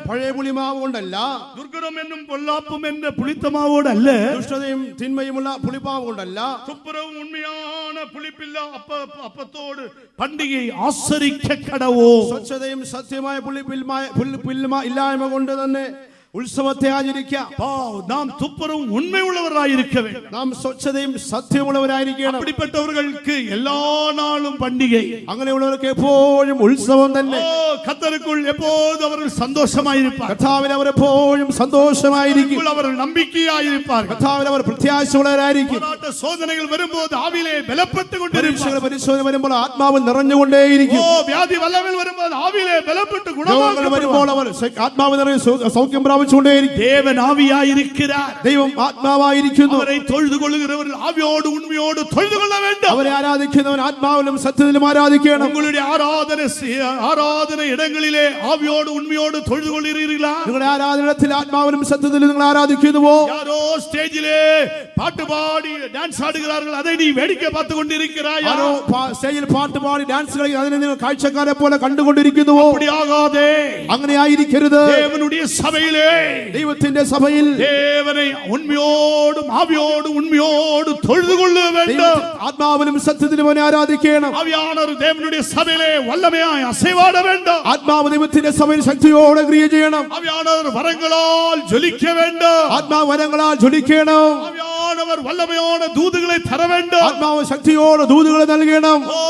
പഴയ പുളിമാവ് കൊണ്ടല്ല, ദുർഗുണം എന്നും പൊല്ലാപ്പും എന്ന പുളിത്തമാവോട് അല്ല, ദുഷ്ടതയും തിന്മയുമുള്ള പുളിമാവ് കൊണ്ടല്ല, துப்புரவும் உண்மையான புளிப்பில்லா அப்பத்தோடு பண்டிகை ஆசரிக்க கடவோம். സ്വച്ഛതയും സത്യമായ പുളിപ്പില്ലായ്മ ഇല്ലായ്മ കൊണ്ട് തന്നെ ഉത്സവത്തെ ആചരിക്കാം. நாம் துப்புரவும் உண்மை உள்ளவராயிருக்க வேண்டும். നാം സ്വച്ഛതയും സത്യമുള്ളവരായിരിക്കണം. அப்படிப்பட்டவர்களுக்கு எல்லா நாளும் பண்டிகை, അങ്ങനെയുള്ളവർക്ക് എപ്പോഴും ഉത്സവം തന്നെ. கர்த்தருக்குள் எப்போதும் அவர்கள் சந்தோஷமாயிருப்பார்கள். കർത്താവിൽ അവർ എപ്പോഴും സന്തോഷമായിരിക്കും. அவர்கள் நம்பிக்கையாயிருப்பார்கள். കർത്താവിൽ അവർ പ്രത്യാശയുള്ളവരായിരിക്കും. சோதனைகள் வரும்போது ஆவியிலே பலப்பட்டு கொண்டிருப்பார்கள். പരിശോധന വരുമ്പോൾ ആത്മാവ് നിറഞ്ഞുകൊണ്ടേയിരിക്കും. വ്യാധി വല്ലവിൽ വരുമ്പോൾ ആവിയിലെ ബലപ്പെട്ട് രോഗങ്ങൾ വരുമ്പോൾ അവർ ആത്മാവ് നിറഞ്ഞ് സൗഖ്യം പ്രാപിക്കും. പ്രാപിച്ചുകൊണ്ടേയിരിക്കും. ദേവൻ ആവിയായിരിக்கிறார். ദൈവം ആത്മാവായിരിക്കുന്നു. അവരെ തൊഴുതു കൊള്ളുகிறவர் ആവിയോடு ഉണ്மையோடு தொழுது கொள்ள வேண்டும். അവരെ ആരാധിക്കുന്നവൻ ആത്മാവിലും സത്യത്തിലും ആരാധിക്കണം. உங்களுடைய ஆராதனை இடங்களிலே ஆவியோடு உண்மையோடு தொழுது கொள்கிறீர்களா? നിങ്ങളുടെ ആരാധനത്തിൽ ആത്മാവിലും സത്യത്തിലും നിങ്ങൾ ആരാധിക്കുന്നുവോ? யாரோ ஸ்டேஜிலே பாட்டு பாடி டான்ஸ் ஆடுகிறார்கள், அதை நீ வேடிக்கை பார்த்து கொண்டிருக்கிறாயா? ആരോ സ്റ്റേജിൽ പാട്ട് പാടി ഡാൻസ് കളി അതിനെ നിങ്ങൾ കാഴ്ചക്കാരെ പോലെ കണ്ടുകൊണ്ടിരിക്കുന്നുവോ? அப்படி ஆகாதே. അങ്ങനെ ആയിരിക്കരുത്. தேவனுடைய சபையிலே ദൈവത്തിന്റെ സഭയിൽ தேவனை உண்மையோடும் ஆவியோடும் உண்மையோடு தொழுது கொள்ள வேண்டும். ആത്മാവിലും സത്യത്തിലും അവനെ ആരാധിക്കണം. ஆவியானவர் தேவனுடைய சபையிலே வல்லமையாய் அசைவாட வேண்டும். ആത്മാവ് ദൈവത്തിന്റെ സഭയിൽ ശക്തിയോടെ ക്രിയ ചെയ്യണം. ஆவியானவர் வரங்களால் ஜொலிக்க வேண்டும். ആത്മാവ് വരങ്ങളാൽ ജ്വലിക്കണം. ஆவியானவர் வல்லமையான தூதுகளை தர வேண்டும். ആത്മാവ് ശക്തിയോടെ ദൂതുകളെ നൽകണം. ஓ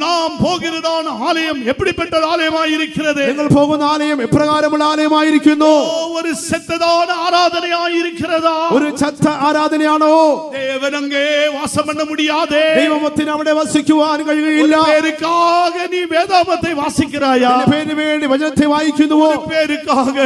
நாம் போகிறதான ஆலயம் எப்படிப்பட்ட ஆலயமாய் இருக்கிறது? നിങ്ങൾ പോകുന്ന ആലയം എപ്രകാരമുള്ള ആലയമായിരിക്കുന്നു? ஒரு செத்ததான ஆராதனையாய் இருக்கிறதா? ഒരു ചത്ത ആരാധനയാണോ? தேவன் அங்கே வாசம் பண்ண முடியாதே. ദൈവത്തിന് അവിടെ വസിക്കുവാൻ കഴിയുകയില്ല. பேருக்காக நீ வேதாமத்தை வாசிக்கிறாயா? എന്റെ പേരിന് വേണ്ടി വചനത്തെ വായിക്കുന്നുവോ? பேருக்காக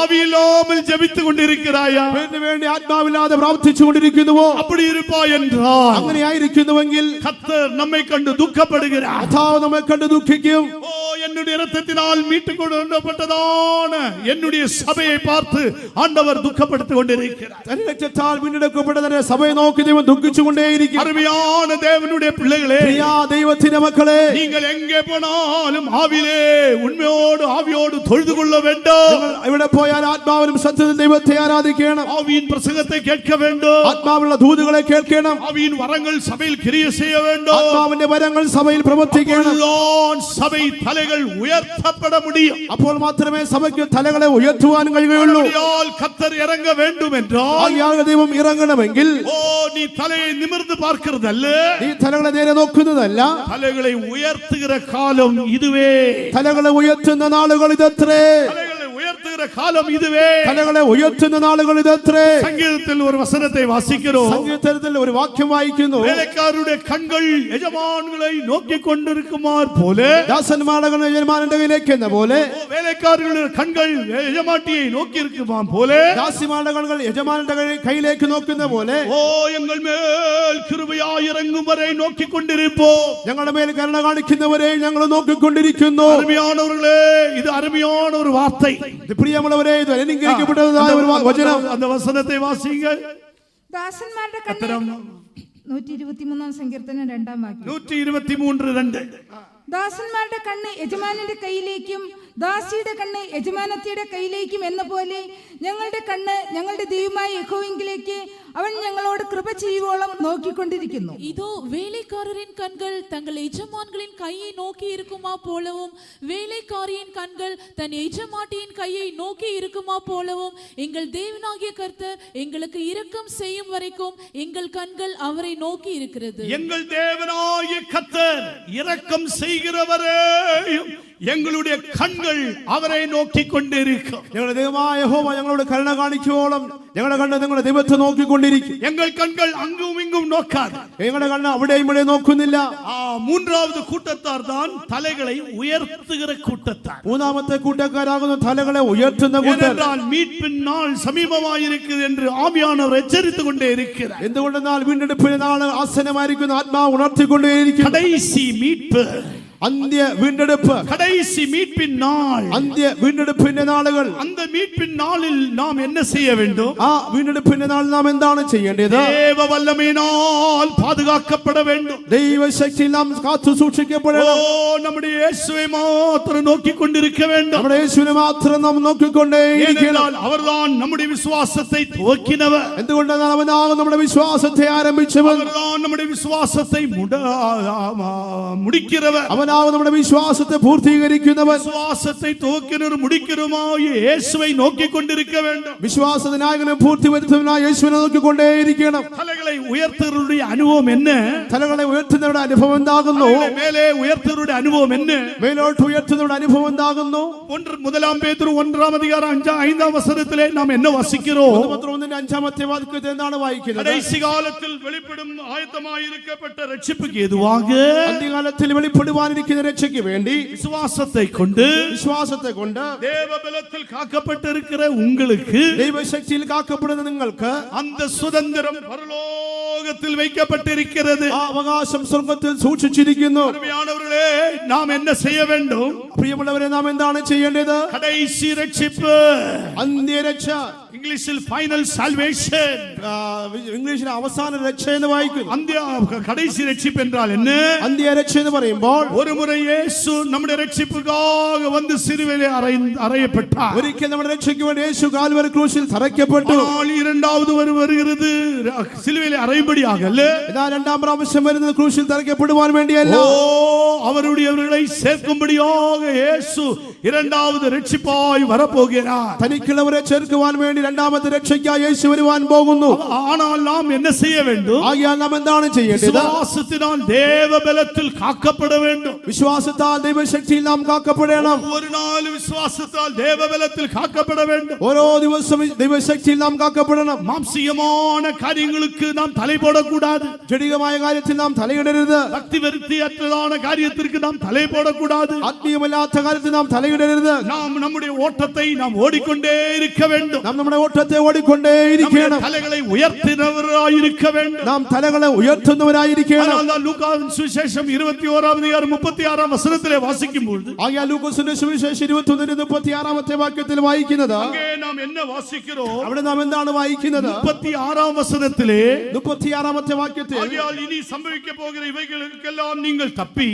ஆவியில்லாமல் ஜெபித்துக் கொண்டிருக்கிறாயா? പേരിന് വേണ്ടി ആത്മാവില്ലാതെ പ്രാർത്ഥിച്ചുകൊണ്ടിരിക്കുന്നുവോ? அப்படி இருப்பாய் என்றால் അങ്ങനെ ആയിരിക്കുന്നുവെങ്കിൽ கர்த்தர் நம்மை கண்டு துக்கப்படுகிறார். കർത്താവ് നമ്മെ കണ്ട് ദുഃഖിക്കും. ஓ என்னுடைய இரத்தத்தினால் மீட்டுக் கொள்ளப்பட்டதான என்னுடைய சபையை பார்த்து ஆண்டவர் துக்கப்படுத்திக் கொண்டிருக்கிறார். തന്റെ രക്തത്താൽ വീണ്ടെടുക്കപ്പെട്ട തന്റെ സഭയെ നോക്കി ദൈവം ദുഃഖിച്ചുകൊണ്ടേയിരിക്കും. அருமையான தேவனுடைய பிள்ளைகளே, പ്രിയ ദൈവത്തിന്റെ മക്കളെ, நீங்கள் எங்கே போனாலும் ஆவியிலே உண்மையோடு ஆவியோடு தொழுது கொள்ள வேண்டும். നിങ്ങൾ എവിടെ പോയാൽ ആത്മാവിലും സത്യത്തിലും ദൈവത്തെ ആരാധിക്കണം. ஆவியின் பிரசங்கத்தை கேட்க வேண்டும். ആത്മാവുള്ള ദൂതുകളെ കേൾക്കണം. ஆவியின் வரங்கள் சபையில் கிரியை செய்ய வேண்டும். ആത്മാവിന്റെ വരങ്ങൾ സഭയിൽ പ്രവർത്തിക്കണം. அப்பொழுதுதான் சபை தலைகள் உயர்த்தப்பட முடியும். അപ്പോൾ മാത്രമേ സഭയ്ക്ക് തലകളെ ഉയർത്തുവാൻ കഴിയുകയുള്ളൂ. ஆகையால் கர்த்தர் இறங்க வேண்டும் என்றால் ആകയാൽ ദൈവം ഇറങ്ങണമെങ്കിൽ ஓ நீ தலையை நிமிர்ந்து பார்க்கிறதல்ல, ഈ തലകളെ നേരെ നോക്കുന്നതല്ല, தலைகளை உயர்த்துகிற காலம் இதுவே. തലകളെ ഉയർത്തുന്ന നാളുകൾ ഇതത്രേ. தலைகளை உயர்த்துகிற காலம் இதுவே. തലകളെ ഉയർത്തുന്ന നാളുകൾ ഇതത്രേ. சங்கீதத்தில் ஒரு வசனத்தை வாசிக்கிறோம். സങ്കീർത്തനത്തിൽ ഒരു വാക്യം വായിക്കുന്നു. வேலைக்காரருடைய கண்கள் எஜமான்களை நோக்கி கொண்டிருக்குமார் போல, ദാസന്മാരുടെ യജമാനന്റെ കയ്യിലേക്ക് എന്ന പോലെ, வேலைக்காரர்களுடைய கண்கள் எஜமாட்டியை நோக்கி இருக்குமாம் போல, ദാസിമാരുടെ കണ്ണുകൾ യജമാനന്റെ കയ്യിലേക്ക് നോക്കുന്ന പോലെ, ஓ எங்கள் மேல் கிருபையாய் இறங்கும் வரை நோக்கி கொண்டிருப்போம். ഞങ്ങളുടെ മേൽ കരുണ കാണിക്കുന്നവരെ ഞങ്ങൾ നോക്കിക്കൊണ്ടിരിക്കുന്നു. அருமையானவர்களே, இது அருமையான ஒரு வார்த்தை. ഇത് പ്രിയമുള്ളവരെ, ഇത് അനുഗ്രഹിക്കപ്പെട്ടതായ ഒരു വചനം. அந்த வசனத்தை வாசிங்கள். ദാസന്മാരുടെ കണ്ണ് 123 സങ്കീർത്തനം 2-ാം വാക്യം. 123:2. ദാസന്മാരുടെ കണ്ണ് യജമാനന്റെ കയ്യിലേക്കും ദാസിയുടെ കണ്ണ് യജമാനത്തിയുടെ കയ്യിലേക്കും എന്ന പോലെ ഞങ്ങളുടെ കണ്ണ് ഞങ്ങളുടെ ദൈവമായ യഹോവയിലേക്ക് അവൻ ഞങ്ങളോട് കൃപ ചെയ്യുവോളം നോക്കിക്കൊണ്ടിരിക്കുന്നു. இதோ வேலைக்காரரின் கண்கள் தங்கள் எஜமான்களின் கையை நோக்கி இருக்குமா போலவும் வேலைக்காரியின் கண்கள் தன் எஜமாட்டியின் கையை நோக்கி இருக்குமா போலவும் எங்கள் தேவனாகிய கர்த்தர் எங்களுக்கு இரக்கம் செய்யும் வரைக்கும் எங்கள் கண்கள் அவரை நோக்கி இருக்கிறது. எங்கள் தேவனாகிய கர்த்தர் இரக்கம் செய்கிறவரே எங்களுடைய கண்கள் அவரை നോക്കി കൊണ്ടിരിക്കും. ഞങ്ങളുടെ ദൈവമായ യഹോവ ഞങ്ങളോട് കരുണ കാണിക്കുവോളം ഞങ്ങളുടെ കണ്ണ് നിങ്ങളുടെ ദൈവത്തെ നോക്കിക്കൊണ്ടിരിക്കും. எங்கள் கண்கள் அங்கும் இங்கும் நோக்காது. ഞങ്ങളുടെ കണ്ണ് അവിടെയും ഇവിടെ നോക്കുന്നില്ല. மூன்றாவது கூட்டத்தார் தான் தலைகளை உயர்த்துகிற கூட்டத்தார். മൂന്നാമത്തെ കൂട്ടക്കാരാകുന്ന തലകളെ ഉയർത്തുന്ന കൂട്ടർ. ஏனென்றால் மீட்பின் நாள் சமீபமாயிருக்கிறது என்று ஆவியானவர் எச்சரித்துக் கொண்டே இருக்கிறார். എന്തുകൊണ്ടെന്നാൽ വീണ്ടെടുപ്പിന്റെ നാൾ ആസന്നമായിരിക്കുന്ന ആത്മാവ് ഉണർത്തിക്കൊണ്ടേയിരിക്കും. கடைசி மீட்பு, അന്ത്യ വീണ്ടെടുപ്പ്, கடைசி மீட்பின் நாள், അന്ത്യ വീണ്ടെടുപ്പിന്റെ നാളുകൾ. அந்த மீட்பின் நாளில் நாம் என்ன செய்ய வேண்டும்? ആ വീണ്ടെടുപ്പിന്റെ നാൾ നാം എന്താണ് ചെയ്യേണ്ടത്? தேவ வல்லமையினால் பாதுகாக்கப்பட வேண்டும். ദൈവശക്തിയിൽ നാം കാത്തു സൂക്ഷിക്കപ്പെടണം. நம்முடைய இயேசுவை மாத்திரம் நோக்கி கொண்டிருக்க வேண்டும். നമ്മുടെ യേശുവിനെ മാത്രം നാം നോക്കിക്കൊണ്ടേയിരിക്കണം. அவர்தான் நம்முடைய விசுவாசத்தை துவக்கினவர். എന്തുകൊണ്ടെന്നാൽ അവനാകും നമ്മുടെ വിശ്വാസത്തെ ആരംഭിച്ചവൻ. அவர்தான் நம்முடைய விசுவாசத்தை முடிக்கிறவர். അവനാകും നമ്മുടെ വിശ്വാസത്തെ പൂർത്തീകരിക്കുന്നവൻ. விசுவாசத்தை துவக்கினரும் முடிக்கிறதுமாய் இயேசுவை நோக்கி கொண்டிருக்க வேண்டும். വിശ്വാസനായകനും പൂർത്തി വരുത്തുന്നവനായ യേശുവിനെ നോക്കിക്കൊണ്ടേയിരിക്കണം. தலைகளை உயர்த்தருடைய அனுபவம் என்ன? തലകളെ ഉയർത്തുന്നവരുടെ അനുഭവം എന്താകുന്നു? மேலே உயர்த்தருடைய அனுபவம் என்ன? മേലോട്ട് ഉയർത്തുന്നവരുടെ അനുഭവം എന്താകുന്നു? 1 பேதுரு 1-ാം വസനത്തിലെ നാം என்ன வாசிக்கிறோம்? 5-ാമത്തെ വാക്യത്തിൽ എന്താണ് വായിക്കുന്നത്? கடைசி காலத்தில் வெளிப்படும் ஆயத்தமாயிருக்கப்பட்ட ரட்சிப்புக்கு ஏதுவாக അന്ത്യകാലത്തിൽ വെളിപ്പെടുവാൻ വരുവാനിരിക്കുന്ന രക്ഷയ്ക്ക് വേണ്ടി விசுவாசத்தை கொண்டு വിശ്വാസത്തെ കൊണ്ട് தேவபலத்தில் காக்கப்பட்டிருக்கிற உங்களுக்கு ദൈവശക്തിയിൽ കാക്കപ്പെടുന്ന നിങ്ങൾക്ക് அந்த சுதந்திரம் பரலோகத்தில் வைக்கப்பட்டிருக்கிறது. ആ അവകാശം സ്വർഗ്ഗത്തിൽ സൂക്ഷിച്ചിരിക്കുന്നു. அருமையானவர்களே, நாம் என்ன செய்ய வேண்டும்? പ്രിയമുള്ളവരെ, നാം എന്താണ് ചെയ്യേണ്ടത്? கடைசி ரட்சிப்பு, അന്ത്യരക്ഷ, இங்கிலீஷில் ஃபைனல் சால்வேஷன். ഇംഗ്ലീഷിൽ അവസാന രക്ഷ എന്ന് വായിക്കുന്നു. கடைசி ரட்சிப்பு என்றால் என்ன? അന്ത്യരക്ഷ എന്ന് പറയുമ്പോൾ ஒரு முறை இயேசு நம்முடைய ரட்சிப்புக்காக வந்து சிலுவையிலே அறையப்பட்டார். ഒരിക്കൽ നമ്മുടെ രക്ഷയ്ക്ക് വേണ്ടി യേശു കാൽവരി ക്രൂശിൽ തറയ്ക്കപ്പെട്ടു. ஆனால் இரண்டாவது வருகிறது சிலுவையிலே அறையும்படியாக அல்ல. എന്നാൽ രണ്ടാം പ്രാവശ്യം വരുന്നത് ക്രൂശിൽ തറയ്ക്കപ്പെടുവാൻ വേണ്ടിയല്ല. அவருடையவர்களை சேர்க்கும்படியாக இயேசு இரண்டாவது ரட்சிப்பாய் வரப்போகிறார். തനിക്കുള്ളവരെ ചേർക്കുവാൻ വേണ്ടി രണ്ടാമത്തെ രക്ഷയ്ക്കായി യേശു വരുവാൻ പോകുന്നു. ஆனால் நாம் என்ன செய்ய வேண்டும்? ആകയാൽ നാം എന്താണ് ചെയ്യേണ്ടത്? விசுவாசத்தினால் தேவபலத்தில் காக்கப்பட வேண்டும். വിശ്വാസത്താൽ ദൈവശക്തിയിൽ നാം കാക്കപ്പെടണം. ஒரு நாள் விசுவாசத்தால் தேவபலத்தில் காக்கப்பட வேண்டும். ഓരോ ദിവസവും ദൈവശക്തിയിൽ നാം കാക്കപ്പെടണം. மாம்சீகமான காரியங்களுக்கு நாம் தலை போடக்கூடாது. ജഡികമായ കാര്യത്തിൽ നാം തലയിടരുത്. பக்தி வெறுத்தியற்றதான காரியத்திற்கு நாம் தலை போடக்கூடாது. ആത്മീയമല്ലാത്ത കാര്യത്തിൽ നാം തലയിടരുത്. நாம் நம்முடைய ஓட்டத்தை நாம் ஓடிக்கொண்டே இருக்க வேண்டும். നാം നമ്മുടെ ഓട്ടത്തെ ഓടിക്കൊണ്ടേയിരിക്കണം. தலைகளை உயர்த்தினவராயிருக்க வேண்டும். നാം തലകളെ ഉയർത്തുന്നവരായിരിക്കണം. அதனால்தான் லூக்காவின் சுவிசேஷம் 21-ாம் அதிகாரம் 36-ாம் வசனத்திலே வாசிக்கும் பொழுது ആകയാൽ ലൂക്കോസിന്റെ സുവിശേഷം 21-36 വാക്യത്തിൽ വായിക്കുന്നത്, அங்கே நாம் என்ன வாசிக்கிறோம்? അവിടെ നാം എന്താണ് വായിക്കുന്നത്? 36-ാം വസനത്തിலே 36 വാക്യത്തിൽ, ஆகையால் இனி சம்பவிக்க போகிற இவைகளுக்கெல்லாம் நீங்கள் தப்பி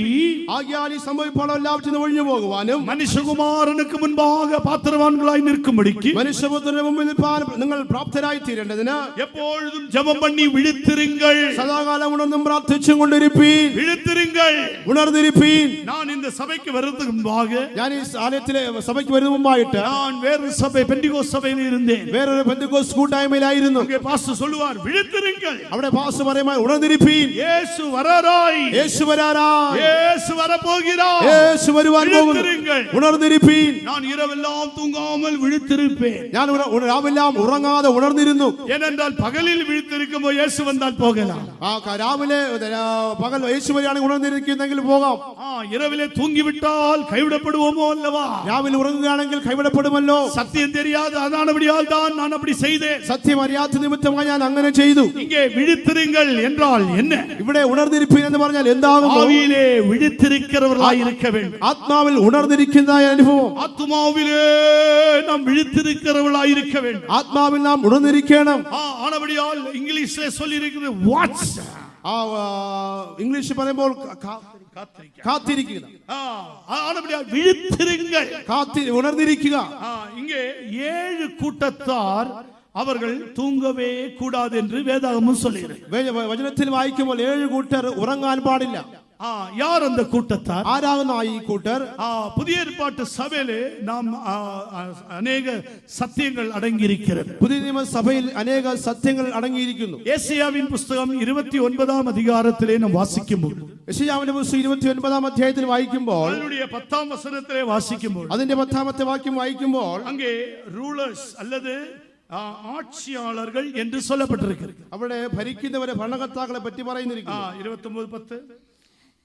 ആകയാൽ ഈ സംഭവിപ്പോൾ എല്ലാവറ്റും ഒഴിഞ്ഞു പോകുവാനും மனுஷகுமாரனுக்கு முன்பாக பாத்திரவான்களாய் நிற்கும்படிக்கு മനുഷ്യപുത്രന്റെ മുമ്പിൽ നിൽപ്പാൻ നിങ്ങൾ പ്രാപ്തരായി തീരേണ്ടതിന് எப்பொழுதும் ஜெபம் பண்ணி விழித்திருங்கள். സദാകാലം ഉണർന്നും പ്രാർത്ഥിച്ചും കൊണ്ടിരിപ്പീൻ. விழித்திருங்கள். ഉണർന്നിരിപ്പീൻ. நான் இந்த சபைக்கு வருவதற்கு முன்பாக ഞാൻ ഈ ആലയത്തിലെ സഭയ്ക്ക് വരുന്ന മുമ്പായിട്ട് நான் வேறு சபை பெண்டிகோஸ்து சபையில் இருந்தேன். വേറൊരു പെന്തക്കോസ്ത് കൂട്ടായ്മയിലായിരുന്നു. அங்கே பாஸ்டர் சொல்லுவார், விழித்திருங்கள். അവിടെ പാസ്റ്റർ പറയുമ്പോൾ ഉണർന്നിരിപ്പീൻ. இயேசு வராராய். യേശു വരാറായി. இயேசு வரப்போகிறார். യേശു വരുവാൻ പോകുന്നു. விழித்திருங்கள். ഉണർന്നിരിപ്പീൻ. நான் இரவெல்லாம் தூங்காமல் விழித்திருப்பேன். ഞാൻ രാവിലെല്ലാം ഉറങ്ങാതെ ഉണർന്നിരുന്നു. ஏனென்றால் பகலில் விழித்திருக்கும்போது இயேசு வந்தால் போகலாம். രാവിലെ പകൽ യേശു വരികയാണെങ്കിൽ ഉണർന്നിരിക്കുന്നെങ്കിൽ പോകാം. இரவிலே தூங்கிவிட்டால் கைவிடப்படுவோமோ அல்லவா? രാവിലെ ഉറങ്ങുകയാണെങ്കിൽ കൈവിടപ്പെടുമല്ലോ. சத்தியம் தெரியாது, அதானபடியால் தான் நான் அப்படி செய்தேன். സത്യം അറിയാത്ത നിമിത്തമായി ഞാൻ അങ്ങനെ ചെയ്തു. இங்கே விழித்திருங்கள் என்றால் என்ன? ഇവിടെ ഉണർന്നിരിപ്പീൻ എന്ന് പറഞ്ഞാൽ എന്താകും? ஆவியிலே விழித்திருக்கிறவர்களாய் இருக்க வேண்டும். ആത്മാവിൽ ഉണർന്നിരിക്കുന്ന അനുഭവം. ஆத்மாவிலே நாம் விழித்திருக்கிறவர்களாய் இருக்க வேண்டும். ആത്മാവിൽ നാം ഉണർന്നിരിക്കണം. ஆனபடியால் இங்கிலீஷிலே சொல்லி இருக்கிறது வாட்ச். ഇംഗ്ലീഷ് പറയുമ്പോൾ കാത്തിരിക്കുക. ஆனபடியால் விழித்திருங்கள். ഉണർന്നിരിക്കുക. இங்கே 7 கூட்டத்தார் அவர்கள் தூங்கவே கூடாது என்று வேதாகமம் சொல்லுகிறது. വചനത്തിൽ വായിക്കുമ്പോൾ 7 കൂട്ടർ ഉറങ്ങാൻ പാടില്ല. யார் அந்த கூட்டத்தார்? ആരാകുന്ന ഈ കൂട്ടർ? புதிய ஏற்பாட்டு சபையிலே நாம் அநேக சத்தியங்கள் அடங்கியிருக்கிறது. പുതിയ നിയമസഭയിൽ അനേക സത്യങ്ങൾ അടങ്ങിയിരിക്കുന്നു. യേശയ്യാവിൻ പുസ്തകം 29-ാം அதிகாரத்திலே நாம் வாசிக்கும்போது, യെശയ്യാവിന്റെ പുസ്തകം 29-ാം അധ്യായത്തിൽ വായിക്കുമ്പോൾ, அதனுடைய 10-ാം വസനத்திலே വാசிக்கும்போது, അതിന്റെ 10-ാമത്തെ വാക്യം വായിക്കുമ്പോൾ, அங்கே ரூலர்ஸ் அல்லது ஆட்சியாளர்கள் என்று சொல்லப்பட்டிருக்கிறது. അവിടെ ഭരിക്കുന്നവരെ ഭരണകർത്താക്കളെ പറ്റി പറയുന്നിരിക്കുന്നു. 29:10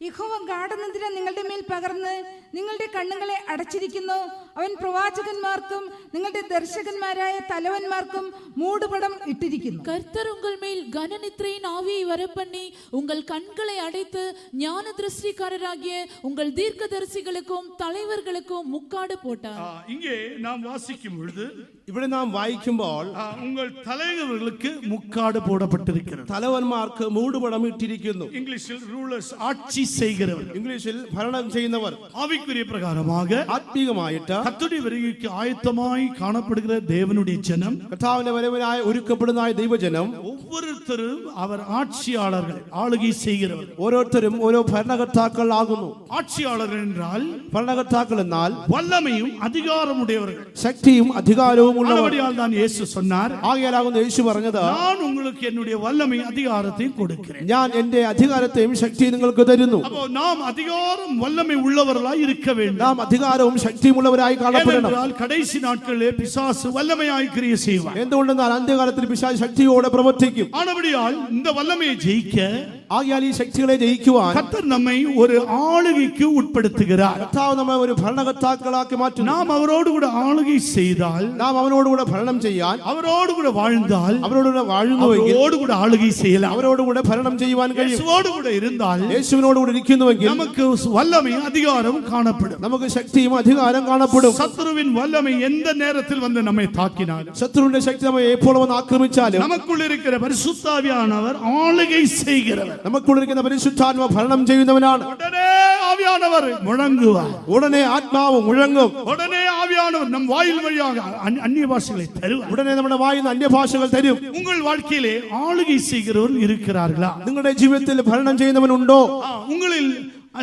യഹോവ ഗാഢനിദ്ര നിങ്ങളുടെ മേൽ പകർന്ന് നിങ്ങളുടെ കണ്ണുകളെ അടച്ചിരിക്കുന്നു. അവൻ പ്രവാചകന്മാർക്കും നിങ്ങളുടെ ദർശകന്മാരായ തലവന്മാർക്കും മൂടുപടം ഇട്ടിരിക്കുന്നു. கர்த்தர் உங்கள் மேல் கனநித்திரையின் ஆவியை வரப்பண்ணி உங்கள் கண்களை அடைத்து ஞான திருஷ்டிக்காரராகிய உங்கள் தீர்க்கதரிசிகளுக்கும் தலைவர்களுக்கும் முக்காடு போட்டார். இங்கே நாம் வாசிக்கும் பொழுது, ഇവിടെ നാം വായിക്കുമ്പോൾ, உங்கள் தலைவர்களுக்கு முக்காடு போடப்பட்டிருக்கிறது. തലവന്മാർക്ക് മൂടുപടം ഇട്ടിരിക്കുന്നു. இங்கிலீஷில் ரூலர்ஸ், ஆட்சி செய்கிறவர். ഇംഗ്ലീഷിൽ ഭരണം ചെയ്യുന്നവർ. ஆவிக்குரிய பிரகாரமாக ആത്മീകമായിട്ട് கர்த்தருடைய வருகைக்கு ஆயத்தமாய் காணப்படுகிற தேவனுடைய ஜனம், കർത്താവിന്റെ വരവിനായി ഒരുക്കപ്പെടുന്ന ദൈവജനം, ஒவ்வொருத்தரும் அவர் ஆட்சியாளர்கள், ஆளுகை செய்கிறவர். ഓരോരുത്തരും ഓരോ ഭരണകർത്താക്കൾ ആകുന്നു. ஆட்சியாளர்கள் என்றால் ഭരണകർത്താക്കൾ എന്നാൽ வல்லமையும் அதிகாரம் உடையவர்கள். ശക്തിയും അധികാരവും ഉള്ളവർ. அதுபடியால் தான் இயேசு சொன்னார், ആകയാലാകുന്നു യേശു പറഞ്ഞത്, நான் உங்களுக்கு என்னுடைய வல்லமை அதிகாரத்தையும் கொடுக்கிறேன். ഞാൻ എന്റെ അധികാരത്തെയും ശക്തിയും നിങ്ങൾക്ക് തരുന്നു. அப்போ நாம் அதிகாரம் வல்லமை உள்ளவர்களாய் இருக்க வேண்டும். നാം അധികാരവും ശക്തിയും ഉള്ളവരായി കാണപ്പെടണം. ஏனென்றால் கடைசி நாட்களிலே பிசாசு வல்லமையாய் கிரியை செய்வார். എന്തുകൊണ്ടെന്നാൽ അന്ത്യകാലത്തിൽ പിശാച് ശക്തിയോടെ പ്രവർത്തിക്കും. ஆனபடியால் இந்த வல்லமையை ஜெயிக்க ആകയാൽ ഈ ശക്തികളെ ജയിക്കുവാൻ கர்த்தர் நம்மை ஒரு ஆளுகைக்கு உட்படுத்துகிறார். കർത്താവ് നമ്മെ ഒരു ഭരണകർത്താക്കളാക്കി മാറ്റുന്നു. நாம் அவரோடு கூட ஆளுகை செய்தால், നാം അവനോടുകൂടെ ഭരണം ചെയ്യാൻ, அவரோடு கூட வாழ்ந்தால், അവരോടുകൂടെ വാഴുന്നുവെങ്കിൽ அவரோடு கூட ஆளுகை செய்யலாம். അവരോടുകൂടെ ഭരണം ചെയ്യുവാൻ കഴിയും. இயேசுவோடு கூட இருந்தால் യേശുവിനോടുകൂടെ ഇരിക്കുന്നുവെങ്കിൽ நமக்கு வல்லமை அதிகாரம் காணப்படும். നമുക്ക് ശക്തിയും അധികാരം കാണപ്പെടും. சத்துருவின் வல்லமை எந்த நேரத்தில் வந்து நம்மை தாக்கினாலும், ശത്രുവിന്റെ ശക്തി നമ്മെ എപ്പോൾ വന്ന് ആക്രമിച്ചാലും நமக்குள் இருக்கிற பரிசுத்த ஆவியானவர் ஆளுகை செய்கிறவர். നമുക്കുള്ളിരിക്കുന്ന പരിശുദ്ധാത്മ ഭരണം ചെയ്യുന്നവനാണ്. உடனே ஆவியானவர் முழங்குவார். ഉടനെ ആത്മാവ് മുഴങ്ങും. உடனே ஆவியானவர் நம் வாயில் வழியாக அந்நிய பாஷைகளை தருவார். ഉടനെ നമ്മുടെ വായിൽ നിന്ന് അന്യഭാഷകൾ തരും. உங்கள் வாழ்க்கையிலே ஆளுகை செய்கிறவர்கள் இருக்கிறார்களா? നിങ്ങളുടെ ജീവിതത്തിൽ ഭരണം ചെയ്യുന്നവനുണ്ടോ? உங்களில்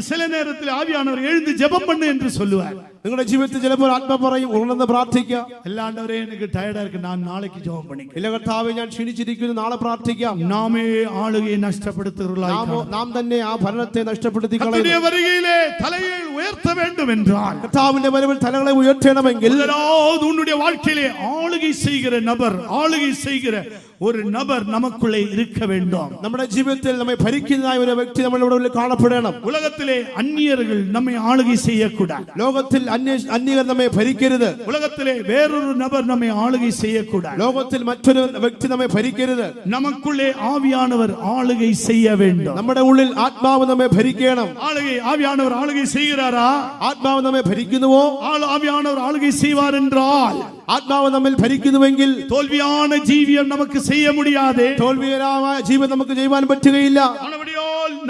சில நேரத்தில் ஆவியானவர் எழுந்து ஜெபம் பண்ணு என்று சொல்லுவார். നിങ്ങളുടെ ജീവിതത്തിൽ ചിലപ്പോൾ ആത്മ പറയും, ഉണർന്ന് പ്രാർത്ഥിക്കാം. எல்லாண்டவரே எனக்கு டயர்டா இருக்கு, நான் நாளைக்கு ஜெபம் பண்ணிக்கிறேன். ഇല്ല കർത്താവേ, ഞാൻ ക്ഷീണിച്ചിരിക്കുന്നു, നാളെ പ്രാർത്ഥിക്കാം. நாமே ஆளுகையை நஷ்டப்படுத்துகிறவர்களாய் നാം തന്നെ ആ ഭരണത്തെ നഷ്ടപ്പെടുത്തി കളയുന്നു. கர்த்தருடைய வருகையிலே தலையை உயர்த்த வேண்டும் என்றால், കർത്താവിന്റെ വരവിൽ തലകളെ ഉയർത്തണമെങ്കിൽ முதலாவது உன்னுடைய வாழ்க்கையிலே ஆளுகை செய்கிற நபர், ஆளுகை செய்கிற ஒரு நபர் நமக்குள்ளே இருக்க வேண்டும். നമ്മുടെ ജീവിതത്തിൽ നമ്മെ ഭരിക്കുന്നതായ ഒരു വ്യക്തി നമ്മുടെ ഉള്ളിൽ കാണപ്പെടണം. உலகத்திலே அந்நியர்கள் நம்மை ஆளுகை செய்யக்கூடாது. ലോകത്തിൽ അന്യർ നമ്മെ ഭരിക്കരുത്. உலகத்திலே வேறொரு நபர் நம்மை ஆளுகை செய்யக்கூடாது. ലോകത്തിൽ മറ്റൊരു വ്യക്തി നമ്മെ ഭരിക്കരുത്. நமக்குள்ளே ஆவியானவர் ஆளுகை செய்ய வேண்டும். നമ്മുടെ ഉള്ളിൽ ആത്മാവ് നമ്മെ ഭരിക്കണം. ஆவியானவர் ஆளுகை செய்கிறாரா? ആത്മാവ് നമ്മെ ഭരിക്കുന്നുവോ? ஆவியானவர் ஆளுகை செய்வார் என்றால், ആത്മാവ് നമ്മിൽ ഭരിക്കുന്നുവെങ്കിൽ தோல்வியான ஜீவியம் நமக்கு செய்ய முடியாது. തോൽവികരമായ ജീവിതം നമുക്ക് ചെയ്യുവാൻ പറ്റുകയില്ല.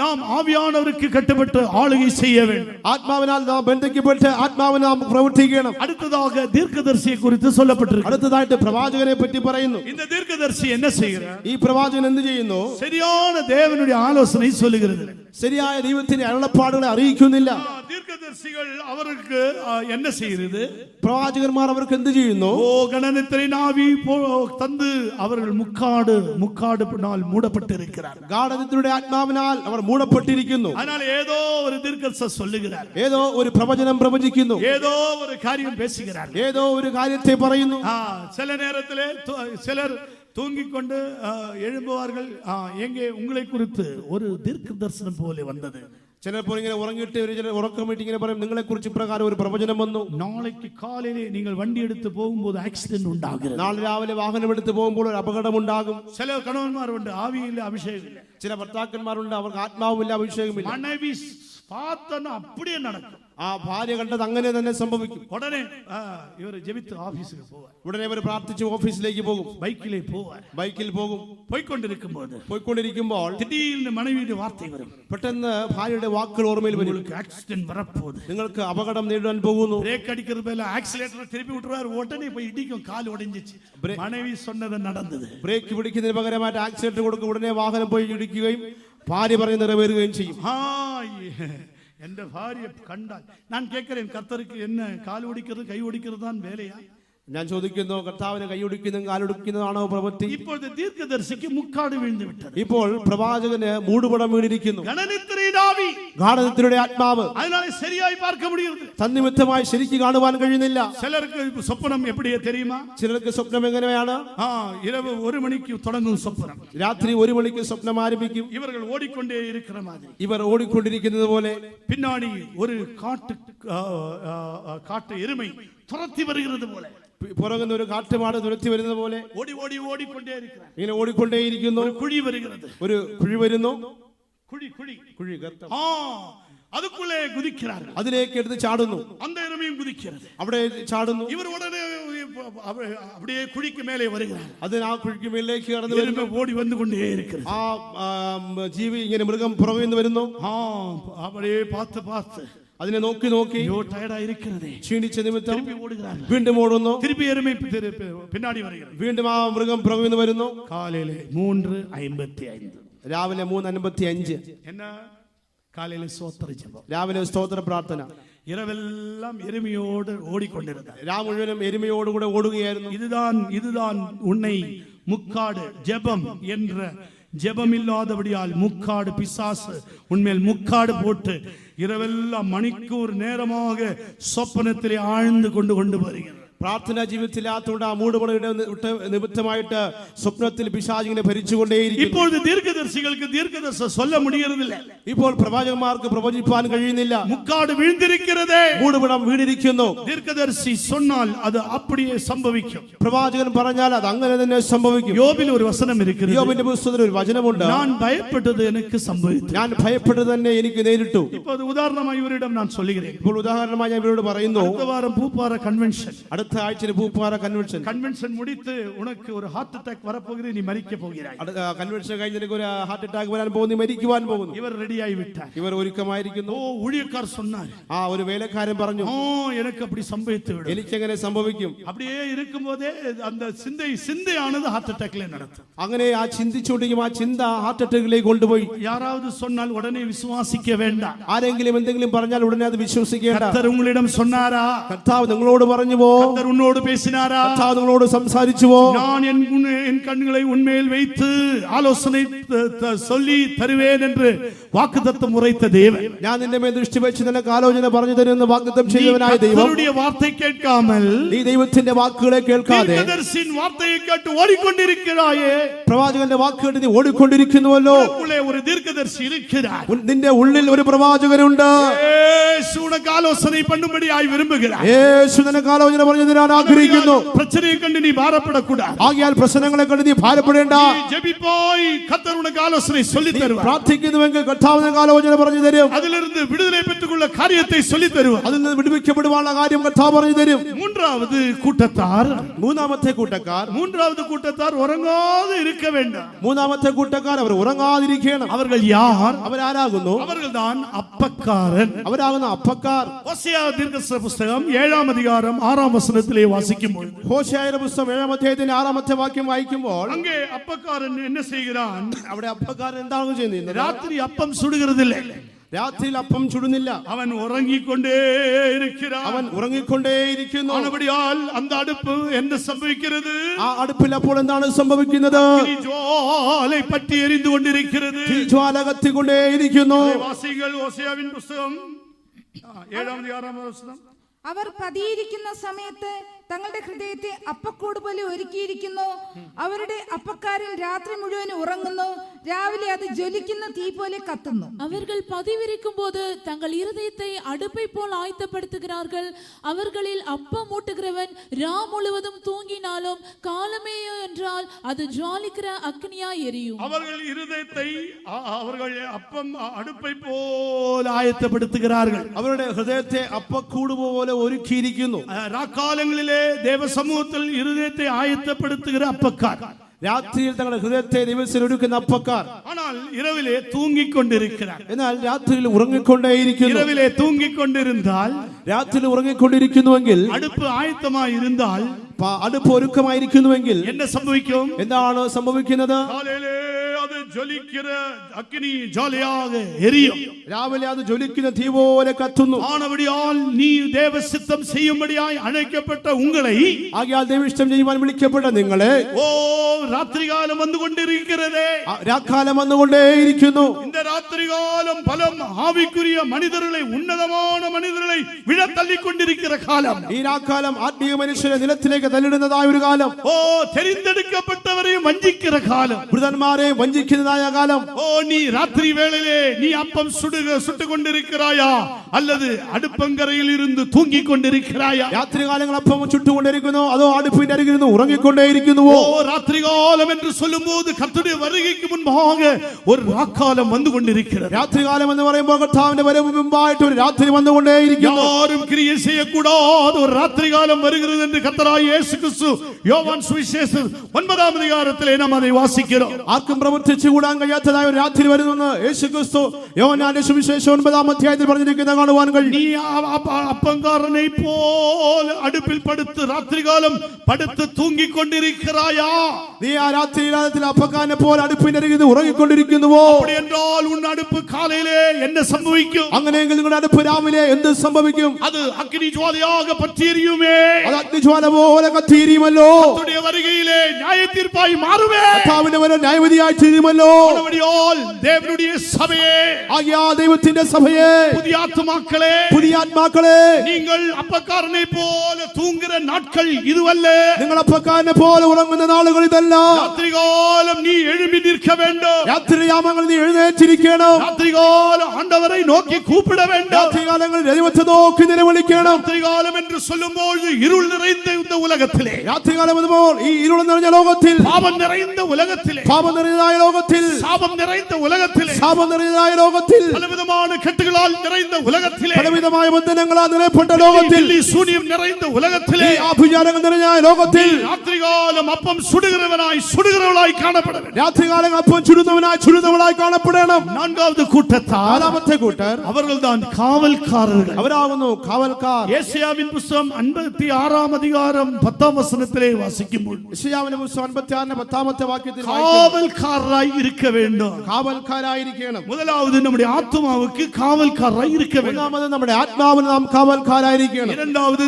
நாம் ആവിയാനവருக்கு കട്ടുപെട്ട് ആളുകை செய்ய வேண்டும். ആത്മാവിനാൽ നാം ബന്ധിക്കപ്പെട്ട് ആത്മാവിനാൽ നാം പ്രവർത്തിക്കണം. അടുത്തதாக தீர்க்கதரிசியை குறித்து சொல்லப்பட்டிருக்கு. അടുത്തതായിട്ട് പ്രവാചകനെ പറ്റി പറയുന്നു. இந்த தீர்க்கதரிசி என்ன செய்கிறார்? ഈ പ്രവാചകൻ എന്ത് ചെയ്യുന്നു? சரியான தேவனுடைய ஆலோசனை சொல்லுகிறது. ശരിയായ ദൈവത്തിന്റെ അരുളപ്പാടുകളെ അറിയിക്കുന്നില്ല. தீர்க்கதரிசிகள் அவருக்கு என்ன செய்கிறது? പ്രവാചകന്മാർ അവർക്ക് എന്ത് ചെയ്യുന്നു? கணனித்திரை நாவி தந்து அவர்கள் முக்காடு மூடப்பட்டிருக்கிறார். ഗാഢനിദ്രയുടെ ആത്മാവിനാൽ അവർ മൂടപ്പെട്ടിരിക്കുന്നു. அதனால ஏதோ ஒரு தீர்க்கதரிசி சொல்லுகிறார், ഏതോ ഒരു പ്രവചനം പ്രവചിക്കുന്നു, ஏதோ ஒரு காரியம் பேசுகிறார், ഏതോ ഒരു കാര്യത്തെ പറയുന്നു. சில நேரத்திலே சிலர் தூங்கிக் கொண்டு எழும்புவார்கள். எங்கே உங்களை குறித்து ஒரு தீர்க்க தரிசனம் போல வந்தது. ചിലപ്പോൾ ഇങ്ങനെ ഉറങ്ങിയിട്ട് ഉറക്കമിട്ട് ഇങ്ങനെ പറയും, നിങ്ങളെ കുറിച്ച് ഇപ്രകാരം ഒരു പ്രവചനം വന്നു. நாளைக்கு காலையிலே நீங்கள் வண்டி எடுத்து போகும்போது ஆக்சிடென்ட் உண்டாகிறது. നാളെ രാവിലെ വാഹനം എടുത്ത് പോകുമ്പോൾ ഒരു അപകടം ഉണ്ടാകും. சில கணவன்மாருണ്ട് ஆவியில்லை, அபிஷேகம் இல்லை. ചില ഭർത്താക്കന്മാരുണ്ട്, അവർക്ക് ആത്മാവില്ല, അഭിഷേകമില്ല. மனைவி பார்த்தா அப்படியே நடக்கும். ആ ഭാര്യ കണ്ടത് അങ്ങനെ തന്നെ സംഭവിക്കും. உடனே இவர் ஜெபித்து ஆபீஸுக்கு போவார். ഉടനെ ഇവർ പ്രാർത്ഥിച്ച് ഓഫീസിലേക്ക് പോകും. பைக்கிலே போவார். ബൈക്കിൽ പോകും. போய்க்கொண்டிருக்கும்போது திடீர்னு மனைவிയുടെ വാർത്ത വരും. പെട്ടെന്ന് ഭാര്യയുടെ വാക്കുകൾ ഓർമ്മയിൽ വരും. ஆக்சிடென்ட் வரப்போகுது, നിങ്ങൾക്ക് അപകടം നേരിടാൻ പോകുന്നു. பிரேக் அடிக்கிறது மேல ஆக்சிலேட்டரை திருப்பி விட்டுறாரு, உடனே போய் இடிக்கும், கால் உடைஞ்சிச்சு. மனைவி சொன்னது நடந்தது. ബ്രേക്ക് പിടിക്കുന്നതിന് പകരമായിട്ട് ആക്സിലേറ്റർ കൊടുക്കും. ഉടനെ വാഹനം പോയി ഇടിക്കുകയും ഭാര്യ പറയുന്നത് നിറവേറുകയും ചെയ്യും. എന്റെ ഭാര്യ കണ്ടാൽ ഞാൻ കേൾக்கிறேன், കർത്തർക്ക് എന്നെ കാൽ ഓടിക്കുന്നത് കൈ ഓടിക്കുന്നത് താൻ വേലയാ? ഞാൻ ചോദിക്കുന്നു, കർത്താവിനെ കൈയൊടിക്കുന്നതും കാലൊടിക്കുന്നതാണോ പ്രവൃത്തി? ഇപ്പോഴത്തെ ദീർഘദർശിക്ക് മുക്കാട് വീഴ്ന്നു വിട്ടത്. ഇപ്പോൾ പ്രവാചകന് മൂടുപടം വീണിരിക്കുന്നു. ഗാഢനിദ്രയുടെ ആത്മാവ് அதனால சரியாய் பார்க்க முடியறது. തന്നിമിത്തമായി ശരിക്ക് കാണുവാൻ കഴിയുന്നില്ല. சிலருக்கு சொப்பனம் எப்படியே தெரியுமா? ചിലർക്ക് സ്വപ്നം എങ്ങനെയാണ്? இரவு 1 மணிக்கு தொடங்கும் சொப்பனம், രാത്രി 1 മണിക്ക് സ്വപ്നം ആരംഭിക്കും. இவர்கள் ஓடிக்கொண்டே இருக்கிற மாதிரி, ഇവർ ഓടിക്കൊണ്ടിരിക്കുന്നത് പോലെ பின்னாடி ஒரு காட்டு எருமை துரத்தி வருகிறது போல, പുറകുന്ന ഒരു കാട്ടുമാട് തുരത്തി വരുന്നത് പോലെ ഓടിക്കൊണ്ടേ ഇരിക്കുകയാണ്. ഇങ്ങനെ ഓടിക്കൊണ്ടേയിരിക്കുന്നു. കുഴി വരുന്നത്, ഒരു കുഴി വരുന്നു. കുഴി ഗർത്തം. அதுக்குள்ளே குதிக்கிறார்கள், അതിലേക്ക് എടുത്ത് ചാടുന്നു. அந்த எருமையும் குதிக்கிறது, അവിടെ ചാടുന്നു. இவர் உடனே அப்படியே குழிக்கு மேலே வருகிறார். അതിന് ആ കുഴിക്ക് മേലേക്ക് കടന്നു വരുന്നു. ഓടി വന്നുകൊണ്ടേ ഇരിക്കുന്നത്. ആ ജീവി ഇങ്ങനെ മൃഗം പുറകിൽ നിന്ന് വരുന്നു. அப்படியே பார்த்து അതിനെ നോക്കി ക്ഷീണിച്ച നിമിത്തം വീണ്ടും ഓടുന്നു. പിന്നാടി വരുகிறது. വീണ്ടും ആ മൃഗം പുറകിൽ നിന്ന് വരുന്നു. കാലയിലെ 3:55, രാവിലെ 3:55. എന്നാ காலையில ஸ்தோத்திர ஜெபம், രാവിലെ സ്തോത്ര പ്രാർത്ഥന. இரவெல்லாம் எருமையோடு ஓடிக்கொண்டிருந்தார். മുഴുവനും എരുമയോടുകൂടെ ഓടുകയായിരുന്നു. இதுதான் உன்னை முக்காடு ஜெபம் என்ற ஜெபம் இல்லாதபடியால் முக்காடு பிசாசு உன்மேல் முக்காடு போட்டு இரவெல்லாம் மணிக்கூர் நேரமாக சொப்பனத்திலே ஆழ்ந்து கொண்டு வருகிறது. പ്രാർത്ഥനാ ജീവിതത്തിലാത്തോണ്ട് ആ മൂടുപടയുടെ നിമിത്തമായിട്ട് സ്വപ്നത്തിൽ പിശാചിനെ ഭരിച്ചുകൊണ്ടേയിരിക്കും. இப்பொழுது தீர்க்கதரிசிகளுக்கு தீர்க்கதரிசனம் சொல்ல முடியறதில்லை. ഇപ്പോൾ പ്രവാചകന്മാർക്ക് പ്രവചിപ്പാൻ കഴിയുന്നില്ല. முக்காடு விழுந்திருக்கிறதே. മൂടുപടം വീണിരിക്കുന്നു. தீர்க்கதரிசி சொன்னால் அது அப்படியே சம்பவிக்கும். പ്രവാചകൻ പറഞ്ഞാൽ അത് അങ്ങനെ തന്നെ സംഭവിക്കും. യോബിൽ ഒരു വചനം ഇരിക്കുന്നു. യോബിന്റെ പുസ്തകത്തിൽ ഒരു വചനമുണ്ട്. ഞാൻ ഭയപ്പെട്ടത് എനിക്ക് സംഭവിച്ചു. ഞാൻ ഭയപ്പെട്ടത് തന്നെ എനിക്ക് നേരിട്ടു. ഇപ്പോൾ ഉദാഹരണമായി ഇവരിடம் ഞാൻ சொல்லுகிறேன். ഇപ്പോൾ ഉദാഹരണമായി ഞാൻ ഇവരോട് പറയുന്നു. അടുത്ത വാരം പൂപ്പാറ കൺവെൻഷൻ. അടുത്ത ആഴ്ചയിൽ പൂപ്പാറ കൺവെൻഷൻ முடித்து உனக்கு ஒரு ஹார்ட் அட்டாக் வரப்போகிறது, நீ மரிக்க போகிறாய். കൺവെൻഷൻ കഴിഞ്ഞ് നിനക്ക് ഒരു ഹാർട്ട് അറ്റാക്ക് വരാൻ പോകുന്നു, മരിക്കുവാൻ പോകുന്നു. ഇവർ റെഡിയായി വിട്ടാർ. ഇവർ ഒരുക്കമായിരിക്കുന്നു. ഓ ஊழியக்கார் சொன்னார். ആ ഒരു വേലക്കാരൻ പറഞ്ഞു, எனக்கு அப்படி സംഭവിച്ചു விடும். എനിക്കെങ്ങനെ സംഭവിക്കും? அப்படியே இருக்கும்போதே அந்த சிந்தையானது ஹார்ட் அட்டாக்ல நடத்தும். അങ്ങനെ ആ ചിന്തിച്ചുകൊണ്ടിരിക്കും ആ ചിന്ത ഹാർട്ട് അറ്റാക്കിലേക്ക് കൊണ്ടുപോയി. யாராவது சொன்னால் உடனே விசுவாசிக்க வேண்டாம். ആരെങ്കിലും എന്തെങ്കിലും പറഞ്ഞാൽ ഉടനെ അത് വിശ്വസിക്കേണ്ട. கர்த்தர் உங்களிடம் சொன்னாரா? കർത്താവ് നിങ്ങളോട് പറഞ്ഞുവോ? கர்த்தர் உன்னோடு பேசினாரா? കർത്താവ് നിങ്ങളോട് സംസാരിച്ചുവോ? நான் என் கண்களை உன்மேல் வைத்து ஆலோசனை சொல்லி தருவேன் என்று வாக்குத்தத்தம் உரைத்த தேவன். ഞാൻ നിന്റെ മേൽ ദൃഷ്ടി വെച്ച് നിനക്ക് ആലോചന പറഞ്ഞു തരുമെന്ന് വാഗ്ദത്തം ചെയ്തവനായ ദൈവം. கர்த்தருடைய வார்த்தை கேட்காமல் നീ ദൈവത്തിന്റെ വാക്കുകളെ കേൾക്കാതെ தீர்க்கதரிசியின் வார்த்தையை கேட்டு ஓடிக்கொண்டிருக்கிறாயே. പ്രവാചകന്റെ വാക്ക് കേട്ട് നീ ഓടിക്കൊണ്ടിരിക്കുന്നുവല്ലോ. உனக்குள்ளே ஒரு தீர்க்கதரிசி இருக்கிறார். നിന്റെ ഉള്ളിൽ ഒരു പ്രവാചകനുണ്ട്. യേശു உனக்கு ஆலோசனை பண்ணும்படியாய் விரும்புகிறார். യേശു നിനക്ക് ആലോചന പറഞ്ഞു തരാൻ ആഗ്രഹിക്കുന്നു. பிரச்சனையை கண்டு நீ பாரப்படக்கூடாது. ആകയാൽ പ്രശ്നങ്ങളെ കണ്ട് നീ ഭാരപ്പെടേണ്ട. ஜெபிப்பாய், கர்த்தர் உனக்கு ஆலோசனை சொல்லி தருவார். പ്രാർത്ഥിക്കുന്നുവെങ്കിൽ കർത്താവ് നിനക്ക് ആലോചന പറഞ്ഞു തരും. அதிலிருந்து விடுதலை பெற்றுக்கொள்ள காரியத்தை சொல்லி தருவார். അതിൽ നിന്ന് വിടുവിക്കപ്പെടുവാനുള്ള കാര്യം കർത്താവ് പറഞ്ഞു തരും. மூன்றாவது கூட்டத்தார் മൂന്നാമത്തെ കൂട്ടക്കാർ உறங்காது இருக்க வேண்டாம். മൂന്നാമത്തെ കൂട്ടക്കാർ അവർ ഉറങ്ങാതിരിക്കണം. அவர்கள் யார்? അവരാരാകുന്നു? அவர்கள்தான் அப்பக்காரன். അവരാകുന്ന അപ്പക്കാർ. ஓசியா தீர்க்கதரிசன புத்தகம் 7ஆம் அதிகாரம் 6ஆம் வசனத்திலே வாசிக்கும்போது, ഹോശേയയുടെ പുസ്തകം 7-ാം അധ്യായത്തിന്റെ 6-ാമത്തെ വാക്യം വായിക്കുമ്പോൾ அங்கே அப்பக்காரன் என்ன செய்கிறான்? അവിടെ അപ്പക്കാരൻ എന്താണ് ചെയ്യുന്നത്? ராத்திரி அப்பம் சுடுகிறதில்லை. രാത്രിയിൽ അപ്പം ചുടുന്നില്ല. அவன் உறங்கிக்கொண்டே இருக்கிறான். അവൻ ഉറങ്ങിക്കൊണ്ടേയിരിക്കുന്നു. ஆனபடியால் அந்த அடுப்பு என்ன சம்பவிக்கிறது? ആ അടുപ്പിൽ അപ്പോൾ എന്താണ് സംഭവിക്കുന്നത്? ஜுவாலை பற்றி எரிந்து கொண்டிருக்கிறது. ജ്വാല കത്തിക്കൊണ്ടേയിരിക്കുന്നു. வாசிகள் ஓசியாவின் புத்தகம் 7ஆம் அதிகாரம் 6ஆம் வசனம். അവർ പതിയിരിക്കുന്ന സമയത്ത് തങ്ങളുടെ ഹൃദയത്തെ അപ്പക്കൂട് പോലെ ഒരുക്കിയിരിക്കുന്നു. അവരുടെ അപ്പക്കാരൻ രാത്രി മുഴുവൻ ഉറങ്ങുന്നു, രാവിലെ അത് ജ്വലിക്കുന്ന തീ പോലെ കത്തുന്നു. அவர்கள் பதிவிருக்கும் போது தங்கள் இருதயத்தை அடுப்பை போல் ஆயத்தப்படுத்துகிறார்கள். அவர்களில் அப்பம் மூட்டுகிறவன் ரா முழுவதும் தூங்கினாலும் காலமே என்றால் அது ஜுவாலிக்கிற அக்னியாய் எரியும். அவர்கள் இருதயத்தை அவர்கள் அப்பம் அடுப்பை போல் ஆயத்தப்படுத்துகிறார்கள். അവരുടെ ഹൃദയത്തെ അപ്പക്കൂട് പോലെ ഒരുക്കിയിരിക്കുന്നു. രാക്കാലങ്ങളിലെ ദേവസമൂഹത്തിൽ ഇരുദയത്തെ ആയത്തപ്പെടുത്തുകിற അപ്പക്കാർ, രാത്രിയിൽ തങ്ങളുടെ ഹൃദയത്തെ ദൈവത്തിൽ ഒരുക്കുന്ന അപ്പക്കാർ, ஆனால் இரவிலே തൂങ്ങിക്കൊണ്ടിരിக்கிறார். എന്നാൽ രാത്രിയിൽ ഉറങ്ങിക്കൊണ്ടേയിരിക്കുന്നു. இரவிலே തൂങ്ങിക്കൊണ്ടിരുന്നാൽ, രാത്രിയിൽ ഉറങ്ങിക്കൊണ്ടിരിക്കുന്നുവെങ്കിൽ, അടുപ്പ് ആയത്തമായി ഇരുന്നാൽ, അടുപ്പ് ഒരുക്കമായിരിക്കുന്നുവെങ്കിൽ என்ன സംഭവിക്കും? എന്താണ് സംഭവിക്കുന്നത്? அது ஜொலிக்கிற அக்கினி ஜாலியாக எரியும். രാവിലെ അത് ജ്വലിക്കുന്ന തീ പോലെ കത്തുന്നു. ஆனபடியால் நீ தேவ சித்தம் செய்யும்படியாய் அழைக்கப்பட்ட உங்களை, ആകയാൽ ദൈവഇഷ്ടം ചെയ്യുവാൻ വിളിക്കപ്പെട്ട നിങ്ങളെ, ഓ രാത്രികാലം വന്നുകൊണ്ടിരിக்கிறதே, രാക്കാലം വന്നുകൊണ്ടേയിരിക്കുന്നു. இந்த ராத்திரிகாலம் பல ஆவிக்குரிய மனிதர்களை, உன்னதமான மனிதர்களை விழ தள்ளிக்கொண்டிருக்கிற காலம். ഈ രാക്കാലം ആത്മീയ മനുഷ്യരെ നിലത്തിലേക്ക് തള്ളിടുന്നതായ ഒരു കാലം. ഓ தெரிந்தெடுக்கப்பட்டவரையும் வஞ்சிக்கிற காலம். വൃതന്മാരെ വഞ്ചിക്കുന്നതായ കാലം. ഓ നീ രാത്രി വേളയിലെ നീ അപ്പം சுட்டுக்கொண்டிருக்கிறாயா அல்லது அடுப்பங்கரையில் இருந்து தூங்கிக் கொண்டிருக்கிறாயா? രാത്രികാലങ്ങൾ അപ്പം ചുട്ടുകൊണ്ടിരിക്കുന്നു, അതോ അടുപ്പിന്റെ അരികിൽ നിന്ന് ഉറങ്ങിക്കൊണ്ടേയിരിക്കുന്നുവോ? ஓ ராத்திரிகாலம் என்று சொல்லும்போது கர்த்தருடைய வருகைக்கு முன்பாக ஒரு ராக்காலம் வந்து கொண்டிருக்கிறது. രാത്രികാലം എന്ന് പറയുമ്പോൾ കർത്താവിന്റെ വരവ് മുമ്പായിട്ട് ഒരു രാത്രി വന്നുകൊണ്ടേയിരിക്കുന്നു. யாரும் கிரியை செய்யக்கூடாத ஒரு ராத்திரிகாலம் வருகிறது என்று கர்த்தராகிய இயேசு கிறிஸ்து யோவான் சுவிசேஷம் 9ஆம் அதிகாரத்திலே நாம் அதை வாசிக்கிறோம். ആർക്കും പ്രവർത്തിച്ചു കൂടാൻ കഴിയാത്തതായ ഒരു രാത്രി വരുമെന്ന് യേശു ക്രിസ്തു യോഹന്നാന്റെ സുവിശേഷം 9ആം അധ്യായത്തിൽ പറഞ്ഞിരിക്കുന്ന കാണുവാൻ കഴിയും. நீ அப்பங்காரனை போல் அடுப்பில் படுத்து ராத்திரிகாலம் படுத்து தூங்கிக் கொண்டிருக்கிறாயா? നീ ആ രാത്രികാലത്തിൽ അപ്പക്കാരനെ പോലെ അടുപ്പിന്റെ അരികിൽ ഉറങ്ങിക്കൊണ്ടിരിക്കുന്നുവോ? அப்படி என்றால் உன் அடுப்பு காலையிலே என்ன சம்பவிக்கும்? അങ്ങനെയെങ്കിൽ നിങ്ങളുടെ അടുപ്പ് രാവിലെ എന്ത് സംഭവിക്കും? அது அக்னி ஜுவாலையாக பற்றி எரியுமே. അത് അഗ്നിജ്വാല പോലെ കത്തിയിരിയുമല്ലോ. கர்த்தருடைய வருகையிலே நியாய தீர்ப்பாய் மாறுமே. കർത്താവിന്റെ വരവ് ന്യായവിധിയായി തീരുമല്ലോ. ആകുന്നുവല്ലോ. ஆனபடியால் தேவனுடைய சபையே, ആകയാൽ ദൈവത്തിന്റെ സഭയെ, புதிய ஆத்துமாக்களே, പുതിയ ആത്മാക്കളെ, நீங்கள் அப்பக்காரனை போல தூங்குற நாட்கள் இதுவல்ல. നിങ്ങൾ അപ്പക്കാരനെ പോലെ ഉറങ്ങുന്ന നാളുകൾ ഇതല്ല. ராத்திரிகாலம் நீ எழும்பி நிற்க வேண்டும். രാത്രിയാമങ്ങൾ നീ എഴുന്നേറ്റിരിക്കണം. ராத்திரிகாலம் ஆண்டவரை நோக்கி கூப்பிட வேண்டும். രാത്രികാലങ്ങളിൽ ദൈവത്തെ നോക്കി നിലവിളിക്കണം. ராத்திரிகாலம் என்று சொல்லும்போது இருள் நிறைந்த இந்த உலகத்திலே, രാത്രികാലം എന്നുമ്പോൾ ഈ ഇരുൾ നിറഞ്ഞ ലോകത്തിൽ, பாவம் நிறைந்த உலகத்திலே, പാപം നിറഞ്ഞതായ ലോകത്തിൽ, சாபம் நிறைந்த உலகத்திலே, ശാപം നിറഞ്ഞതായ ലോകത്തിൽ, பலவிதமான கட்டுகளால் நிறைந்த உலகத்திலே, പലവിധമായ ബന്ധനങ്ങളാൽ നിറയപ്പെട്ട ലോകത്തിൽ, பில்லி சூனியம் நிறைந்த உலகத்திலே, ഈ ആഭിചാരങ്ങൾ നിറഞ്ഞ ലോകത്തിൽ ராத்திரிகாலம் அப்பம் சுடுகிறவளாய் காணப்பட வேண்டும். രാത്രികാലം അപ്പം ചുരുന്നവനായി കാണപ്പെടണം. நான்காவது கூட்டத்தார், നാലാമത്തെ കൂട്ടർ அவர்கள்தான் காவல்காரர்கள். അവരാകുന്നു കാവൽക്കാർ. യേശയ്യാവിൻ പുസ്തകം 56 அதிகாரம் 10 வசனத்திலே வாசிக்கும்போது, യെശയ്യാവിന്റെ പുസ്തകം 56 10 വാക്യത്തിൽ காவல்காரராய் இருக்க வேண்டும். കാവൽക്കാരായിരിക്കണം. முதலாவது நம்முடைய ஆத்துமாவுக்கு காவல்காரராய் இருக்க வேண்டும். ഒന്നാമത് നമ്മുടെ ആത്മാവിന് നാം കാവൽക്കാരായിരിക്കണം. இரண்டாவது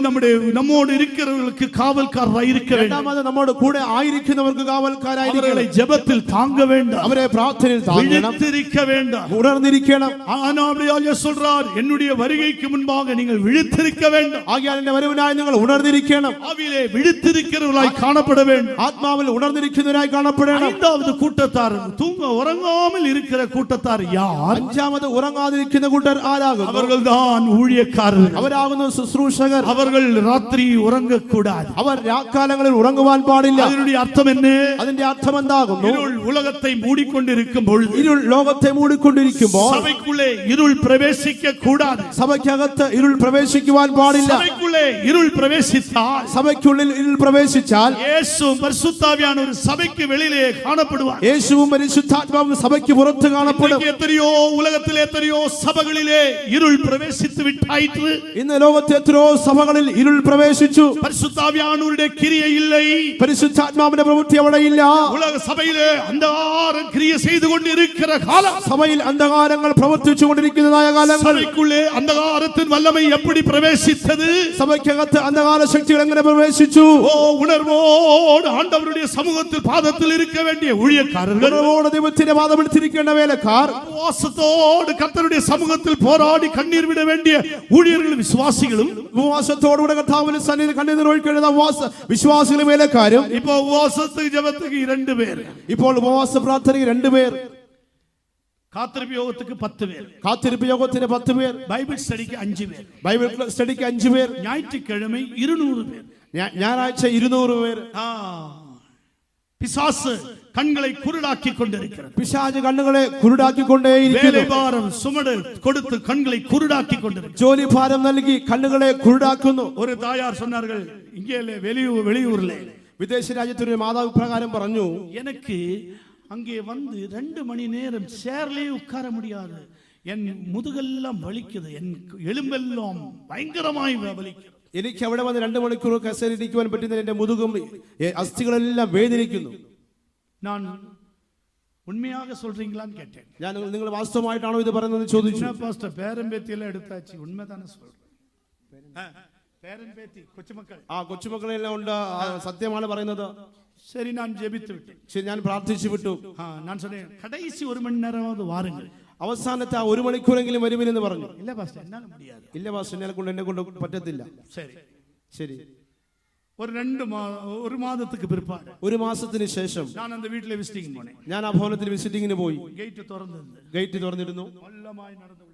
நம்மோடு இருக்கிறவர்களுக்கு காவல்காரராய் இருக்க வேண்டும். രണ്ടാമത് നമ്മുടെ കൂടെ ആയിരിക്കുന്നവർക്ക് കാവൽക്കാരായിരിക്കണം. அவர்களை ஜெபத்தில் தாங்க வேண்டும். അവരെ പ്രാർത്ഥനയിൽ താങ്ങണം, விழித்திருக்க வேண்டும். ഉണർന്നിരിക്കണം. ஆனாலும் சொல்றார், என்னுடைய வருகைக்கு முன்பாக நீங்கள் விழித்திருக்க வேண்டும். ആകയാൽ എന്റെ വരവിനായി നിങ്ങൾ ഉണർന്നിരിക്കണം. ஆவியிலே விழித்திருக்கிறவர்களாய் காணப்பட வேண்டும். ആത്മാവിൽ ഉണർന്നിരിക്കുന്നവരായി കാണപ്പെടണം. ஐந்தாவது கூட்டத்தார், தூங்க உறங்காமல் இருக்கிற கூட்டத்தார் யார்? അഞ്ചാമത് ഉറങ്ങാതിരിക്കുന്ന കൂട്ടർ ആരാകുന്നു? அவர்கள்தான் ஊழியக்காரர்கள். അവരാകുന്നു ശുശ്രൂഷകർ. அவர்கள் ராத்திரி உறங்கக்கூடாது. അവർ രാക്കാലങ്ങളിൽ ഉറങ്ങുവാൻ പാടില്ല. அதனுடைய அர்த்தம் என்ன? അതിന്റെ അർത്ഥം എന്താകുന്നു? இருள் உலகத்தை மூடிக்கொண்டிருக்கும் பொழுது, ഇരുൾ ലോകത്തെ മൂടിക്കൊണ്ടിരിക്കുമ്പോൾ சபைக்குள்ளே இருள் பிரவேசிக்க கூடாது. സഭയ്ക്കകത്ത് ഇരുൾ പ്രവേശിക്കുവാൻ പാടില്ല. சபைக்குள்ளே இருள் பிரவேசித்தால், സഭയ്ക്കുള്ളിൽ ഇരുൾ പ്രവേശിച്ചാൽ இயேசு பரிசுத்தாவியான ஒரு சபைக்கு வெளியிலே காணப்படுவார். യേശുവും പരിശുദ്ധാത്മാവും സഭയ്ക്ക് പുറത്ത് കാണപ്പെടും. எத்தனையோ உலகத்திலே எத்தனையோ சபைகளிலே இருள் பிரவேசித்து விட்டாயிற்று. ഇന്ന് ലോകത്തെ എത്രയോ സഭകളിൽ ഇരുൾ പ്രവേശിച്ചു. பரிசுத்தாவியானவருடைய கிரியை இல்லை. പരിശുദ്ധാത്മാവിന്റെ പ്രവൃത്തി അവിടെ ഇല്ല. உலக சபையிலே அந்தகாரம் கிரியை செய்து கொண்டு இருக்கிற காலம், സഭയിൽ അന്ധകാരങ്ങൾ പ്രവർത്തിച്ചു കൊണ്ടിരിക്കുന്നതായ കാലങ്ങൾ, சபைக்குள்ளே அந்தகாரத்தின் வல்லமை எப்படி பிரவேசித்தது? സഭയ്ക്കകത്ത് അന്ധകാര ശക്തികൾ എങ്ങനെ പ്രവേശിച്ചു? ஓ, உணர்வோடு ஆண்டவருடைய சமூகத்தில் பாதத்தில் இருக்க வேண்டிய ஊழியக்காரர்கள், ഉണർവോടെ ദൈവത്തിന്റെ പാദമെടുത്തിരിക്കേണ്ട വേലക്കാർ, உபவாசத்தோடு கர்த்தருடைய சமூகத்தில் போராடி கண்ணீர் விட வேண்டிய ஊழியர்களும் விசுவாசிகளும், ഉപവാസത്തോടുകൂടെ കർത്താവിന്റെ സന്നിധി കണ്ണീർ ഒഴുക്കേണ്ട വിശ്വാസികളും വേലക്കാരും. இப்போ உபவாசத்துக்கு ஜெபத்துக்கு 2 பேர், ഇപ്പോൾ ഉപവാസ പ്രാർത്ഥനയ്ക്ക് 2 പേർ, காத்திருப்பு யோகத்துக்கு 10 பேர், കാത്തിരിപ്പ് യോഗത്തിന് 10 പേർ, பைபிள் ஸ்டடிக்கு 5 பேர், ബൈബിൾ സ്റ്റഡിക്ക് 5 പേർ, ஞாயிற்றுக்கிழமை 200 பேர், ഞായറാഴ്ച 200 പേർ. பிசாசு கண்களை குருடாக்கி கொண்டிருக்கிறது. പിശാച് കണ്ണുകളെ കുരുടാക്കിക്കൊണ്ടേയിരിക്കുന്നു. வேலைபாரம் சுமடு கொடுத்து கண்களை குருடாக்கி கொண்டிருக்கிறது. ജോലി ഭാരം നൽകി കണ്ണുകളെ കുരുടാക്കുന്നു. ஒரு தாயார் சொன்னார்கள், இங்கே வெளியூர்ல, വിദേശ രാജ്യത്തൊരു മാതാവ് പ്രകാരം പറഞ്ഞു, எனக்கு அங்கே வந்து 2 மணி நேரம் சேர்லயே உட்கார முடியாது. என் முதுகெல்லாம் வலிக்குது, என் எலும்பெல்லாம் பயங்கரமாய் வலிக்குது. എനിക്ക് അവിടെ വന്ന് 2 മണിക്കൂർ കസേരയിരിക്കുവാൻ പറ്റുന്ന എന്റെ മുതുകും അസ്ഥികളെല്ലാം വേദനിക്കുന്നു. நான் உண்மையாக சொல்றீங்களான்னு கேட்டேன். ഞാൻ നിങ്ങൾ വാസ്തവമായിട്ടാണോ ഇത് പറയുന്നത് ചോദിച്ചു. பாஸ்டர் பேரம்பேத்தியெல்லாம் எடுத்தாச்சு, உண்மைதானே சொல்றேன். பேரம்பேத்தி കൊച്ചുമക്കൾ, കൊച്ചുമക്കളെല്ലാം ഉണ്ട്, സത്യമാണ് പറയുന്നത്. சரி, நான் ஜெபித்து விட்டேன். ശരി, ഞാൻ പ്രാർത്ഥിച്ചു വിട്ടു. நான் சொன்னேன், கடைசி 1 மணி நேரமாவது வாருங்கள். അവസാനത്തെ 1 മണിക്കൂറെങ്കിലും വരുമെന്ന് പറഞ്ഞു. இல்ல பாஸ்டர், என்னால முடியாது. ഇല്ല പാസ്റ്റർ, എന്നെ കൊണ്ട് പറ്റത്തില്ല. சரி, ശരി. ஒரு 1 മാസத்துக்கு பிற்பாடு, 1 മാസത്തിന് ശേഷം நான் அந்த வீட்டிலே விசிட்டிங் போனேன். ഞാൻ ആ ഭവനത്തിൽ വിസിറ്റിങ്ങിന് പോയി. ഗേറ്റ് തുറന്നിരുന്നു. ഗേറ്റ് തുറന്നിരുന്നു. മല്ലമായി നടന്നു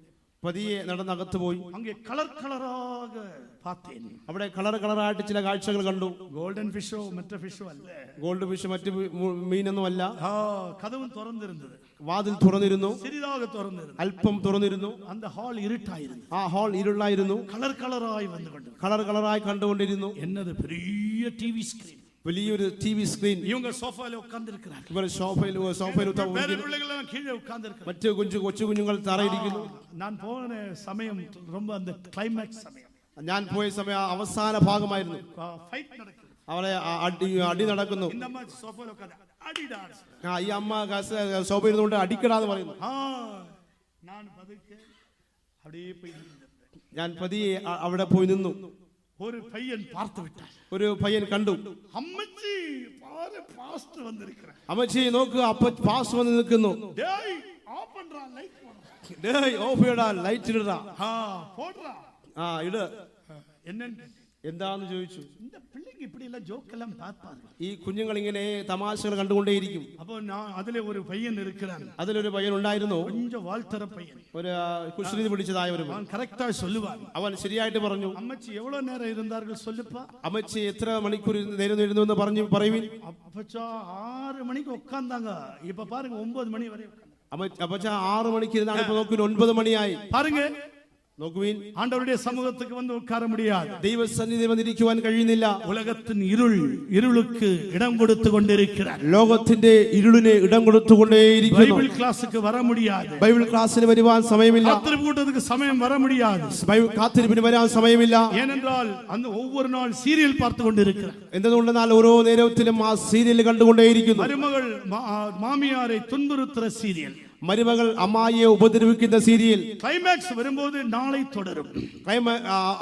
പതിയെ നടന്നകത്ത് പോയി. அங்கே கலர் கலராக பார்த்தேன். അവിടെ കളറായിട്ട് ചില കാഴ്ചകൾ കണ്ടു. ഗോൾഡൻ ഫിഷോ മറ്റു ഫിഷോ അല്ല, ഗോൾഡ് ഫിഷ് മറ്റു മീനൊന്നും അല്ല. കതവും തുറന്നിരുന്നത്, വാതിൽ തുറന്നിരുന്നു, சிறிதாக തുറന്നിരുന്നു, അല്പം തുറന്നിരുന്നു. அந்த ஹால் இருட்டாയിരുന്നു. ആ ഹാൾ ഇരുളായിരുന്നു. കളറായി വന്നുകൊണ്ട് കളറായി കണ്ടുകൊണ്ടിരുന്നു. എന്നത് பெரிய டிவி ஸ்கிரீன், വലിയൊരു ടിവി സ്ക്രീൻ. இவங்க சோஃபால உட்கார்ந்திருக்கிறார்கள், ഇവർ സോഫയിൽ வேற பிள்ளைகள் எல்லாம் கீழே உட்கார்ந்திருக்கிறார்கள், മറ്റു കൊച്ചു കുഞ്ഞുങ്ങൾ തറയിരിക്കുന്നു. நான் போன சமயம் ரொம்ப அந்த கிளைமாக்ஸ் സമയം, ഞാൻ പോയ സമയം അവസാന ഭാഗമായിരുന്നു. ഫൈറ്റ് നടക്കുന്നു, അവളെ അടി നടക്കുന്നു. இந்த அம்மா சோஃபால உட்கார்ந்து அடிடான்ஸ், ഈ അമ്മ സോഫയിൽ ഇരുന്നുകൊണ്ട് അടിക്കടാന്ന് പറയുന്നു. நான் பதுக்க அப்படியே போய் ഞാൻ പതിയെ അവിടെ പോയി നിന്നു. ஒரு பையன் பார்த்து விட்டான். ഒരു പയ്യൻ കണ്ടു. അമ്മച്ചി പാരെ പാസ്റ്റർ വന്നിരിക്കறான். അമ്മച്ചി നോക്ക്, അപ്പ പാസ്റ്റർ വന്ന് നിൽക്കുന്നു. டேய் ஆஃப் பண்றா, லைட் போடு. ഡേയ് ഓഫ് ചെയ്യടാ, ലൈറ്റ് ഇടടാ. போடுறா. ഇട്. என்னன்னு എന്താന്ന് ചോദിച്ചു. இந்த பிள்ளைங்க இப்படி எல்லாம் ஜோக் எல்லாம் பார்ப்பாங்க. ഈ കുഞ്ഞുങ്ങൾ ഇങ്ങനെ തമാശകൾ കണ്ടുകൊണ്ടേയിരിക്കും. அப்போ நான் அதிலே ஒரு பையன் இருக்கிறான். അതിലൊരു പയ്യൻ ഉണ്ടായിരുന്നു, கொஞ்சம் வாழ்த்தர பையன். ഒരു കുഷ്ഠരോഗി പിടിച്ചതായ ഒരു പയ്യൻ. அவன் கரெக்ட்டா சொல்லுவான். അവൻ ശരിയായിട്ട് പറഞ്ഞു. அம்மச்சி எவ்வளவு நேரம் இருந்தார்கள் சொல்லுப்பா. അമ്മച്ചി എത്ര മണിക്കൂർ നേരം ഇരുന്നു എന്ന് പറയുവിൻ. அப்பச்சா 6 மணிக்கு உட்கார்ந்தாங்க. இப்ப பாருங்க 9 மணி வரை உட்கார்ந்தாங்க. അപ്പച്ച 6 മണിക്ക് ഇരുന്നാണ്, ഇപ്പൊ നോക്കൂ 9 മണിയായി. பாருங்க, നോക്കുവിൻ. ஆண்டவருடைய சமூகத்துக்கு வந்து உட்கார முடியாது. ദൈവസന്നിധിയിൽ വന്നിരിക്കുവാൻ കഴിയുന്നില്ല. உலகத்தின் இருளுக்கு இடம் கொடுத்து கொண்டிருக்கிறார். ലോകത്തിന്റെ ഇരുളിന് ഇടം കൊടുത്തുകൊണ്ടേയിരിക്കുന്നു. பைபிள் கிளாஸுக்கு வர முடியாது. ബൈബിൾ ക്ലാസ്സിന് വരുവാൻ സമയമില്ല. காத்திருப்பு கூட்டத்துக்கு സമയം வர முடியாது. കാത്തിരിപ്പിന് വരാൻ സമയമില്ല. ஏனென்றால் அந்த ஒவ்வொரு நாள் சீரியல் பார்த்து கொண்டிருக்கிறார். എന്തുകൊണ്ടെന്നാൽ ഓരോ നേരത്തിലും ആ സീരിയൽ കണ്ടുകൊണ്ടേയിരിക്കുന്നു. மருமகள் மாமியாரை துன்புறுத்துற சீரியல், മരുമകൾ അമ്മായിയെ ഉപദ്രവിക്കുന്ന സീരിയൽ. கிளைமாக்ஸ் வரும்போது நாளை தொடரும்.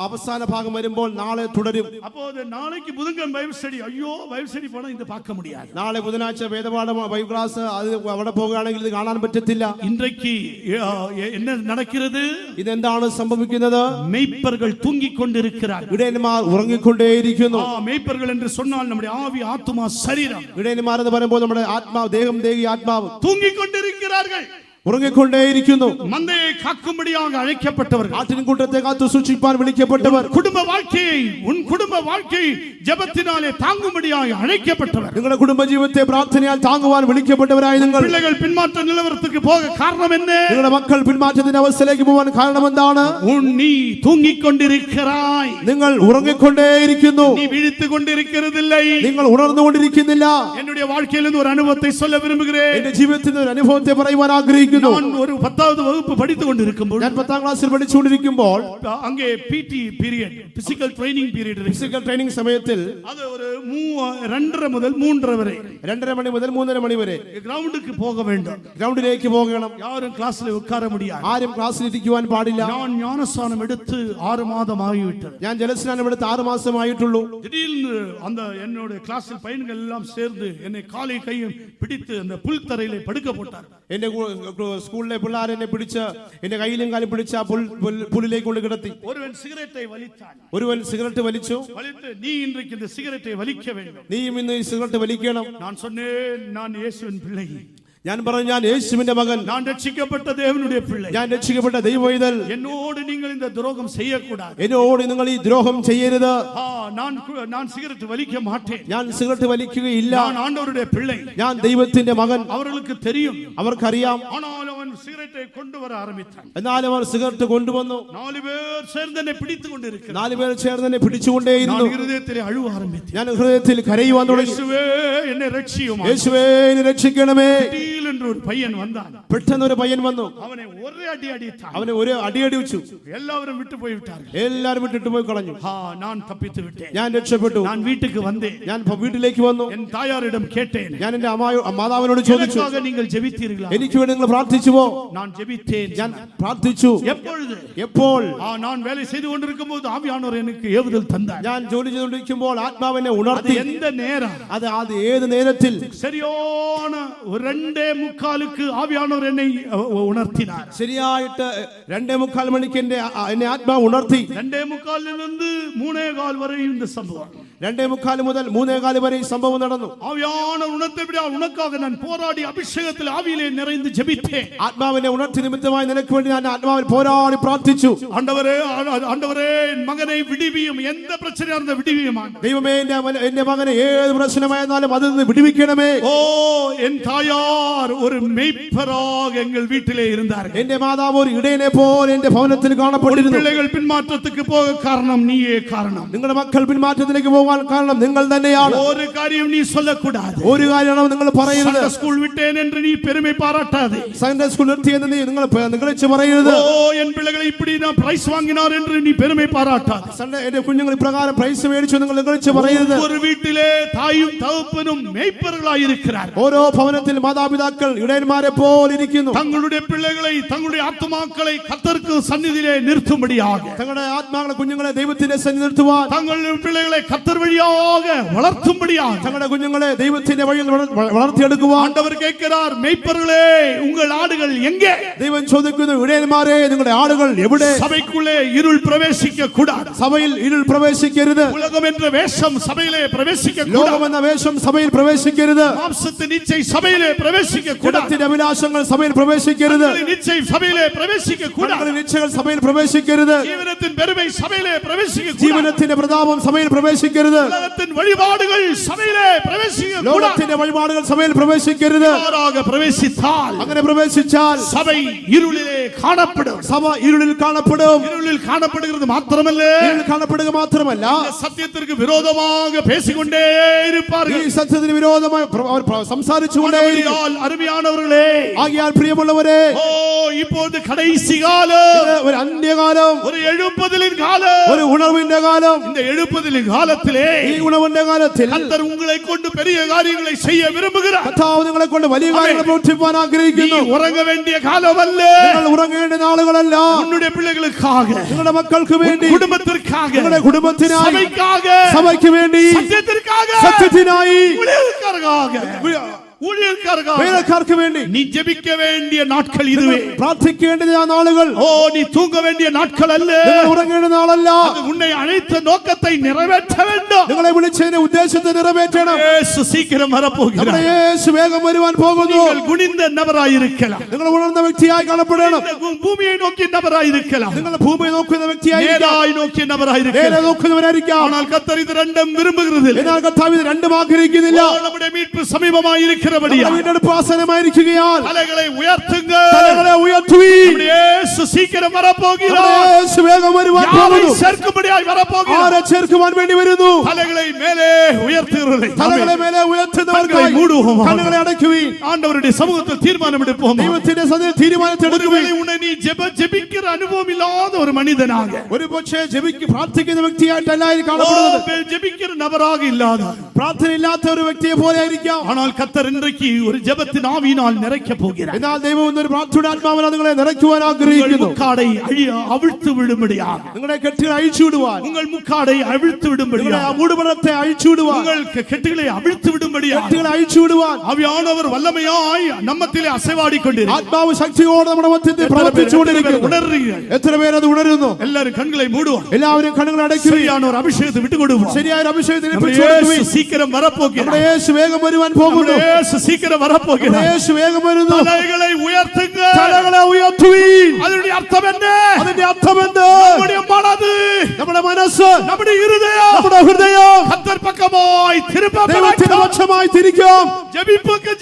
അവസാന ഭാഗം വരുമ്പോൾ നാളെ തുടരും. அப்போது நாளைக்கு புதன்கிழமை பைபிள் ஸ்டடி, ஐயோ பைபிள் ஸ்டடி போனா ഇത് பார்க்க முடியாது. നാളെ ബുധനാഴ്ച വേദപാഠം ബൈബിൾ ക്ലാസ്, അത് അവിടെ പോകുകയാണെങ്കിൽ ഇത് കാണാൻ പറ്റത്തില്ല. இன்றைக்கு என்ன நடக்கிறது? ഇതെന്താണ് സംഭവിക്കുന്നത്? மேய்ப்பர்கள் தூங்கிக் கொண்டிருக்கிறார்கள். ഇടയന്മാർ ഉറങ്ങിക്കൊണ്ടേയിരിക്കുന്നു. மேய்ப்பர்கள் என்று சொன்னால் நம்முடைய ஆவி, ஆத்துமா, சரீரம். ഇടയന്മാർ എന്ന് പറയുമ്പോൾ നമ്മുടെ ആത്മാവ്, ദേഹം, ദേഹി, ആത്മാവ് தூங்கிக் கொண்டிருக்கிறார்கள். ഉറങ്ങിക്കൊണ്ടേയിരിക്കുന്നു. மந்தையை காக்கும்படியாக அழைக்கப்பட்டவர்கள், ആട്ടിൻകൂട്ടത്തെ കാത്തു സൂക്ഷിപ്പാൻ വിളിക്കപ്പെട്ടവർ, குடும்ப வாழ்க்கையை, உன் குடும்ப வாழ்க்கை ஜெபத்தினாலே தாங்கும்படியாக அழைக்கப்பட்டவர், നിങ്ങളുടെ കുടുംബജീവിതത്തെ പ്രാർത്ഥനയാൽ താങ്ങുവാൻ വിളിക്കപ്പെട്ടവരായ നിങ്ങൾ. பிள்ளைகள் பின்மாற்ற நிலவரத்துக்கு போக காரணம் என்ன? നിങ്ങളുടെ മക്കൾ പിന്മാറ്റത്തിന്റെ അവസ്ഥയിലേക്ക് പോകാൻ കാരണം എന്താണ്? நீ தூங்கிக் கொண்டிருக்கிறாய். നിങ്ങൾ ഉറങ്ങിക്കൊണ്ടേയിരിക്കുന്നു. நீ விழித்துக் கொண்டிருக்கிறதில்லை. നിങ്ങൾ ഉണർന്നുകൊണ്ടിരിക്കുന്നില്ല. என்னுடைய வாழ்க்கையிலிருந்து ஒரு அனுபவத்தை சொல்ல விரும்புகிறேன். എന്റെ ജീവിതത്തിൽ ഒരു അനുഭവത്തെ പറയുവാൻ ആഗ്രഹിക്കുന്നു. நான் ஒரு 10வது வகுப்பு படித்துக் கொண்டிருக்கும்போது, ഞാൻ 10ാം ക്ലാസ്സിൽ പഠിച്ചുകൊണ്ടിരിക്കുമ്പോൾ அங்கே PT period, physical training period, physical training സമയത്തിൽ அது ஒரு 2:30 முதல் 3:30 வரை 2:30 മണി മുതൽ 3:30 മണി വരെ கிரவுண்டுக்கு போக வேண்டும். ഗ്രൗണ്ടിലേക്ക് പോകണം. யாரும் கிளாஸ்ல உட்கார முடியாது. ആരും ക്ലാസ്സിൽ ഇരിക്കുവാൻ പാടില്ല. நான் ஞானஸ்நானம் எடுத்து 6 மாதம் ஆகிவிட்டது. ഞാൻ ജലസ്നാനം എടുത്ത് 6 മാസമായിട്ടുള്ളൂ. திடீர்னு அந்த என்னோட கிளாஸில் பையன்கள் எல்லாம் சேர்ந்து என்னை காலை கையும் பிடித்து அந்த புல் தரையிலே படுக்க போட்டார். എന്റെ സ്കൂളിലെ പിള്ളേർ എന്നെ പിടിച്ച് എന്റെ കയ്യിലും കാലും പിടിച്ച് ആ പുല്ലിലേക്ക് കൊണ്ട് കിടത്തി. ஒருவன் சிகரெட்டை വലിத்தான். ഒരുവൻ സിഗരറ്റ് വലിച്ചു. நீ இன்றைக்கு இந்த சிகரெட்டை വലിக்க வேண்டும். നീയും ഇന്ന് ഈ സിഗരറ്റ് വലിക്കണം. நான் சொன்னேன், நான் இயேசுவின் பிள்ளை. ഞാൻ പറഞ്ഞു, ഞാൻ യേശുവിന്റെ മകൻ, நான் രക്ഷിക്കപ്പെട്ട ദേവനുடைய பிள்ளை. ഞാൻ രക്ഷിക്കപ്പെട്ട ദൈവവൈതൽ. എന്നോട് നിങ്ങൾ இந்த துரோகம் செய்யக்கூடாது. എന്നോട് നിങ്ങൾ ഈ ദ്രോഹം ചെയ്യരുത്. நான் சிகரெட் വലിக்க மாட்டேன். ഞാൻ സിഗരറ്റ് വലിക്കുകയില്ല. நான் ஆண்டவருடைய பிள்ளை. ഞാൻ ദൈവത്തിന്റെ മകൻ. அவர்களுக்கு தெரியும், അവർക്കറിയാം. ஆனால் அவன் சிகரெட்டை கொண்டு வர ஆரம்பித்தான். എന്നാൽ അവർ സിഗരറ്റ് കൊണ്ടുവന്നു. 4 പേർ சேர்ந்து என்னை பிடித்துக் கொண்டிருக்கிறார்கள். 4 പേർ ചേർന്ന് എന്നെ പിടിച്ചുകൊണ്ടേയിരുന്നു. நான் ഹൃദയത്തിൽ അഴുവ ആരംഭിച്ചു. ഞാൻ ഹൃദയത്തിൽ കരയുവാൻ തുടങ്ങി. യേശുവേ എന്നെ രക്ഷിയും. യേശുവേ എന്നെ രക്ഷിക്കണമേ. என்று ஒரு பையன் வந்தான். പെട്ടെന്ന് ഒരു പയ്യൻ വന്നു. അവനെ ഒരേ അടി അടിத்தான். അവനെ ഒരു അടിയടി വെച്ചു. എല്ലാവരും വിട്ടു പോയി വിട്ടാர்கள். എല്ലാവരും വിട്ടിട്ട് പോയി കളഞ്ഞു. நான் தப்பித்து விட்டேன். ഞാൻ രക്ഷപ്പെട്ടു. நான் വീட்டுக்கு வந்தேன். ഞാൻ വീട്ടിലേക്ക് വന്നു. என் தாயாரிடம் கேட்டேன். ഞാൻ എന്റെ മാതാവിനോട് ചോദിച്ചു, எனக்காக நீங்கள் ஜெபித்தீர்களா? എനിക്ക് വേണ്ടി നിങ്ങൾ പ്രാർത്ഥിച്ചുവോ? நான் ஜெபித்தேன். ഞാൻ പ്രാർത്ഥിച്ചു. எப்பொழுது? എപ്പോൾ? நான் வேலை செய்து கொண்டிருக்கும்போது ஆவியானவர் எனக்கு ஏவுதல் தந்தார். ഞാൻ ജോലി ചെയ്തുകൊണ്ടിരിക്കുമ്പോൾ ആത്മാവിനെ ഉണർത്തി. எந்த நேரம்? അത് ഏത് നേരത്തിൽ? சரியான 2:45 ആവിയാനവർ എന്നെ ഉണർത്തിനാർ. ശരിയായിട്ട് 2:45 മണിക്ക് എന്നെ ആത്മാവ് ഉണർത്തി. 2:45 നിന്ന് 3:15 വരെ இந்த സംഭവം. 2:45 മുതൽ 3:15 വരെ ഈ സംഭവം നടന്നു. ஆவியானவர் உணர்த்தபடியால் உனக்காக நான் போராடி அபிஷேகத்தில் ஆவியிலே நிறைந்து ஜெபித்தேன். ആത്മാവിനെ ഉണർത്തി നിമിത്തമായി നിനക്ക് വേണ്ടി ഞാൻ ആത്മാവിൽ പോരാടി പ്രാർത്ഥിച്ചു. ஆண்டவரே, ஆண்டவரே என் மகனை விடுவியும். எந்த பிரச்சனையா இருந்த விடுவியும். ദൈവമേ, എന്റെ മകനെ ഏത് പ്രശ്നമായിരുന്നാലും അതിൽ നിന്ന് വിടുവിക്കണമേ. ഓ, എൻ തായാർ ഒരു മേയ്പ്പராக எங்கள் வீட்டிலே இருந்தார்கள். എന്റെ മാതാവ് ഒരു ഇടയനെ പോലെ എന്റെ ഭവനത്തിൽ കാണപ്പെട്ടിരുന്നു. பிள்ளைகள் பின்மாற்றத்துக்கு போக காரணம் நீயே காரணம். നിങ്ങളുടെ മക്കൾ പിന്മാറ്റത്തിലേക്ക് പോകാൻ പോകാൻ കാരണം നിങ്ങൾ തന്നെയാണ്. ஒரு காரியம் நீ சொல்லக்கூடாது. ഒരു കാര്യമാണ് നിങ്ങൾ പറയരുത്. சண்டே ஸ்கூல் விட்டேன் என்று நீ பெருமை பாராட்டாதே. സൺഡേ സ്കൂൾ നിർത്തിയെന്ന് നിങ്ങൾ നിഗളിച്ച് പറയരുത്. ஓ என் பிள்ளைகளை இப்படி நான் பிரைஸ் வாங்கினார் என்று நீ பெருமை பாராட்டாதே. സൺഡേ എന്റെ കുഞ്ഞുങ്ങൾ ഇപ്രകാരം പ്രൈസ് മേടിച്ചു നിങ്ങൾ നിഗളിച്ച് പറയരുത്. ஒரு வீட்டிலே தாயும் தகப்பனும் மேய்ப்பர்களாய் இருக்கிறார்கள். ഓരോ ഭവനത്തിൽ മാതാപിതാക്കൾ ഇടയന്മാരെ പോലെ ഇരിക്കുന്നു. தங்களுடைய பிள்ளைகளை தங்களுடைய ஆத்துமாக்களை கர்த்தருக்கு சந்நிதியிலே நிறுத்தும்படியாக, തങ്ങളുടെ ആത്മാക്കളെ കുഞ്ഞുങ്ങളെ ദൈവത്തിന്റെ സന്നിധിയിൽ നിർത്തുവാൻ, தங்களுடைய பிள்ளைகளை கர்த்தர் வழியாக வளர்த்தும்படியாக, തങ്ങളുടെ കുഞ്ഞുങ്ങളെ ദൈവത്തിന്റെ വഴിയിൽ വളർത്തിയെടുക്കുവാൻ ஆண்டவர் கேட்கிறார், மேய்ப்பர்களே உங்கள் ஆடுகள் எங்கே? ദൈവം ചോദിക്കുന്നു, ഇടയന്മാരെ നിങ്ങളുടെ ആടുകൾ എവിടെ? சபைக்குள்ளே இருள் பிரவேசிக்க கூடாது. സഭയിൽ ഇരുൾ പ്രവേശിക്കരുത്. உலகம் என்ற வேஷம் சபையிலே பிரவேசிக்க கூடாது. ലോകമെന്ന വേഷം സഭയിൽ പ്രവേശിക്കരുത്. மாம்சத்தின் இச்சை சபையிலே பிரவேசிக்க கூடாது. ജഡത്തിന്റെ അഭിലാഷങ്ങൾ സഭയിൽ പ്രവേശിക്കരുത്. இச்சை சபையிலே பிரவேசிக்க கூடாது. ഇച്ഛകൾ സഭയിൽ പ്രവേശിക്കരുത്. ஜீவனத்தின் பெருமை சபையிலே பிரவேசிக்க கூடாது. ജീവനത്തിന്റെ പ്രതാപം സഭയിൽ പ്രവേശിക്കരുത്. உலகத்தின் வழிபாடுகள் சபையிலே பிரவேசிக்க கூடாது. ലോകത്തിന്റെ വഴിപാടുകൾ സഭയിൽ പ്രവേശിക്കരുത്. பிரவேசித்தால் അങ്ങനെ പ്രവേശിച്ചാൽ சபை இருளிலே காணப்படும். സഭ ഇരുളിൽ കാണപ്പെടും. இருளில் காணப்படுகிறது மாத்திரமல்ல, ഇരുളിൽ കാണപ്പെടുക മാത്രമല്ല, இந்த சத்தியத்திற்கு விரோதமாக பேசிக்கொண்டே இருப்பார்கள். ഈ സത്യത്തിന് വിരോധമായി അവർ സംസാരിച്ചുകൊണ്ടേയിരിക്കും. ஆகையால் அருமையானவர்களே, ആകയാൽ പ്രിയമുള്ളവരെ, ஓ இப்போது கடைசி காலம், ഒരു അന്ത്യകാലം, ஒரு எழுப்புதலின் காலம். ഒരു ഉണർവിന്റെ കാലം. இந்த எழுப்புதலின் காலத்திலே ഈ ഉണർവിന്റെ കാലത്തിൽ கர்த்தர் உங்களை கொண்டு பெரிய காரியங்களை செய்ய விரும்புகிறார். കർത്താവ് നിങ്ങളെ കൊണ്ട് വലിയ കാര്യങ്ങൾ പ്രവർത്തിപ്പാൻ ആഗ്രഹിക്കുന്നു. நீ உறங்க வேண்டிய காலமல்ல, നിങ്ങൾ ഉറങ്ങേണ്ട നാളുകളല്ല. உன்னுடைய பிள்ளைகளுக்காக, നിങ്ങളുടെ മക്കൾക്ക് വേണ്ടി, குடும்பத்திற்காக, നിങ്ങളുടെ കുടുംബത്തിനായി, சபைக்காக, സഭയ്ക്ക് വേണ്ടി, சத்தியத்திற்காக, സത്യത്തിനായി, വേലക്കാർക്ക് വേണ്ടി நீ ஜெபிக்க வேண்டிய நாட்கள் இதுவே. പ്രാർത്ഥിക്കേണ്ട നാളുകൾ. ஓ நீ தூங்க வேண்டிய நாட்கள் அல்ல, നിങ്ങൾ ഉറങ്ങേണ്ട നാളല്ല. அது உன்னை அழைத்த நோக்கத்தை நிறைவேற்ற வேண்டும். നിങ്ങളെ വിളിച്ചതിന്റെ ഉദ്ദേശത്തെ നിറവേറ്റണം. இயேசு சீக்கிரம் வரப்போகிறார். നമ്മുടെ യേശു വേഗം വരുവാൻ പോകുന്നു. நீங்கள் குனிந்த நபராயிருக்கலாம், നിങ്ങൾ ഉണർന്ന വ്യക്തിയായി കാണപ്പെടണം. பூமியை நோக்கி நபராயிருக்கலாம், നിങ്ങൾ ഭൂമിയെ നോക്കുന്ന വ്യക്തിയായി நேராய் நோக்கிய நபராயிருக்கலாம். നേരെ നോക്കുന്നവരായിരിക്കാം. ஆனால் கர்த்தர் இது ரெண்டும் விரும்புகிறது. എന്നാൽ കർത്താവ് ഇത് രണ്ടും ആഗ്രഹിക്കുന്നില്ല. நம்முடைய மீட்பு சமீபமாயிருக்கிறபடியால் വീണ്ടെടുപ്പ് ആസന്നമായിരിക്കുകയാൽ தலைகளை உயர்த்துங்கள். തലകളെ ഉയർത്തുവീൻ. நம்முடைய இயேசு சீக்கிரம் வரப்போகிறார். യേശു വേഗം വരുവാൻ പോകുന്നു. சேர்க்கும்படியாய் வரப்போகிறார். ആരെ ചേർക്കുവാൻ വേണ്ടി വരുന്നു? தலைகளை மேலே உயர்த்துகிறவர்களை, തലകളെ മേലെ ഉയർത്തുന്നവർക്കായി കണ്ണുകളെ മൂടുவோം. കണ്ണുകളെ അടയ്ക്കുവീൻ. ஆண்டவருடைய சமூகத்தில் தீர்மானம் எடுப்போம். ദൈവത്തിന്റെ സന്നിധിയിൽ തീരുമാനത്തെടുക്കുവീൻ. ஒருவேளை உன்னை நீ ஜெபிக்கிற அனுபவம் இல்லாத ஒரு மனிதனாக, ഒരു പക്ഷേ പ്രാർത്ഥിക്കുന്ന വ്യക്തിയായിട്ടല്ലായിരിക്കും കാണപ്പെടുന്നത്. ஜெபிக்கிற நபராக இல்லாத, പ്രാർത്ഥനയില്ലാത്ത ഒരു വ്യക്തിയെ പോലെ ആയിരിക്കാം. ஆனால் கர்த்தர் இன்றைக்கு ஒரு ஜெபத்தின் ஆவியினால் நிறைக்க போகிறார். എന്നാൽ ദൈവം ഇന്നൊരു പ്രാർത്ഥനയുടെ ആത്മാവിനാൽ നിങ്ങളെ നിറയ്ക്കുവാൻ ആഗ്രഹിക്കുന്നു. முக்காடை அவிழ்த்து விடும்படியாக, നിങ്ങളുടെ കെട്ടുകൾ അഴിച്ചു വിടുവാൻ, உங்கள் முக்காடை அவிழ்த்து விடும்படியாக, മൂടുപടത്തെ അഴിച്ചു വിടുവാൻ, உங்கள் கெட்டுகளை அவிழ்த்து விடும்படியாக കെട്ടുകൾ അഴിച്ചു വിടുവാൻ ஆவியானவர் வல்லமையாய் நம்மத்திலே அசைவாடி கொண்டிருக்கிறார். ആത്മാവ് ശക്തിയോടെ നമ്മുടെ മധ്യത്തിൽ പ്രവർത്തിച്ചുകൊണ്ടിരിക്കുന്നു. உணர்றீர்கள்? എത്ര പേർ അത് ഉണരുന്നു? எல்லாரும் கண்களை மூடுவோம். എല്ലാവരും കണ്ണുകൾ അടയ്ക്കുക. சரியான ஒரு அபிஷேகத்தை விட்டு கொடுவோம். ശരിയായ ഒരു അഭിഷേകത്തിന് நம்முடைய இயேசு சீக்கிரம் வரப்போகிறார். നമ്മുടെ യേശു വേഗം വരുവാൻ പോകുന്നു. நம்முடைய இயேசு சீக்கிரம் നമ്മുടെ வரப்போகிறார். യേശു വേഗം വരുന്നു. தலைகளை உயர்த்துங்கள். തലകളെ ഉയർത്തുവീൻ. அதனுடைய அர்த்தம் என்ன? അതിന്റെ അർത്ഥം എന്ത്? நம்முடைய மனது, നമ്മുടെ മനസ്സ്, நம்முடைய இருதயம் നമ്മുടെ ഹൃദയം கர்த்தர் பக்கமாய் ദൈവത്തിന്റെ പക്ഷമായി തിരിക്കും.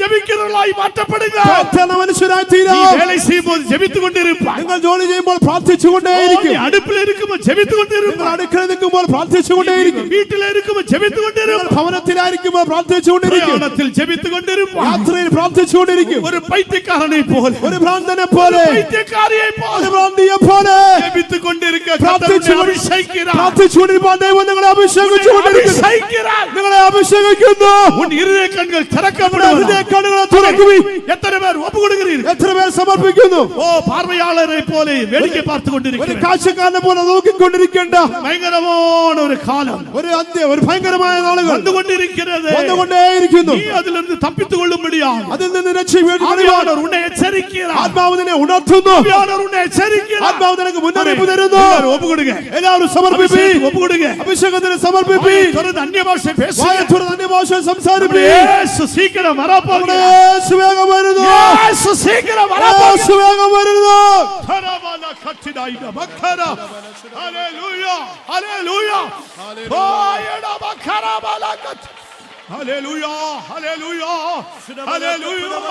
ஜெபிக்கிறவர்களாய் மாற்றப்படுங்க. പ്രാർത്ഥന മനുഷ്യരായി நீ തീരാം. வேலை செய்யும்போது ஜெபித்துக் கொண்டிருப்பாய். നിങ്ങൾ ജോലി ചെയ്യുമ്പോൾ പ്രാർത്ഥിച്ചുകൊണ്ടേയിരിക്കും. நீ அடுப்பில் இருக்கும்போது ஜெபித்துக் നിങ്ങൾ கொண்டிருப்பாய். അടുക്കളയിൽ നിൽക്കുമ്പോൾ പ്രാർത്ഥിച്ചുകൊണ്ടേയിരിക്കും. வீட்டில் இருக்கும்போது ஜெபித்துக் നിങ്ങൾ கொண்டிருப்பாய். ഭവനത്തിലായിരിക്കുമ്പോൾ പ്രാർത്ഥിച്ചുകൊണ്ടിരിക്കും. பிரயாணத்தில் ஜெபித்துக் கொண்டிருப்பாய். യാത്രയിൽ പ്രാർത്ഥിച്ചുകൊണ്ടിരിക്കും. ஒரு பைத்தியக்காரனை போல, ഒരു ഭ്രാന്തനെ പോലെ, பைத்தியக்காரியை போல ഒരു ഭ്രാന്തിയെ പോലെ ஜெபித்துக் கொண்டிருக்க கர்த்தர் உன்னை அபிஷேகிக்கிறார். പ്രാർത്ഥിച്ചുകൊണ്ടിരിക്കാൻ ദൈവം നിങ്ങളെ അഭിഷേകിച്ചുകൊണ്ടിരിക്കുന്നു. அபிஷேகிக்கிறார். നിങ്ങളെ അഭിഷേകിക്കുന്നു. உன் இருதய கண்கள் നിങ്ങളുടെ திறக்கப்படுவதாக. ഹൃദയ കണ്ണുകളെ തുറക്കുവിൻ. எத்தனை பேர் ஒப்பு கொடுக்கிறீர்கள்? എത്ര പേർ സമർപ്പിക്കുന്നു? ஓ பார்வையாளரை போல வேடிக்கை பார்த்து ഒരു கொண்டிருக்கிறீர்கள். കാഴ്ചക്കാരനെ പോലെ നോക്കിക്കൊണ്ടിരിക്കേണ്ട பயங்கரமான ஒரு காலம் ഒരു ഭയങ്കരമായ നാളുകൾ வந்து கொண்டிருக்கிறது. വന്നുകൊണ്ടേയിരിക്കുന്നു. நீ அதிலிருந்து தப்பித்துக் கொள்ளும்படியாக അതിൽ നിന്ന് രക്ഷപ്പെടുവാൻ ஆவியானவர் உன்னை எச்சரிக்கிறார். ആത്മാവ് നിന്നെ ഉണർത്തുന്നു. ஆவியானவர் உன்னை எச்சரிக்கிறார். ആത്മാവ് നിനക്ക് മുന്നറിയിപ്പ് തരുന്നു. எல்லாரும் ஒப்பு கொடுங்க. എല്ലാവരും സമർപ്പിപ്പി. அபிஷேகத்துக்கு ஒப்பு கொடுங்க. അഭിഷേകത്തിന് സമർപ്പിപ്പി. வாயை திறந்து அந்நிய பாஷை பேசுங்க. വായത്തുറന്ന് അന്യഭാഷ സംസാരിപ്പി. இயேசு சீக்கிரம் வரப்போகிறார். യേശു വേഗം വരുന്നു. இயேசு சீக்கிரம் வரப்போகிறார். യേശു വേഗം വരുന്നു. தரவால கட்டிடாயிட மக்கரா. ஹalleluya. ஹalleluya. போயட மக்கரா பலகத். ஹalleluya. ஹalleluya. ஹalleluya.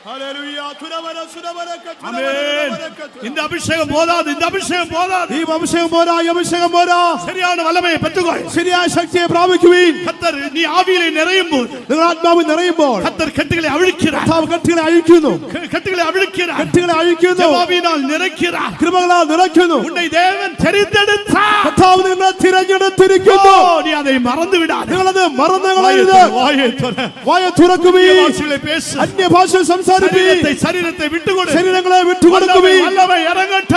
ഹല്ലേലൂയ. തുരവര, സുരവര, കത്തുരവര, ആമേൻ. തുരവര, കത്തുരവര. இந்த அபிஷேகம் போதாது, இந்த அபிஷேகம் போதாது. ഈ അഭിഷേകം പോരാ, ഈ അഭിഷേകം പോരാ. சரியான வல்லமையை பெற்றுக்கொள். ശരിയായ ശക്തിയെ പ്രാപിക്കുവീൻ. கர்த்தர் நீ ஆவியிலே நிறையும்போது നിങ്ങൾ ആത്മാവിൽ നിറയുമ്പോൾ கர்த்தர் கட்டுகளை அவிழ்க்கிறார். കർത്താവ് കെട്ടുകളെ അഴിക്കുന്നു, கட்டுகளை அவிழ்க்கிறார். കെട്ടുകളെ അഴിക്കുന്നു, ஆவியினால் நிறைக்கிறார். കൃപകളാൽ നിറയ്ക്കുന്നു. உன்னை தேவன் தெரிந்தெடுத்தார். കർത്താവ് നിങ്ങളെ തിരഞ്ഞെടുത്തിരിക്കുന്നു. நீ அதை மறந்து விடாதே. നിങ്ങളത് മറന്നു കളയരുത്. വായ തുറക്കുവീൻ. பேசு. അന്യഭാഷ സംസാരിപ്പീൻ. சரீரத்தை விட்டுக்கொடு. ശരീരങ്ങളെ വിട്ടുകൊടുക്കുവീൻ. வல்லமை இறங்கட்டும்.